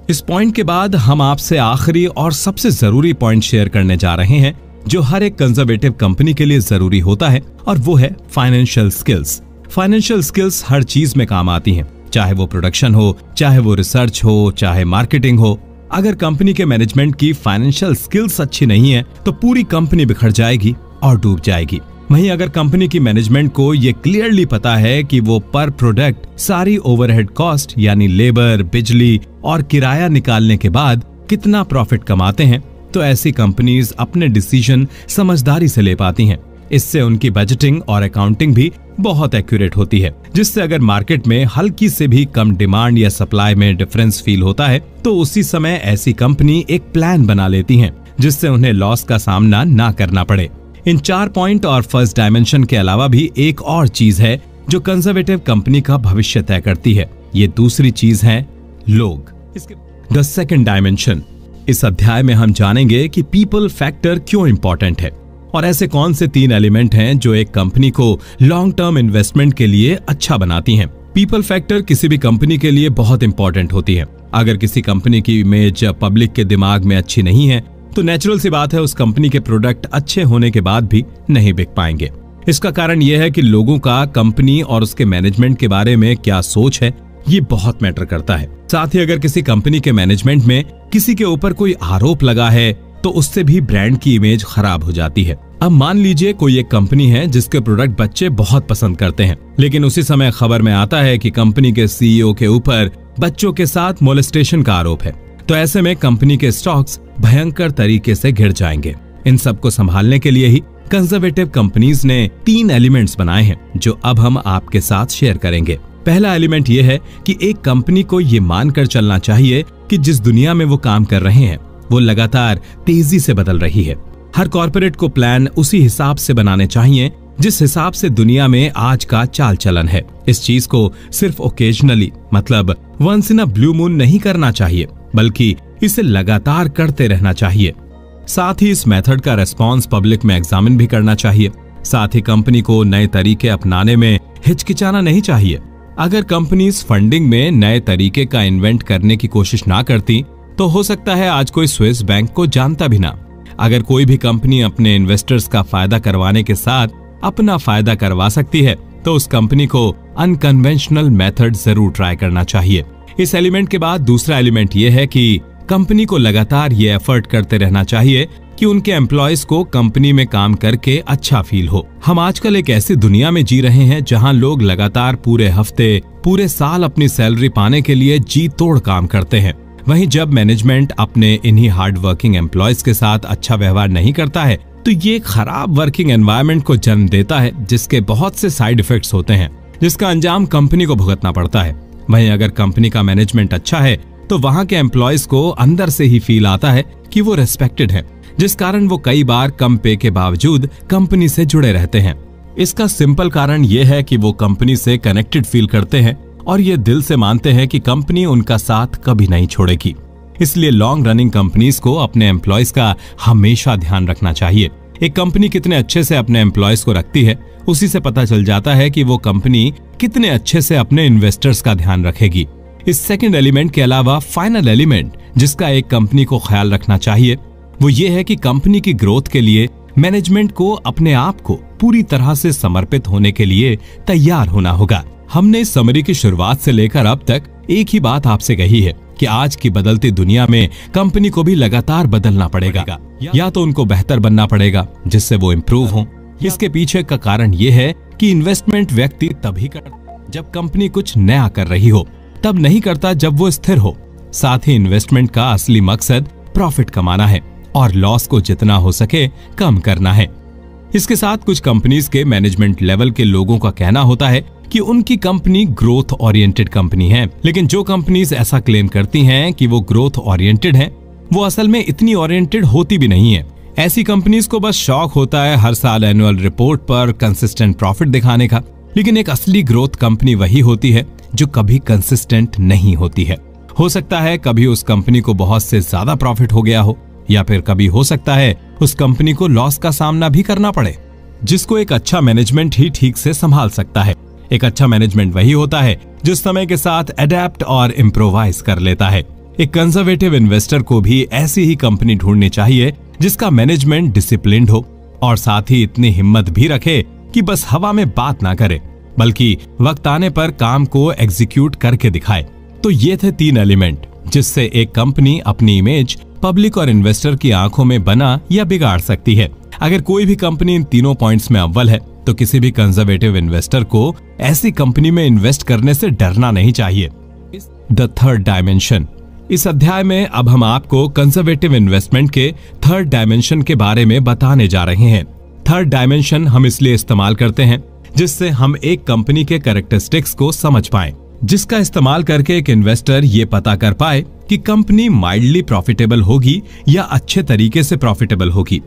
इस पॉइंट के बाद हम आपसे आखिरी और सबसे जरूरी पॉइंट शेयर करने जा रहे हैं जो हर एक कंजर्वेटिव कंपनी के लिए जरूरी होता है, और वो है फाइनेंशियल स्किल्स। फाइनेंशियल स्किल्स हर चीज में काम आती हैं, चाहे वो प्रोडक्शन हो, चाहे वो रिसर्च हो, चाहे मार्केटिंग हो। अगर कंपनी के मैनेजमेंट की फाइनेंशियल स्किल्स अच्छी नहीं है तो पूरी कंपनी बिखर जाएगी और डूब जाएगी। वहीं अगर कंपनी की मैनेजमेंट को ये क्लियरली पता है कि वो पर प्रोडक्ट सारी ओवरहेड कॉस्ट यानी लेबर, बिजली और किराया निकालने के बाद कितना प्रॉफिट कमाते हैं, तो ऐसी कंपनीज अपने डिसीजन समझदारी से ले पाती हैं। इससे उनकी बजटिंग और अकाउंटिंग भी बहुत एक्यूरेट होती है, जिससे अगर मार्केट में हल्की से भी कम डिमांड या सप्लाई में डिफरेंस फील होता है तो उसी समय ऐसी कंपनी एक प्लान बना लेती हैं, जिससे उन्हें लॉस का सामना ना करना पड़े। इन 4 पॉइंट और फर्स्ट डायमेंशन के अलावा भी एक और चीज है जो कंजर्वेटिव कंपनी का भविष्य तय करती है। ये दूसरी चीज है लोग। The second dimension. इस अध्याय में हम जानेंगे कि पीपल फैक्टर क्यों इंपॉर्टेंट है और ऐसे कौन से 3 एलिमेंट हैं जो एक कंपनी को लॉन्ग टर्म इन्वेस्टमेंट के लिए अच्छा बनाती हैं। पीपल फैक्टर किसी भी कंपनी के लिए बहुत इंपॉर्टेंट होती है। अगर किसी कंपनी की इमेज पब्लिक के दिमाग में अच्छी नहीं है तो नेचुरल सी बात है उस कंपनी के प्रोडक्ट अच्छे होने के बाद भी नहीं बिक पाएंगे। इसका कारण यह है कि लोगों का कंपनी और उसके मैनेजमेंट के बारे में क्या सोच है, ये बहुत मैटर करता है। साथ ही अगर किसी कंपनी के मैनेजमेंट में किसी के ऊपर कोई आरोप लगा है तो उससे भी ब्रांड की इमेज खराब हो जाती है। अब मान लीजिए कोई एक कंपनी है जिसके प्रोडक्ट बच्चे बहुत पसंद करते हैं, लेकिन उसी समय खबर में आता है कि कंपनी के सीईओ के ऊपर बच्चों के साथ मोलेस्टेशन का आरोप है। तो ऐसे में कंपनी के स्टॉक्स भयंकर तरीके से गिर जाएंगे। इन सबको संभालने के लिए ही कंजर्वेटिव कंपनीज ने 3 एलिमेंट्स बनाए हैं जो अब हम आपके साथ शेयर करेंगे। पहला एलिमेंट यह है कि एक कंपनी को ये मानकर चलना चाहिए कि जिस दुनिया में वो काम कर रहे हैं वो लगातार तेजी से बदल रही है। हर कॉर्पोरेट को प्लान उसी हिसाब से बनाने चाहिए जिस हिसाब से दुनिया में आज का चाल चलन है। इस चीज को सिर्फ ओकेजनली मतलब once in a blue moon नहीं करना चाहिए, बल्कि इसे लगातार करते रहना चाहिए। साथ ही इस मेथड का रेस्पॉन्स पब्लिक में एग्जामिन भी करना चाहिए। साथ ही कंपनी को नए तरीके अपनाने में हिचकिचाना नहीं चाहिए। अगर कंपनीज फंडिंग में नए तरीके का इन्वेंट करने की कोशिश ना करती तो हो सकता है आज कोई स्विस बैंक को जानता भी ना। अगर कोई भी कंपनी अपने इन्वेस्टर्स का फायदा करवाने के साथ अपना फायदा करवा सकती है तो उस कंपनी को अनकन्वेंशनल मेथड जरूर ट्राई करना चाहिए। इस एलिमेंट के बाद दूसरा एलिमेंट ये है कि कंपनी को लगातार ये एफर्ट करते रहना चाहिए कि उनके एम्प्लॉयज को कंपनी में काम करके अच्छा फील हो। हम आजकल एक ऐसी दुनिया में जी रहे हैं जहां लोग लगातार पूरे हफ्ते, पूरे साल अपनी सैलरी पाने के लिए जी तोड़ काम करते हैं। वहीं जब मैनेजमेंट अपने इन्हीं हार्ड वर्किंग एम्प्लॉयज के साथ अच्छा व्यवहार नहीं करता है तो ये खराब वर्किंग एनवायरनमेंट को जन्म देता है, जिसके बहुत से साइड इफेक्ट्स होते हैं, जिसका अंजाम कंपनी को भुगतना पड़ता है। वहीं अगर कंपनी का मैनेजमेंट अच्छा है तो वहां के एम्प्लॉयज को अंदर से ही फील आता है कि वो रेस्पेक्टेड है, जिस कारण वो कई बार कम पे के बावजूद कंपनी से जुड़े रहते हैं। इसका सिंपल कारण ये है कि वो कंपनी से कनेक्टेड फील करते हैं और ये दिल से मानते हैं कि कंपनी उनका साथ कभी नहीं छोड़ेगी। इसलिए लॉन्ग रनिंग कंपनीज को अपने एम्प्लॉयज का हमेशा ध्यान रखना चाहिए। एक कंपनी कितने अच्छे से अपने एम्प्लॉयज को रखती है उसी से पता चल जाता है कि वो कंपनी कितने अच्छे से अपने इन्वेस्टर्स का ध्यान रखेगी। इस सेकंड एलिमेंट के अलावा फाइनल एलिमेंट जिसका एक कंपनी को ख्याल रखना चाहिए वो ये है कि कंपनी की ग्रोथ के लिए मैनेजमेंट को अपने आप को पूरी तरह से समर्पित होने के लिए तैयार होना होगा। हमने इस समरी की शुरुआत से लेकर अब तक एक ही बात आपसे कही है कि आज की बदलती दुनिया में कंपनी को भी लगातार बदलना पड़ेगा, या तो उनको बेहतर बनना पड़ेगा जिससे वो इम्प्रूव हो। इसके पीछे का कारण ये है कि इन्वेस्टमेंट व्यक्ति तभी करता जब कंपनी कुछ नया कर रही हो, तब नहीं करता जब वो स्थिर हो। साथ ही इन्वेस्टमेंट का असली मकसद प्रॉफिट कमाना है और लॉस को जितना हो सके कम करना है। इसके साथ कुछ कंपनीज के मैनेजमेंट लेवल के लोगों का कहना होता है कि उनकी कंपनी ग्रोथ ओरिएंटेड कंपनी है, लेकिन जो कंपनीज ऐसा क्लेम करती हैं कि वो ग्रोथ ओरिएंटेड हैं, वो असल में इतनी ओरिएंटेड होती भी नहीं है। ऐसी कंपनीज को बस शौक होता है हर साल एनुअल रिपोर्ट पर कंसिस्टेंट प्रॉफिट दिखाने का, लेकिन एक असली ग्रोथ कंपनी वही होती है जो कभी कंसिस्टेंट नहीं होती है। हो सकता है कभी उस कंपनी को बहुत से ज्यादा प्रॉफिट हो गया हो, या फिर कभी हो सकता है उस कंपनी को लॉस का सामना भी करना पड़े, जिसको एक अच्छा मैनेजमेंट ही ठीक से संभाल सकता है। एक अच्छा मैनेजमेंट वही होता है जो समय के साथ अडेप्ट और इम्प्रोवाइज कर लेता है। एक कंजर्वेटिव इन्वेस्टर को भी ऐसी ही कंपनी ढूंढनी चाहिए जिसका मैनेजमेंट डिसिप्लिन्ड हो और साथ ही इतनी हिम्मत भी रखे कि बस हवा में बात ना करे। बल्कि वक्त आने पर काम को एग्जीक्यूट करके दिखाए। तो ये थे 3 एलिमेंट जिससे एक कंपनी अपनी इमेज पब्लिक और इन्वेस्टर की आंखों में बना या बिगाड़ सकती है। अगर कोई भी कंपनी इन तीनों पॉइंट्स में अव्वल है तो किसी भी कंजर्वेटिव इन्वेस्टर को ऐसी कंपनी में इन्वेस्ट करने से डरना नहीं चाहिए। The third dimension. इस अध्याय में अब हम आपको कंजर्वेटिव इन्वेस्टमेंट के थर्ड डायमेंशन के बारे में बताने जा रहे हैं। थर्ड डायमेंशन हम इसलिए इस्तेमाल करते हैं जिससे हम एक कंपनी के कैरेक्टरिस्टिक्स को समझ पाएं, जिसका इस्तेमाल करके एक इन्वेस्टर ये पता कर पाए कि कंपनी माइल्डली प्रॉफिटेबल होगी या अच्छे तरीके से प्रॉफिटेबल होगी।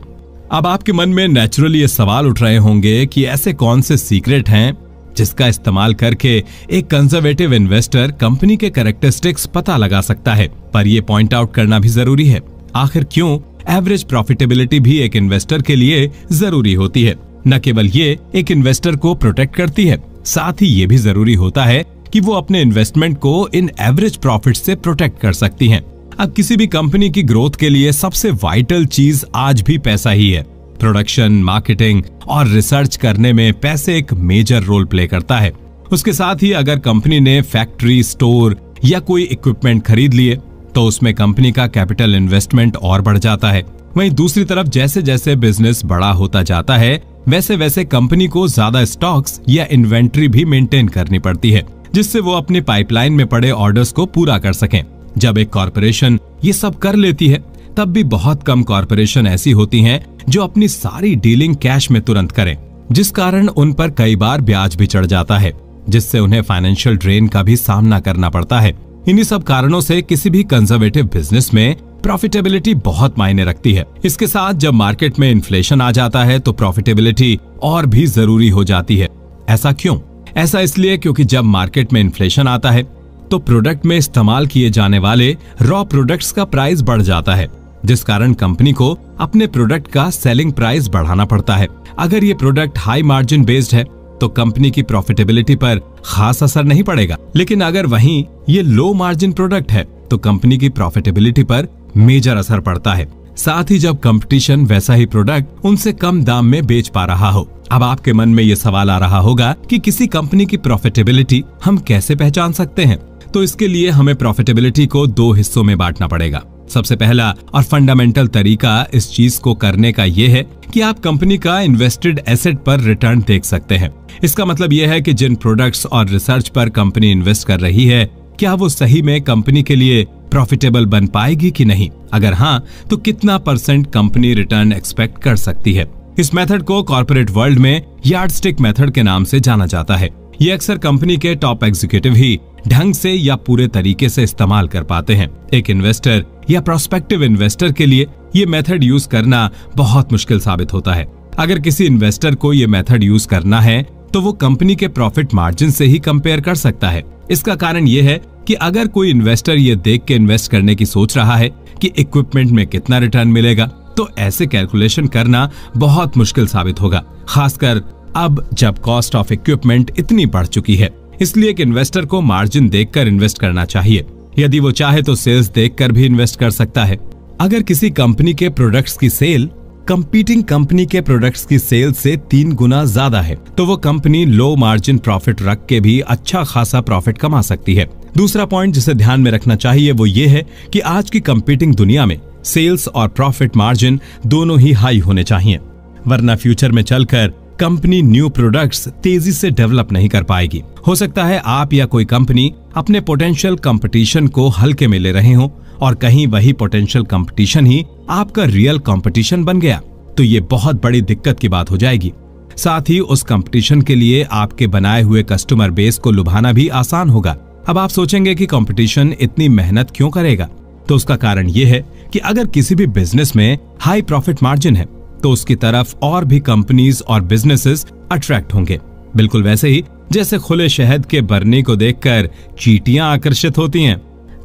अब आपके मन में नेचुरली ये सवाल उठ रहे होंगे कि ऐसे कौन से सीक्रेट हैं जिसका इस्तेमाल करके एक कंजर्वेटिव इन्वेस्टर कंपनी के कैरेक्टरिस्टिक्स पता लगा सकता है। पर यह पॉइंट आउट करना भी जरूरी है, आखिर क्यों एवरेज प्रॉफिटेबिलिटी भी एक इन्वेस्टर के लिए जरूरी होती है। न केवल ये एक इन्वेस्टर को प्रोटेक्ट करती है, साथ ही ये भी जरूरी होता है कि वो अपने इन्वेस्टमेंट को इन एवरेज प्रॉफिट से प्रोटेक्ट कर सकती हैं। अब किसी भी कंपनी की ग्रोथ के लिए सबसे वाइटल चीज आज भी पैसा ही है। प्रोडक्शन, मार्केटिंग और रिसर्च करने में पैसे एक मेजर रोल प्ले करता है। उसके साथ ही अगर कंपनी ने फैक्ट्री, स्टोर या कोई इक्विपमेंट खरीद लिए तो उसमें कंपनी का कैपिटल इन्वेस्टमेंट और बढ़ जाता है। वहीं दूसरी तरफ जैसे जैसे बिजनेस बड़ा होता जाता है वैसे वैसे कंपनी को ज्यादा स्टॉक्स या इन्वेंट्री भी मेंटेन करनी पड़ती है, जिससे वो अपनी पाइपलाइन में पड़े ऑर्डर्स को पूरा कर सकें। जब एक कॉरपोरेशन ये सब कर लेती है तब भी बहुत कम कॉरपोरेशन ऐसी होती हैं जो अपनी सारी डीलिंग कैश में तुरंत करें, जिस कारण उन पर कई बार ब्याज भी चढ़ जाता है, जिससे उन्हें फाइनेंशियल ड्रेन का भी सामना करना पड़ता है। इन्हीं सब कारणों से किसी भी कंजर्वेटिव बिजनेस में प्रॉफिटेबिलिटी बहुत मायने रखती है। इसके साथ जब मार्केट में इन्फ्लेशन आ जाता है तो प्रॉफिटेबिलिटी और भी जरूरी हो जाती है। ऐसा क्यों? ऐसा इसलिए क्योंकि जब मार्केट में इन्फ्लेशन आता है तो प्रोडक्ट में इस्तेमाल किए जाने वाले रॉ प्रोडक्ट्स का प्राइस बढ़ जाता है, जिस कारण कंपनी को अपने प्रोडक्ट का सेलिंग प्राइस बढ़ाना पड़ता है। अगर ये प्रोडक्ट हाई मार्जिन बेस्ड है तो कंपनी की प्रॉफिटेबिलिटी पर खास असर नहीं पड़ेगा, लेकिन अगर वहीं ये लो मार्जिन प्रोडक्ट है तो कंपनी की प्रॉफिटेबिलिटी पर मेजर असर पड़ता है। साथ ही जब कंपटीशन वैसा ही प्रोडक्ट उनसे कम दाम में बेच पा रहा हो। अब आपके मन में ये सवाल आ रहा होगा कि किसी कंपनी की प्रॉफिटेबिलिटी हम कैसे पहचान सकते हैं? तो इसके लिए हमें प्रॉफिटेबिलिटी को 2 हिस्सों में बांटना पड़ेगा। सबसे पहला और फंडामेंटल तरीका इस चीज को करने का यह है कि आप कंपनी का इन्वेस्टेड एसेट पर रिटर्न देख सकते हैं। इसका मतलब यह है कि जिन प्रोडक्ट्स और रिसर्च पर कंपनी इन्वेस्ट कर रही है, क्या वो सही में कंपनी के लिए प्रॉफिटेबल बन पाएगी कि नहीं? अगर हाँ, तो कितना % कंपनी रिटर्न एक्सपेक्ट कर सकती है? इस मेथड को कॉर्पोरेट वर्ल्ड में यार्डस्टिक मेथड के नाम से जाना जाता है। ये अक्सर कंपनी के टॉप एग्जीक्यूटिव ही ढंग से या पूरे तरीके से इस्तेमाल कर पाते हैं। एक इन्वेस्टर या प्रोस्पेक्टिव इन्वेस्टर के लिए ये मेथड यूज करना बहुत मुश्किल साबित होता है। अगर किसी इन्वेस्टर को ये मेथड यूज करना है तो वो कंपनी के प्रॉफिट मार्जिन से ही कंपेयर कर सकता है। इसका कारण ये है कि अगर कोई इन्वेस्टर ये देख के इन्वेस्ट करने की सोच रहा है कि इक्विपमेंट में कितना रिटर्न मिलेगा, तो ऐसे कैलकुलेशन करना बहुत मुश्किल साबित होगा, खासकर अब जब कॉस्ट ऑफ इक्विपमेंट इतनी बढ़ चुकी है। इसलिए एक इन्वेस्टर को मार्जिन देखकर इन्वेस्ट करना चाहिए। यदि वो चाहे तो सेल्स देखकर भी इन्वेस्ट कर सकता है। अगर किसी कंपनी के प्रोडक्ट्स की सेल कंपीटिंग कंपनी के प्रोडक्ट्स की सेल से 3 गुना ज्यादा है तो वो कंपनी लो मार्जिन प्रॉफिट रख के भी अच्छा खासा प्रॉफिट कमा सकती है। दूसरा पॉइंट जिसे ध्यान में रखना चाहिए वो ये है कि आज की कंपीटिंग दुनिया में सेल्स और प्रॉफिट मार्जिन दोनों ही हाई होने चाहिए, वरना फ्यूचर में चलकर कंपनी न्यू प्रोडक्ट्स तेजी से डेवलप नहीं कर पाएगी। हो सकता है आप या कोई कंपनी अपने पोटेंशियल कंपटीशन को हल्के में ले रहे हो और कहीं वही पोटेंशियल कंपटीशन ही आपका रियल कंपटीशन बन गया, तो ये बहुत बड़ी दिक्कत की बात हो जाएगी। साथ ही उस कंपटीशन के लिए आपके बनाए हुए कस्टमर बेस को लुभाना भी आसान होगा। अब आप सोचेंगे कि कंपटीशन इतनी मेहनत क्यों करेगा? तो उसका कारण ये है कि अगर किसी भी बिजनेस में हाई प्रॉफिट मार्जिन है तो उसकी तरफ और भी कंपनीज और बिजनेसेस अट्रैक्ट होंगे। बिल्कुल वैसे ही जैसे खुले शहद के बरनी को देखकर चींटियां आकर्षित होती हैं।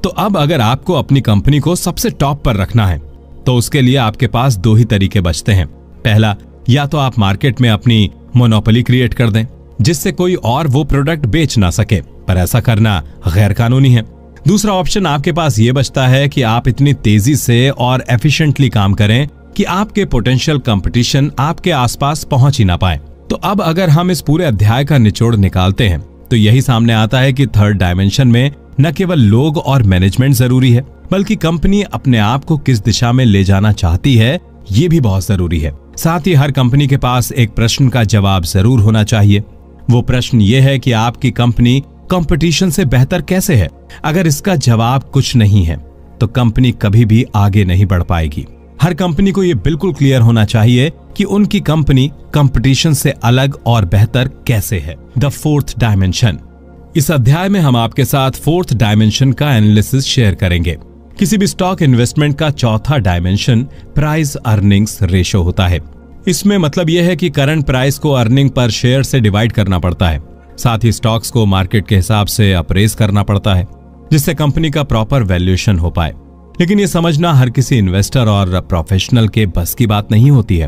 तो अब अगर आपको अपनी कंपनी को सबसे टॉप पर रखना है तो उसके लिए आपके पास 2 ही तरीके बचते हैं। पहला, या तो आप मार्केट में अपनी मोनोपोली क्रिएट कर दें जिससे कोई और वो प्रोडक्ट बेच ना सके, पर ऐसा करना गैर कानूनी है। दूसरा ऑप्शन आपके पास ये बचता है कि आप इतनी तेजी से और एफिशिएंटली काम करें कि आपके पोटेंशियल कंपटीशन आपके आसपास पहुंच ही ना पाए। तो अब अगर हम इस पूरे अध्याय का निचोड़ निकालते हैं तो यही सामने आता है कि थर्ड डायमेंशन में न केवल लोग और मैनेजमेंट जरूरी है, बल्कि कंपनी अपने आप को किस दिशा में ले जाना चाहती है ये भी बहुत जरूरी है। साथ ही हर कंपनी के पास एक प्रश्न का जवाब जरूर होना चाहिए। वो प्रश्न ये है कि आपकी कंपनी कंपटीशन से बेहतर कैसे है। अगर इसका जवाब कुछ नहीं है तो कंपनी कभी भी आगे नहीं बढ़ पाएगी। हर कंपनी को ये बिल्कुल क्लियर होना चाहिए कि उनकी कंपनी कंपटीशन से अलग और बेहतर कैसे है। The fourth dimension. इस अध्याय में हम आपके साथ फोर्थ डायमेंशन का एनालिसिस शेयर करेंगे। किसी भी स्टॉक इन्वेस्टमेंट का चौथा डायमेंशन प्राइस अर्निंग्स रेशो होता है। इसमें मतलब यह है कि करंट प्राइस को अर्निंग पर शेयर से डिवाइड करना पड़ता है। साथ ही स्टॉक्स को मार्केट के हिसाब से अप्रेज करना पड़ता है जिससे कंपनी का प्रॉपर वैल्यूएशन हो पाए। लेकिन ये समझना हर किसी इन्वेस्टर और प्रोफेशनल के बस की बात नहीं होती है।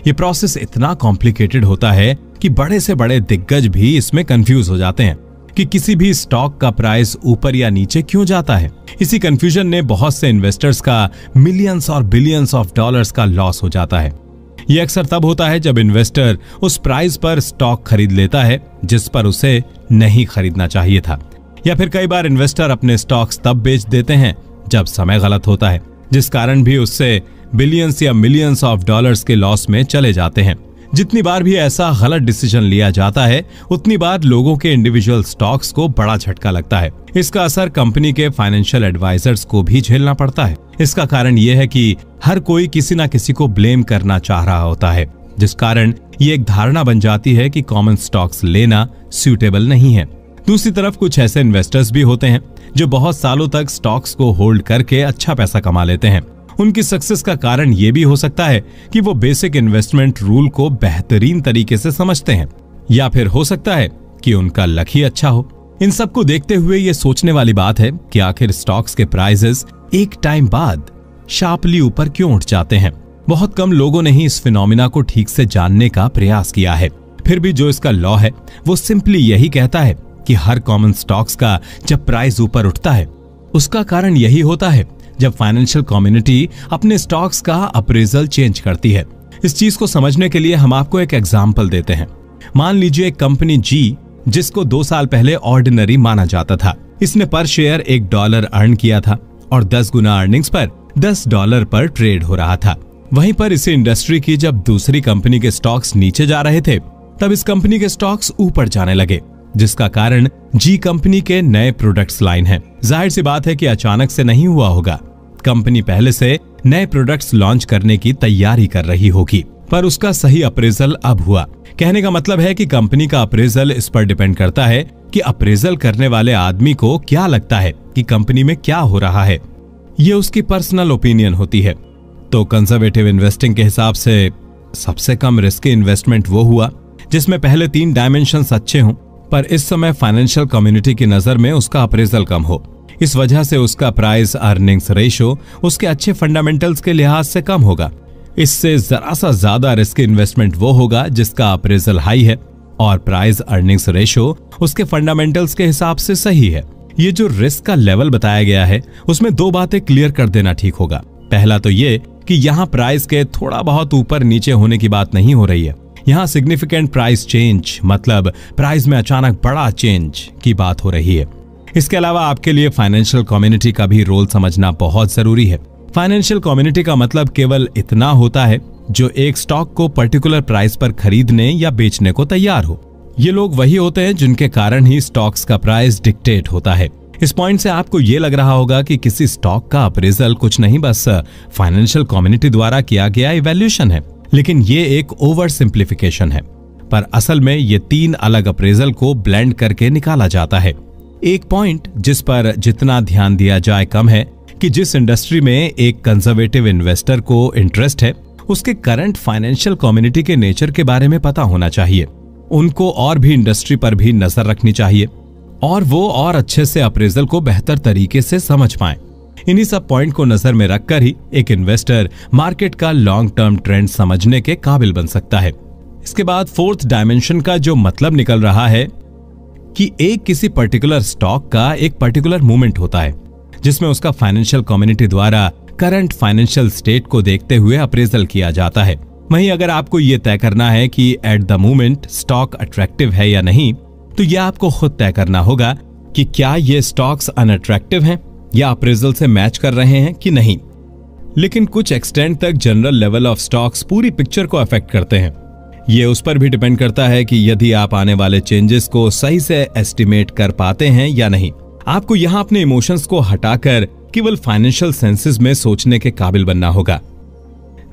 ये प्रोसेस इतना कॉम्प्लिकेटेड होता है कि बड़े से बड़े दिग्गज भी इसमें कंफ्यूज हो जाते हैं कि किसी भी स्टॉक का प्राइस ऊपर या नीचे क्यों जाता है। इसी कंफ्यूजन ने बहुत से इन्वेस्टर्स का मिलियंस और बिलियंस ऑफ डॉलर्स का लॉस हो जाता है। ये अक्सर तब होता है जब इन्वेस्टर उस प्राइस पर स्टॉक खरीद लेता है जिस पर उसे नहीं खरीदना चाहिए था, या फिर कई बार इन्वेस्टर अपने स्टॉक्स तब बेच देते हैं जब समय गलत होता है, जिस कारण भी उससे बिलियंस या मिलियंस ऑफ डॉलर्स के लॉस में चले जाते हैं। जितनी बार भी ऐसा गलत डिसीजन लिया जाता है उतनी बार लोगों के इंडिविजुअल स्टॉक्स को बड़ा झटका लगता है। इसका असर कंपनी के फाइनेंशियल एडवाइजर्स को भी झेलना पड़ता है। इसका कारण यह है कि हर कोई किसी न किसी को ब्लेम करना चाह रहा होता है, जिस कारण ये एक धारणा बन जाती है कि कॉमन स्टॉक्स लेना सूटेबल नहीं है। दूसरी तरफ कुछ ऐसे इन्वेस्टर्स भी होते हैं जो बहुत सालों तक स्टॉक्स को होल्ड करके अच्छा पैसा कमा लेते हैं। उनकी सक्सेस का कारण ये भी हो सकता है कि वो बेसिक इन्वेस्टमेंट रूल को बेहतरीन तरीके से समझते हैं, या फिर हो सकता है कि उनका लक ही अच्छा हो। इन सब को देखते हुए ये सोचने वाली बात है कि आखिर स्टॉक्स के प्राइसेस एक टाइम बाद शार्पली ऊपर क्यों उठ जाते हैं। बहुत कम लोगों ने ही इस फिनोमिना को ठीक से जानने का प्रयास किया है। फिर भी जो इसका लॉ है वो सिंपली यही कहता है कि हर कॉमन स्टॉक्स का जब प्राइस ऊपर उठता है उसका कारण यही होता है जब फाइनेंशियल कम्युनिटी अपने स्टॉक्स का अप्रेजल चेंज करती है। इस चीज को समझने के लिए हम आपको एक एग्जांपल देते हैं। मान लीजिए एक कंपनी जी, जिसको 2 साल पहले ऑर्डिनरी माना जाता था, इसने पर शेयर $1 अर्न किया था और 10 गुना अर्निंग्स पर $10 पर ट्रेड हो रहा था। वहीं पर इसी इंडस्ट्री की जब दूसरी कंपनी के स्टॉक्स नीचे जा रहे थे तब इस कंपनी के स्टॉक्स ऊपर जाने लगे, जिसका कारण जी कंपनी के नए प्रोडक्ट्स लाइन है। जाहिर सी बात है कि अचानक से नहीं हुआ होगा। कंपनी पहले से नए प्रोडक्ट्स लॉन्च करने की तैयारी कर रही होगी, पर उसका सही अप्रेजल अब हुआ। कहने का मतलब है कि कंपनी का अप्रेजल इस पर डिपेंड करता है कि अप्रेजल करने वाले आदमी को क्या लगता है कि कंपनी में क्या हो रहा है। ये उसकी पर्सनल ओपिनियन होती है। तो कंजर्वेटिव इन्वेस्टिंग के हिसाब से सबसे कम रिस्की इन्वेस्टमेंट वो हुआ जिसमें पहले 3 डायमेंशंस अच्छे हों, पर इस समय फाइनेंशियल कम्युनिटी की नजर में उसका अप्रेजल कम हो। इस वजह से उसका प्राइस अर्निंग्स रेशो उसके अच्छे फंडामेंटल्स के लिहाज से कम होगा। इससे जरा सा ज्यादा रिस्क इन्वेस्टमेंट वो होगा जिसका अप्रेजल हाई है और प्राइस अर्निंग्स रेशो उसके फंडामेंटल्स के हिसाब से सही है। ये जो रिस्क का लेवल बताया गया है उसमें 2 बातें क्लियर कर देना ठीक होगा। पहला तो ये कि यहाँ प्राइस के थोड़ा बहुत ऊपर नीचे होने की बात नहीं हो रही है। यहाँ सिग्निफिकेंट प्राइस चेंज मतलब प्राइस में अचानक बड़ा चेंज की बात हो रही है। इसके अलावा आपके लिए फाइनेंशियल कम्युनिटी का भी रोल समझना बहुत जरूरी है। फाइनेंशियल कम्युनिटी का मतलब केवल इतना होता है जो एक स्टॉक को पर्टिकुलर प्राइस पर खरीदने या बेचने को तैयार हो। ये लोग वही होते हैं जिनके कारण ही स्टॉक्स का प्राइस डिक्टेट होता है। इस पॉइंट से आपको ये लग रहा होगा कि किसी स्टॉक का अप्रेजल कुछ नहीं बस फाइनेंशियल कम्युनिटी द्वारा किया गया इवैल्यूएशन है, लेकिन ये एक ओवर सिंप्लीफिकेशन है। पर असल में ये 3 अलग अप्रेजल को ब्लेंड करके निकाला जाता है। एक पॉइंट जिस पर जितना ध्यान दिया जाए कम है कि जिस इंडस्ट्री में एक कंजर्वेटिव इन्वेस्टर को इंटरेस्ट है उसके करंट फाइनेंशियल कम्युनिटी के नेचर के बारे में पता होना चाहिए। उनको और भी इंडस्ट्री पर भी नजर रखनी चाहिए और वो और अच्छे से अप्रेजल को बेहतर तरीके से समझ पाएं। इन्हीं सब पॉइंट को नजर में रखकर ही एक इन्वेस्टर मार्केट का लॉन्ग टर्म ट्रेंड समझने के काबिल बन सकता है। इसके बाद 4th डायमेंशन का जो मतलब निकल रहा है कि एक किसी पर्टिकुलर स्टॉक का एक पर्टिकुलर मूवमेंट होता है जिसमें उसका फाइनेंशियल कम्युनिटी द्वारा करंट फाइनेंशियल स्टेट को देखते हुए अप्रेजल किया जाता है। वहीं अगर आपको ये तय करना है कि at the moment stock attractive है या नहीं, तो यह आपको खुद तय करना होगा कि क्या ये स्टॉक्स अनअट्रैक्टिव हैं या अप्रेजल से मैच कर रहे हैं कि नहीं। लेकिन कुछ एक्सटेंड तक जनरल लेवल ऑफ स्टॉक्स पूरी पिक्चर को अफेक्ट करते हैं। ये उस पर भी डिपेंड करता है कि यदि आप आने वाले चेंजेस को सही से एस्टिमेट कर पाते हैं या नहीं। आपको यहाँ अपने इमोशंस को हटाकर केवल फाइनेंशियल सेंसेस में सोचने के काबिल बनना होगा,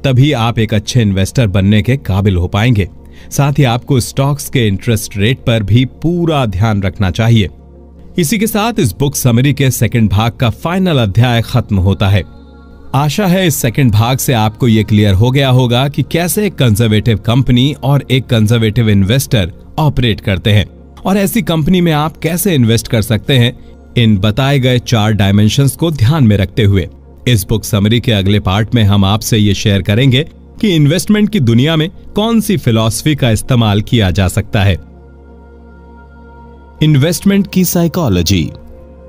तभी आप एक अच्छे इन्वेस्टर बनने के काबिल हो पाएंगे। साथ ही आपको स्टॉक्स के इंटरेस्ट रेट पर भी पूरा ध्यान रखना चाहिए। इसी के साथ इस बुक समरी के सेकंड भाग का फाइनल अध्याय खत्म होता है। आशा है इस सेकंड भाग से आपको यह क्लियर हो गया होगा कि कैसे एक कंजर्वेटिव कंपनी और एक कंजर्वेटिव इन्वेस्टर ऑपरेट करते हैं और ऐसी कंपनी में आप कैसे इन्वेस्ट कर सकते हैं, इन बताए गए 4 डायमेंशंस को ध्यान में रखते हुए। इस बुक समरी के अगले पार्ट में हम आपसे ये शेयर करेंगे कि इन्वेस्टमेंट की दुनिया में कौन सी फिलॉसफी का इस्तेमाल किया जा सकता है। इन्वेस्टमेंट की साइकोलॉजी।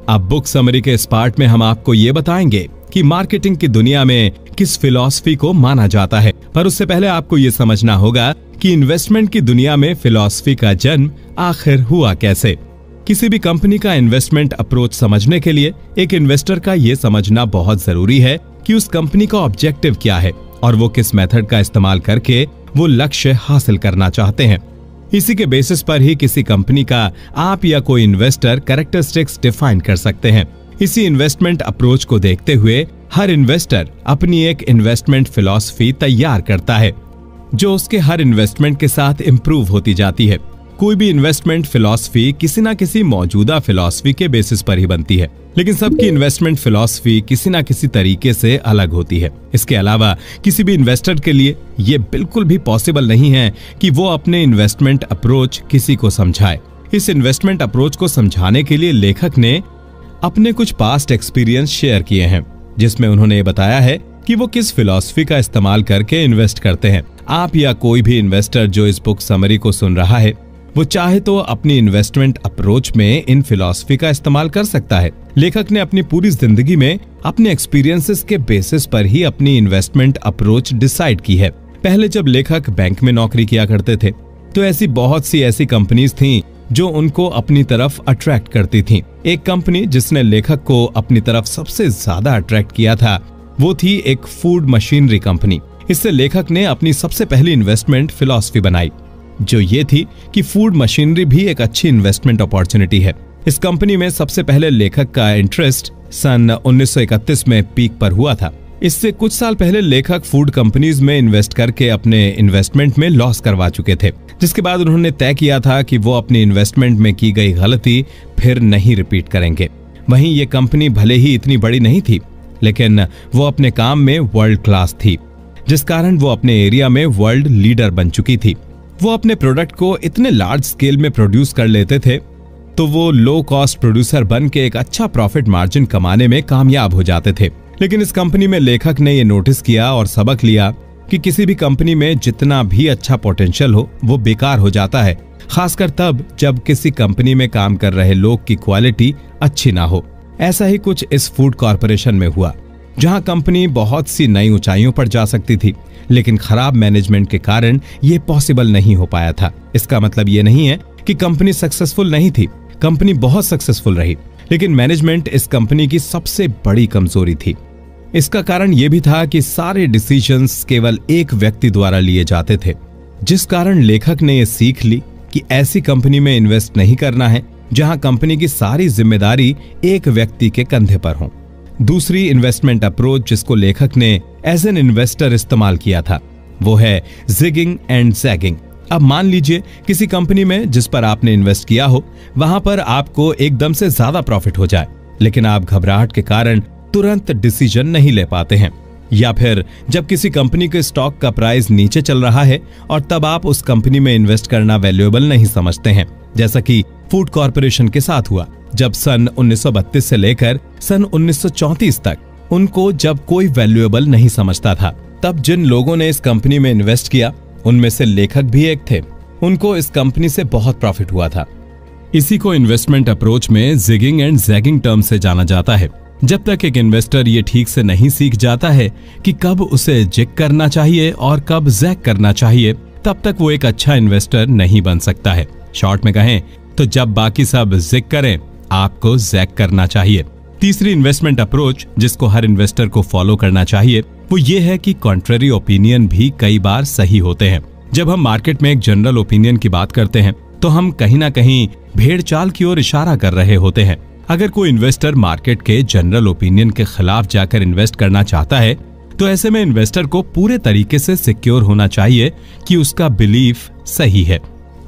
अब बुक समरी के इस पार्ट में हम आपको ये बताएंगे कि मार्केटिंग की दुनिया में किस फिलॉसफी को माना जाता है, पर उससे पहले आपको ये समझना होगा कि इन्वेस्टमेंट की दुनिया में फिलॉसफी का जन्म आखिर हुआ कैसे। किसी भी कंपनी का इन्वेस्टमेंट अप्रोच समझने के लिए एक इन्वेस्टर का ये समझना बहुत जरूरी है कि उस कंपनी का ऑब्जेक्टिव क्या है और वो किस मेथड का इस्तेमाल करके वो लक्ष्य हासिल करना चाहते हैं। इसी के बेसिस पर ही किसी कंपनी का आप या कोई इन्वेस्टर कैरेक्टरिस्टिक्स डिफाइन कर सकते हैं। इसी इन्वेस्टमेंट अप्रोच को देखते हुए हर इन्वेस्टर अपनी एक इन्वेस्टमेंट फिलॉसफी तैयार करता है, जो उसके हर इन्वेस्टमेंट के साथ इंप्रूव होती जाती है। कोई भी इन्वेस्टमेंट फिलॉसफी किसी ना किसी मौजूदा फिलॉसफी के बेसिस पर ही बनती है, लेकिन सबकी इन्वेस्टमेंट फिलॉसफी किसी ना किसी तरीके से अलग होती है। इसके अलावा किसी भी इन्वेस्टर के लिए ये बिल्कुल भी पॉसिबल नहीं है कि वो अपने इन्वेस्टमेंट अप्रोच किसी को समझाए। इस इन्वेस्टमेंट अप्रोच को समझाने के लिए लेखक ने अपने कुछ पास्ट एक्सपीरियंस शेयर किए हैं, जिसमें उन्होंने बताया है कि वो किस फिलॉसफी का इस्तेमाल करके इन्वेस्ट करते हैं। आप या कोई भी इन्वेस्टर जो इस बुक समरी को सुन रहा है, वो चाहे तो अपनी इन्वेस्टमेंट अप्रोच में इन फिलॉसफी का इस्तेमाल कर सकता है। लेखक ने अपनी पूरी जिंदगी में अपने एक्सपीरियंसेस के बेसिस पर ही अपनी इन्वेस्टमेंट अप्रोच डिसाइड की है। पहले जब लेखक बैंक में नौकरी किया करते थे, तो ऐसी बहुत सी ऐसी कंपनीज थीं जो उनको अपनी तरफ अट्रैक्ट करती थीं। एक कंपनी जिसने लेखक को अपनी तरफ सबसे ज्यादा अट्रैक्ट किया था, वो थी एक फूड मशीनरी कंपनी। इससे लेखक ने अपनी सबसे पहली इन्वेस्टमेंट फिलॉसफी बनाई, जो ये थी कि फूड मशीनरी भी एक अच्छी इन्वेस्टमेंट अपॉर्चुनिटी है। इस कंपनी में सबसे पहले लेखक का इंटरेस्ट सन 1931 में पीक पर हुआ था। इससे कुछ साल पहले लेखक फूड कंपनीज में इन्वेस्ट करके अपने इन्वेस्टमेंट में लॉस करवा चुके थे, जिसके बाद उन्होंने तय किया था कि वो अपनी इन्वेस्टमेंट में की गई गलती फिर नहीं रिपीट करेंगे। वहीं ये कंपनी भले ही इतनी बड़ी नहीं थी, लेकिन वो अपने काम में वर्ल्ड क्लास थी, जिस कारण वो अपने एरिया में वर्ल्ड लीडर बन चुकी थी। वो अपने प्रोडक्ट को इतने लार्ज स्केल में प्रोड्यूस कर लेते थे, तो वो लो कॉस्ट प्रोड्यूसर बन के एक अच्छा प्रॉफिट मार्जिन कमाने में कामयाब हो जाते थे। लेकिन इस कंपनी में लेखक ने ये नोटिस किया और सबक लिया कि किसी भी कंपनी में जितना भी अच्छा पोटेंशियल हो, वो बेकार हो जाता है, खासकर तब जब किसी कंपनी में काम कर रहे लोग की क्वालिटी अच्छी ना हो। ऐसा ही कुछ इस फूड कॉर्पोरेशन में हुआ, जहां कंपनी बहुत सी नई ऊंचाइयों पर जा सकती थी, लेकिन खराब मैनेजमेंट के कारण ये पॉसिबल नहीं हो पाया था। इसका मतलब ये नहीं है कि कंपनी सक्सेसफुल नहीं थी, कंपनी बहुत सक्सेसफुल रही, लेकिन मैनेजमेंट इस कंपनी की सबसे बड़ी कमजोरी थी। इसका कारण यह भी था कि सारे डिसीजंस केवल एक व्यक्ति द्वारा लिए जाते थे, जिस कारण लेखक ने यह सीख ली कि ऐसी कंपनी में इन्वेस्ट नहीं करना है जहां कंपनी की सारी जिम्मेदारी एक व्यक्ति के कंधे पर हो। दूसरी इन्वेस्टमेंट अप्रोच जिसको लेखक ने एज एन इन्वेस्टर इस्तेमाल किया था, वो है जिगिंग एंड जैगिंग। अब मान लीजिए किसी कंपनी में जिस पर आपने इन्वेस्ट किया हो, वहां पर आपको एकदम से ज्यादा प्रॉफिट हो जाए, लेकिन आप घबराहट के कारण तुरंत डिसीजन नहीं ले पाते हैं, या फिर जब किसी कंपनी के स्टॉक का प्राइस नीचे चल रहा है और तब आप उस कंपनी में इन्वेस्ट करना वैल्यूएबल नहीं समझते हैं, जैसा कि फूड कॉर्पोरेशन के साथ हुआ। जब सन 1932 से लेकर सन 1934 तक उनको जब कोई वैल्यूएबल नहीं समझता था, तब जिन लोगों ने इस कंपनी में इन्वेस्ट किया उनमें से लेखक भी एक थे। उनको इस कंपनी से बहुत प्रॉफिट हुआ था। इसी को इन्वेस्टमेंट अप्रोच में जिगिंग एंड जैगिंग टर्म से जाना जाता है। जब तक एक इन्वेस्टर ये ठीक से नहीं सीख जाता है कि कब उसे जिग करना चाहिए और कब जैक करना चाहिए, तब तक वो एक अच्छा इन्वेस्टर नहीं बन सकता है। शॉर्ट में कहें तो जब बाकी सब जिग करें, आपको जैक करना चाहिए। तीसरी इन्वेस्टमेंट अप्रोच जिसको हर इन्वेस्टर को फॉलो करना चाहिए वो ये है कि कॉन्ट्ररी ओपिनियन भी कई बार सही होते हैं। जब हम मार्केट में एक जनरल ओपिनियन की बात करते हैं तो हम कहीं ना कहीं भेड़ चाल की ओर इशारा कर रहे होते हैं। अगर कोई इन्वेस्टर मार्केट के जनरल ओपिनियन के खिलाफ जाकर इन्वेस्ट करना चाहता है तो ऐसे में इन्वेस्टर को पूरे तरीके से सिक्योर होना चाहिए कि उसका बिलीफ सही है,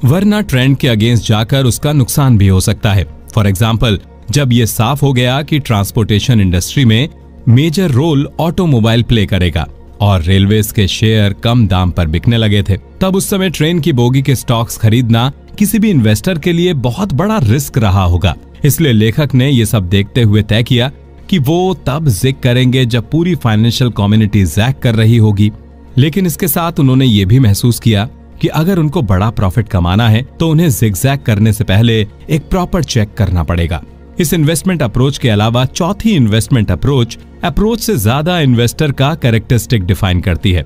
वरना ट्रेंड के अगेंस्ट जाकर उसका नुकसान भी हो सकता है। फॉर एग्जाम्पल, जब ये साफ हो गया कि ट्रांसपोर्टेशन इंडस्ट्री में मेजर रोल ऑटोमोबाइल प्ले करेगा और रेलवेज के शेयर कम दाम पर बिकने लगे थे, तब उस समय ट्रेन की बोगी के स्टॉक्स खरीदना किसी भी इन्वेस्टर के लिए बहुत बड़ा रिस्क रहा होगा। इसलिए लेखक ने ये सब देखते हुए तय किया कि वो तब जिग करेंगे जब पूरी फाइनेंशियल कम्युनिटी जैक कर रही होगी। लेकिन इसके साथ उन्होंने ये भी महसूस किया कि अगर उनको बड़ा प्रॉफिट कमाना है तो उन्हें जिगजैग करने से पहले एक प्रॉपर चेक करना पड़ेगा। इस इन्वेस्टमेंट अप्रोच के अलावा चौथी इन्वेस्टमेंट अप्रोच से ज्यादा इन्वेस्टर का कैरेक्टरिस्टिक डिफाइन करती है।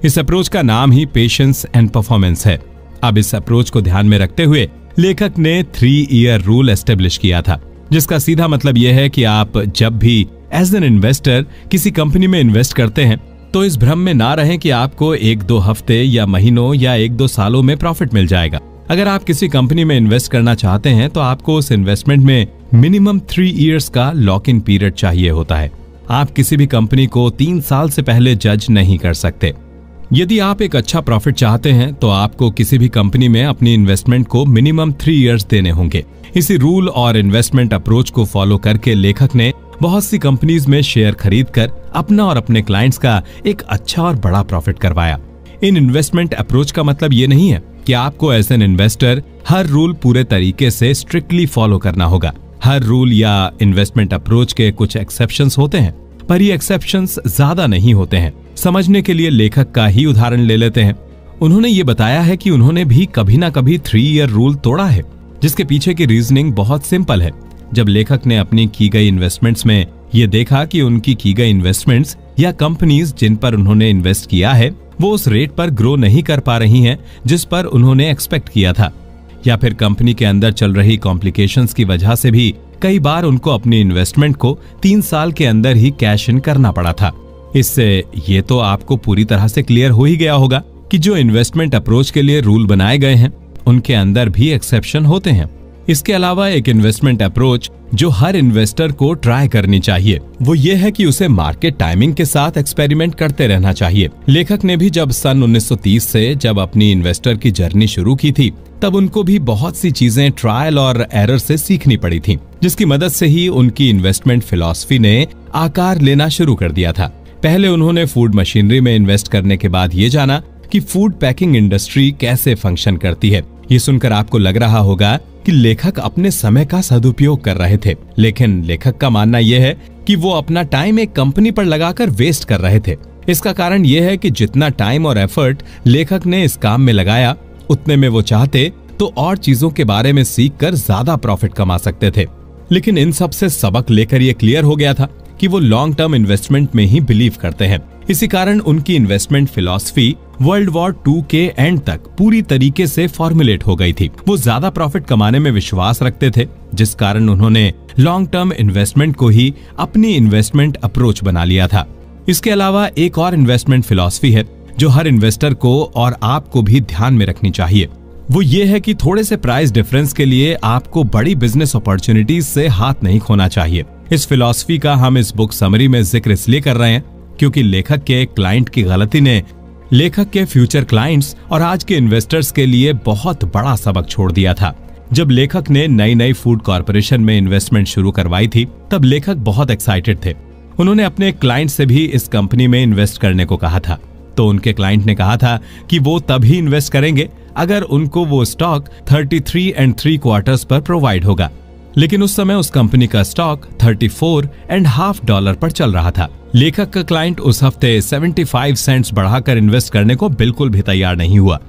इस अप्रोच का नाम ही पेशेंस एंड परफॉर्मेंस है। अब इस अप्रोच को ध्यान में रखते हुए लेखक ने 3 ईयर रूल एस्टेब्लिश किया था, जिसका सीधा मतलब यह है कि आप जब भी एज एन इन्वेस्टर किसी कंपनी में इन्वेस्ट करते हैं तो इस भ्रम में ना रहें कि आपको 1-2 हफ्ते या महीनों या 1-2 सालों में प्रॉफिट मिल जाएगा। अगर आप किसी कंपनी में इन्वेस्ट करना चाहते हैं तो आपको उस इन्वेस्टमेंट में मिनिमम 3 इयर्स का लॉक इन पीरियड चाहिए होता है। आप किसी भी कंपनी को 3 साल से पहले जज नहीं कर सकते। यदि आप एक अच्छा प्रॉफिट चाहते हैं तो आपको किसी भी कंपनी में अपनी इन्वेस्टमेंट को मिनिमम 3 इयर्स देने होंगे। इसी रूल और इन्वेस्टमेंट अप्रोच को फॉलो करके लेखक ने बहुत सी कंपनीज में शेयर खरीदकर अपना और अपने क्लाइंट्स का एक अच्छा और बड़ा प्रॉफिट करवाया। इन इन्वेस्टमेंट अप्रोच का मतलब ये नहीं है कि आपको एज एन इन्वेस्टर हर रूल पूरे तरीके से स्ट्रिक्टली फॉलो करना होगा। हर रूल या इन्वेस्टमेंट अप्रोच के कुछ एक्सेप्शंस होते हैं, पर ये एक्सेप्शंस ज्यादा नहीं होते हैं। समझने के लिए लेखक का ही उदाहरण ले लेते हैं। उन्होंने ये बताया है कि उन्होंने भी कभी ना कभी 3 ईयर रूल तोड़ा है, जिसके पीछे की रीजनिंग बहुत सिंपल है। जब लेखक ने अपनी की गई इन्वेस्टमेंट्स में ये देखा कि उनकी की गई इन्वेस्टमेंट्स या कंपनीज जिन पर उन्होंने इन्वेस्ट किया है वो उस रेट पर ग्रो नहीं कर पा रही हैं जिस पर उन्होंने एक्सपेक्ट किया था, या फिर कंपनी के अंदर चल रही कॉम्प्लिकेशंस की वजह से भी कई बार उनको अपनी इन्वेस्टमेंट को 3 साल के अंदर ही कैश इन करना पड़ा था। इससे ये तो आपको पूरी तरह से क्लियर हो ही गया होगा कि जो इन्वेस्टमेंट अप्रोच के लिए रूल बनाए गए हैं उनके अंदर भी एक्सेप्शन होते हैं। इसके अलावा एक इन्वेस्टमेंट अप्रोच जो हर इन्वेस्टर को ट्राई करनी चाहिए वो ये है कि उसे मार्केट टाइमिंग के साथ एक्सपेरिमेंट करते रहना चाहिए। लेखक ने भी जब सन 1930 से जब अपनी इन्वेस्टर की जर्नी शुरू की थी तब उनको भी बहुत सी चीजें ट्रायल और एरर से सीखनी पड़ी थी, जिसकी मदद से ही उनकी इन्वेस्टमेंट फिलॉसफी ने आकार लेना शुरू कर दिया था। पहले उन्होंने फूड मशीनरी में इन्वेस्ट करने के बाद ये जाना कि फूड पैकिंग इंडस्ट्री कैसे फंक्शन करती है। ये सुनकर आपको लग रहा होगा कि लेखक अपने समय का सदुपयोग कर रहे थे, लेकिन लेखक का मानना यह है कि वो अपना टाइम एक कंपनी पर लगाकर वेस्ट कर रहे थे। इसका कारण यह है कि जितना टाइम और एफर्ट लेखक ने इस काम में लगाया उतने में वो चाहते तो और चीजों के बारे में सीखकर ज्यादा प्रॉफिट कमा सकते थे। लेकिन इन सब से सबक लेकर ये क्लियर हो गया था कि वो लॉन्ग टर्म इन्वेस्टमेंट में ही बिलीव करते हैं। इसी कारण उनकी इन्वेस्टमेंट फिलॉसफी वर्ल्ड वॉर 2 के एंड तक पूरी तरीके से फॉर्मुलेट हो गई थी। वो ज्यादा प्रॉफिट कमाने में विश्वास रखते थे, जिस कारण उन्होंने लॉन्ग टर्म इन्वेस्टमेंट को ही अपनी इन्वेस्टमेंट अप्रोच बना लिया था। इसके अलावा एक और इन्वेस्टमेंट फिलॉसफी है जो हर इन्वेस्टर को और आपको भी ध्यान में रखनी चाहिए। वो ये है कि थोड़े से प्राइस डिफरेंस के लिए आपको बड़ी बिजनेस अपॉर्चुनिटीज से हाथ नहीं खोना चाहिए। इस फिलॉसफी का हम इस बुक समरी में जिक्र इसलिए कर रहे हैं क्योंकि लेखक के क्लाइंट की गलती ने लेखक के फ्यूचर क्लाइंट्स और आज के इन्वेस्टर्स के लिए बहुत बड़ा सबक छोड़ दिया था। जब लेखक ने नई फूड कॉर्पोरेशन में इन्वेस्टमेंट शुरू करवाई थी तब लेखक बहुत एक्साइटेड थे। उन्होंने अपने क्लाइंट से भी इस कंपनी में इन्वेस्ट करने को कहा था, तो उनके क्लाइंट ने कहा था कि वो तभी इन्वेस्ट करेंगे अगर उनको वो स्टॉक 33.75 पर प्रोवाइड होगा। लेकिन उस समय उस कंपनी का स्टॉक $34.50 पर चल रहा था। लेखक का क्लाइंट उस हफ्ते 75 सेंट्स बढ़ाकर इन्वेस्ट करने को बिल्कुल भी तैयार नहीं हुआ।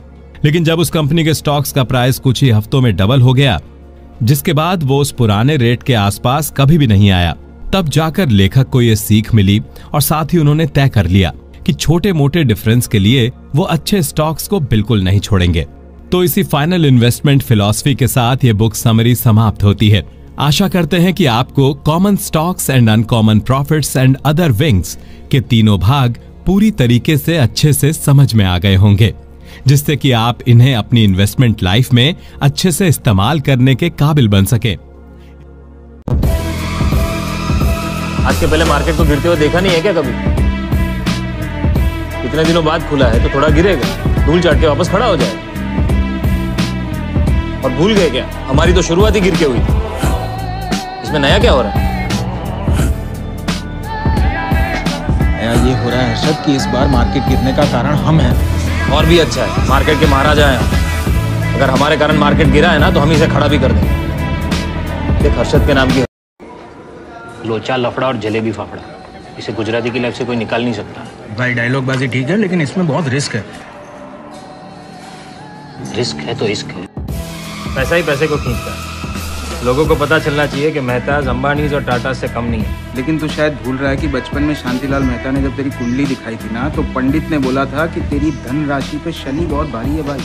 लेकिन जब उस कंपनी के स्टॉक्स का प्राइस कुछ ही हफ्तों में डबल हो गया, जिसके बाद वो उस पुराने रेट के आसपास कभी भी नहीं आया, तब जाकर लेखक को यह सीख मिली और साथ ही उन्होंने तय कर लिया कि छोटे मोटे डिफरेंस के लिए वो अच्छे स्टॉक्स को बिल्कुल नहीं छोड़ेंगे। तो इसी फाइनल इन्वेस्टमेंट फिलॉसफी के साथ ये बुक समरी समाप्त होती है। आशा करते हैं कि आपको common stocks and uncommon profits and other wings के तीनों भाग पूरी तरीके से अच्छे से समझ में आ गए होंगे, जिससे कि आप इन्हें अपनी इन्वेस्टमेंट लाइफ में अच्छे से इस्तेमाल करने के काबिल बन सके। आज के पहले मार्केट को गिरते हुए देखा नहीं है क्या कभी? इतने दिनों बाद खुला है तो थोड़ा गिरेगा, धूल चाट के वापस खड़ा हो जाए। और भूल गए क्या, हमारी तो शुरुआत ही गिर के हुई थी। इसमें नया क्या हो रहा है? ये हो रहा है हर्षद कि इस बार मार्केट गिरने का कारण हम हैं। और भी अच्छा है, मार्केट के महाराजा हैं। अगर हमारे कारण मार्केट गिरा है ना तो हम इसे खड़ा भी कर देंगे। देख, हर्षद के नाम की लोचा लफड़ा और जलेबी फाफड़ा, इसे गुजराती की लाइफ से कोई निकाल नहीं सकता। भाई डायलॉग बाजी ठीक है, लेकिन इसमें बहुत रिस्क है। रिस्क है तो इश्क है। पैसा ही पैसे को खींचता है। लोगों को पता चलना चाहिए कि मेहताज अंबानी और टाटा से कम नहीं है। लेकिन तू शायद भूल रहा है कि बचपन में शांतिलाल मेहता ने जब तेरी कुंडली दिखाई थी ना, तो पंडित ने बोला था कि तेरी धन राशि पे शनि बहुत भारी है भाई।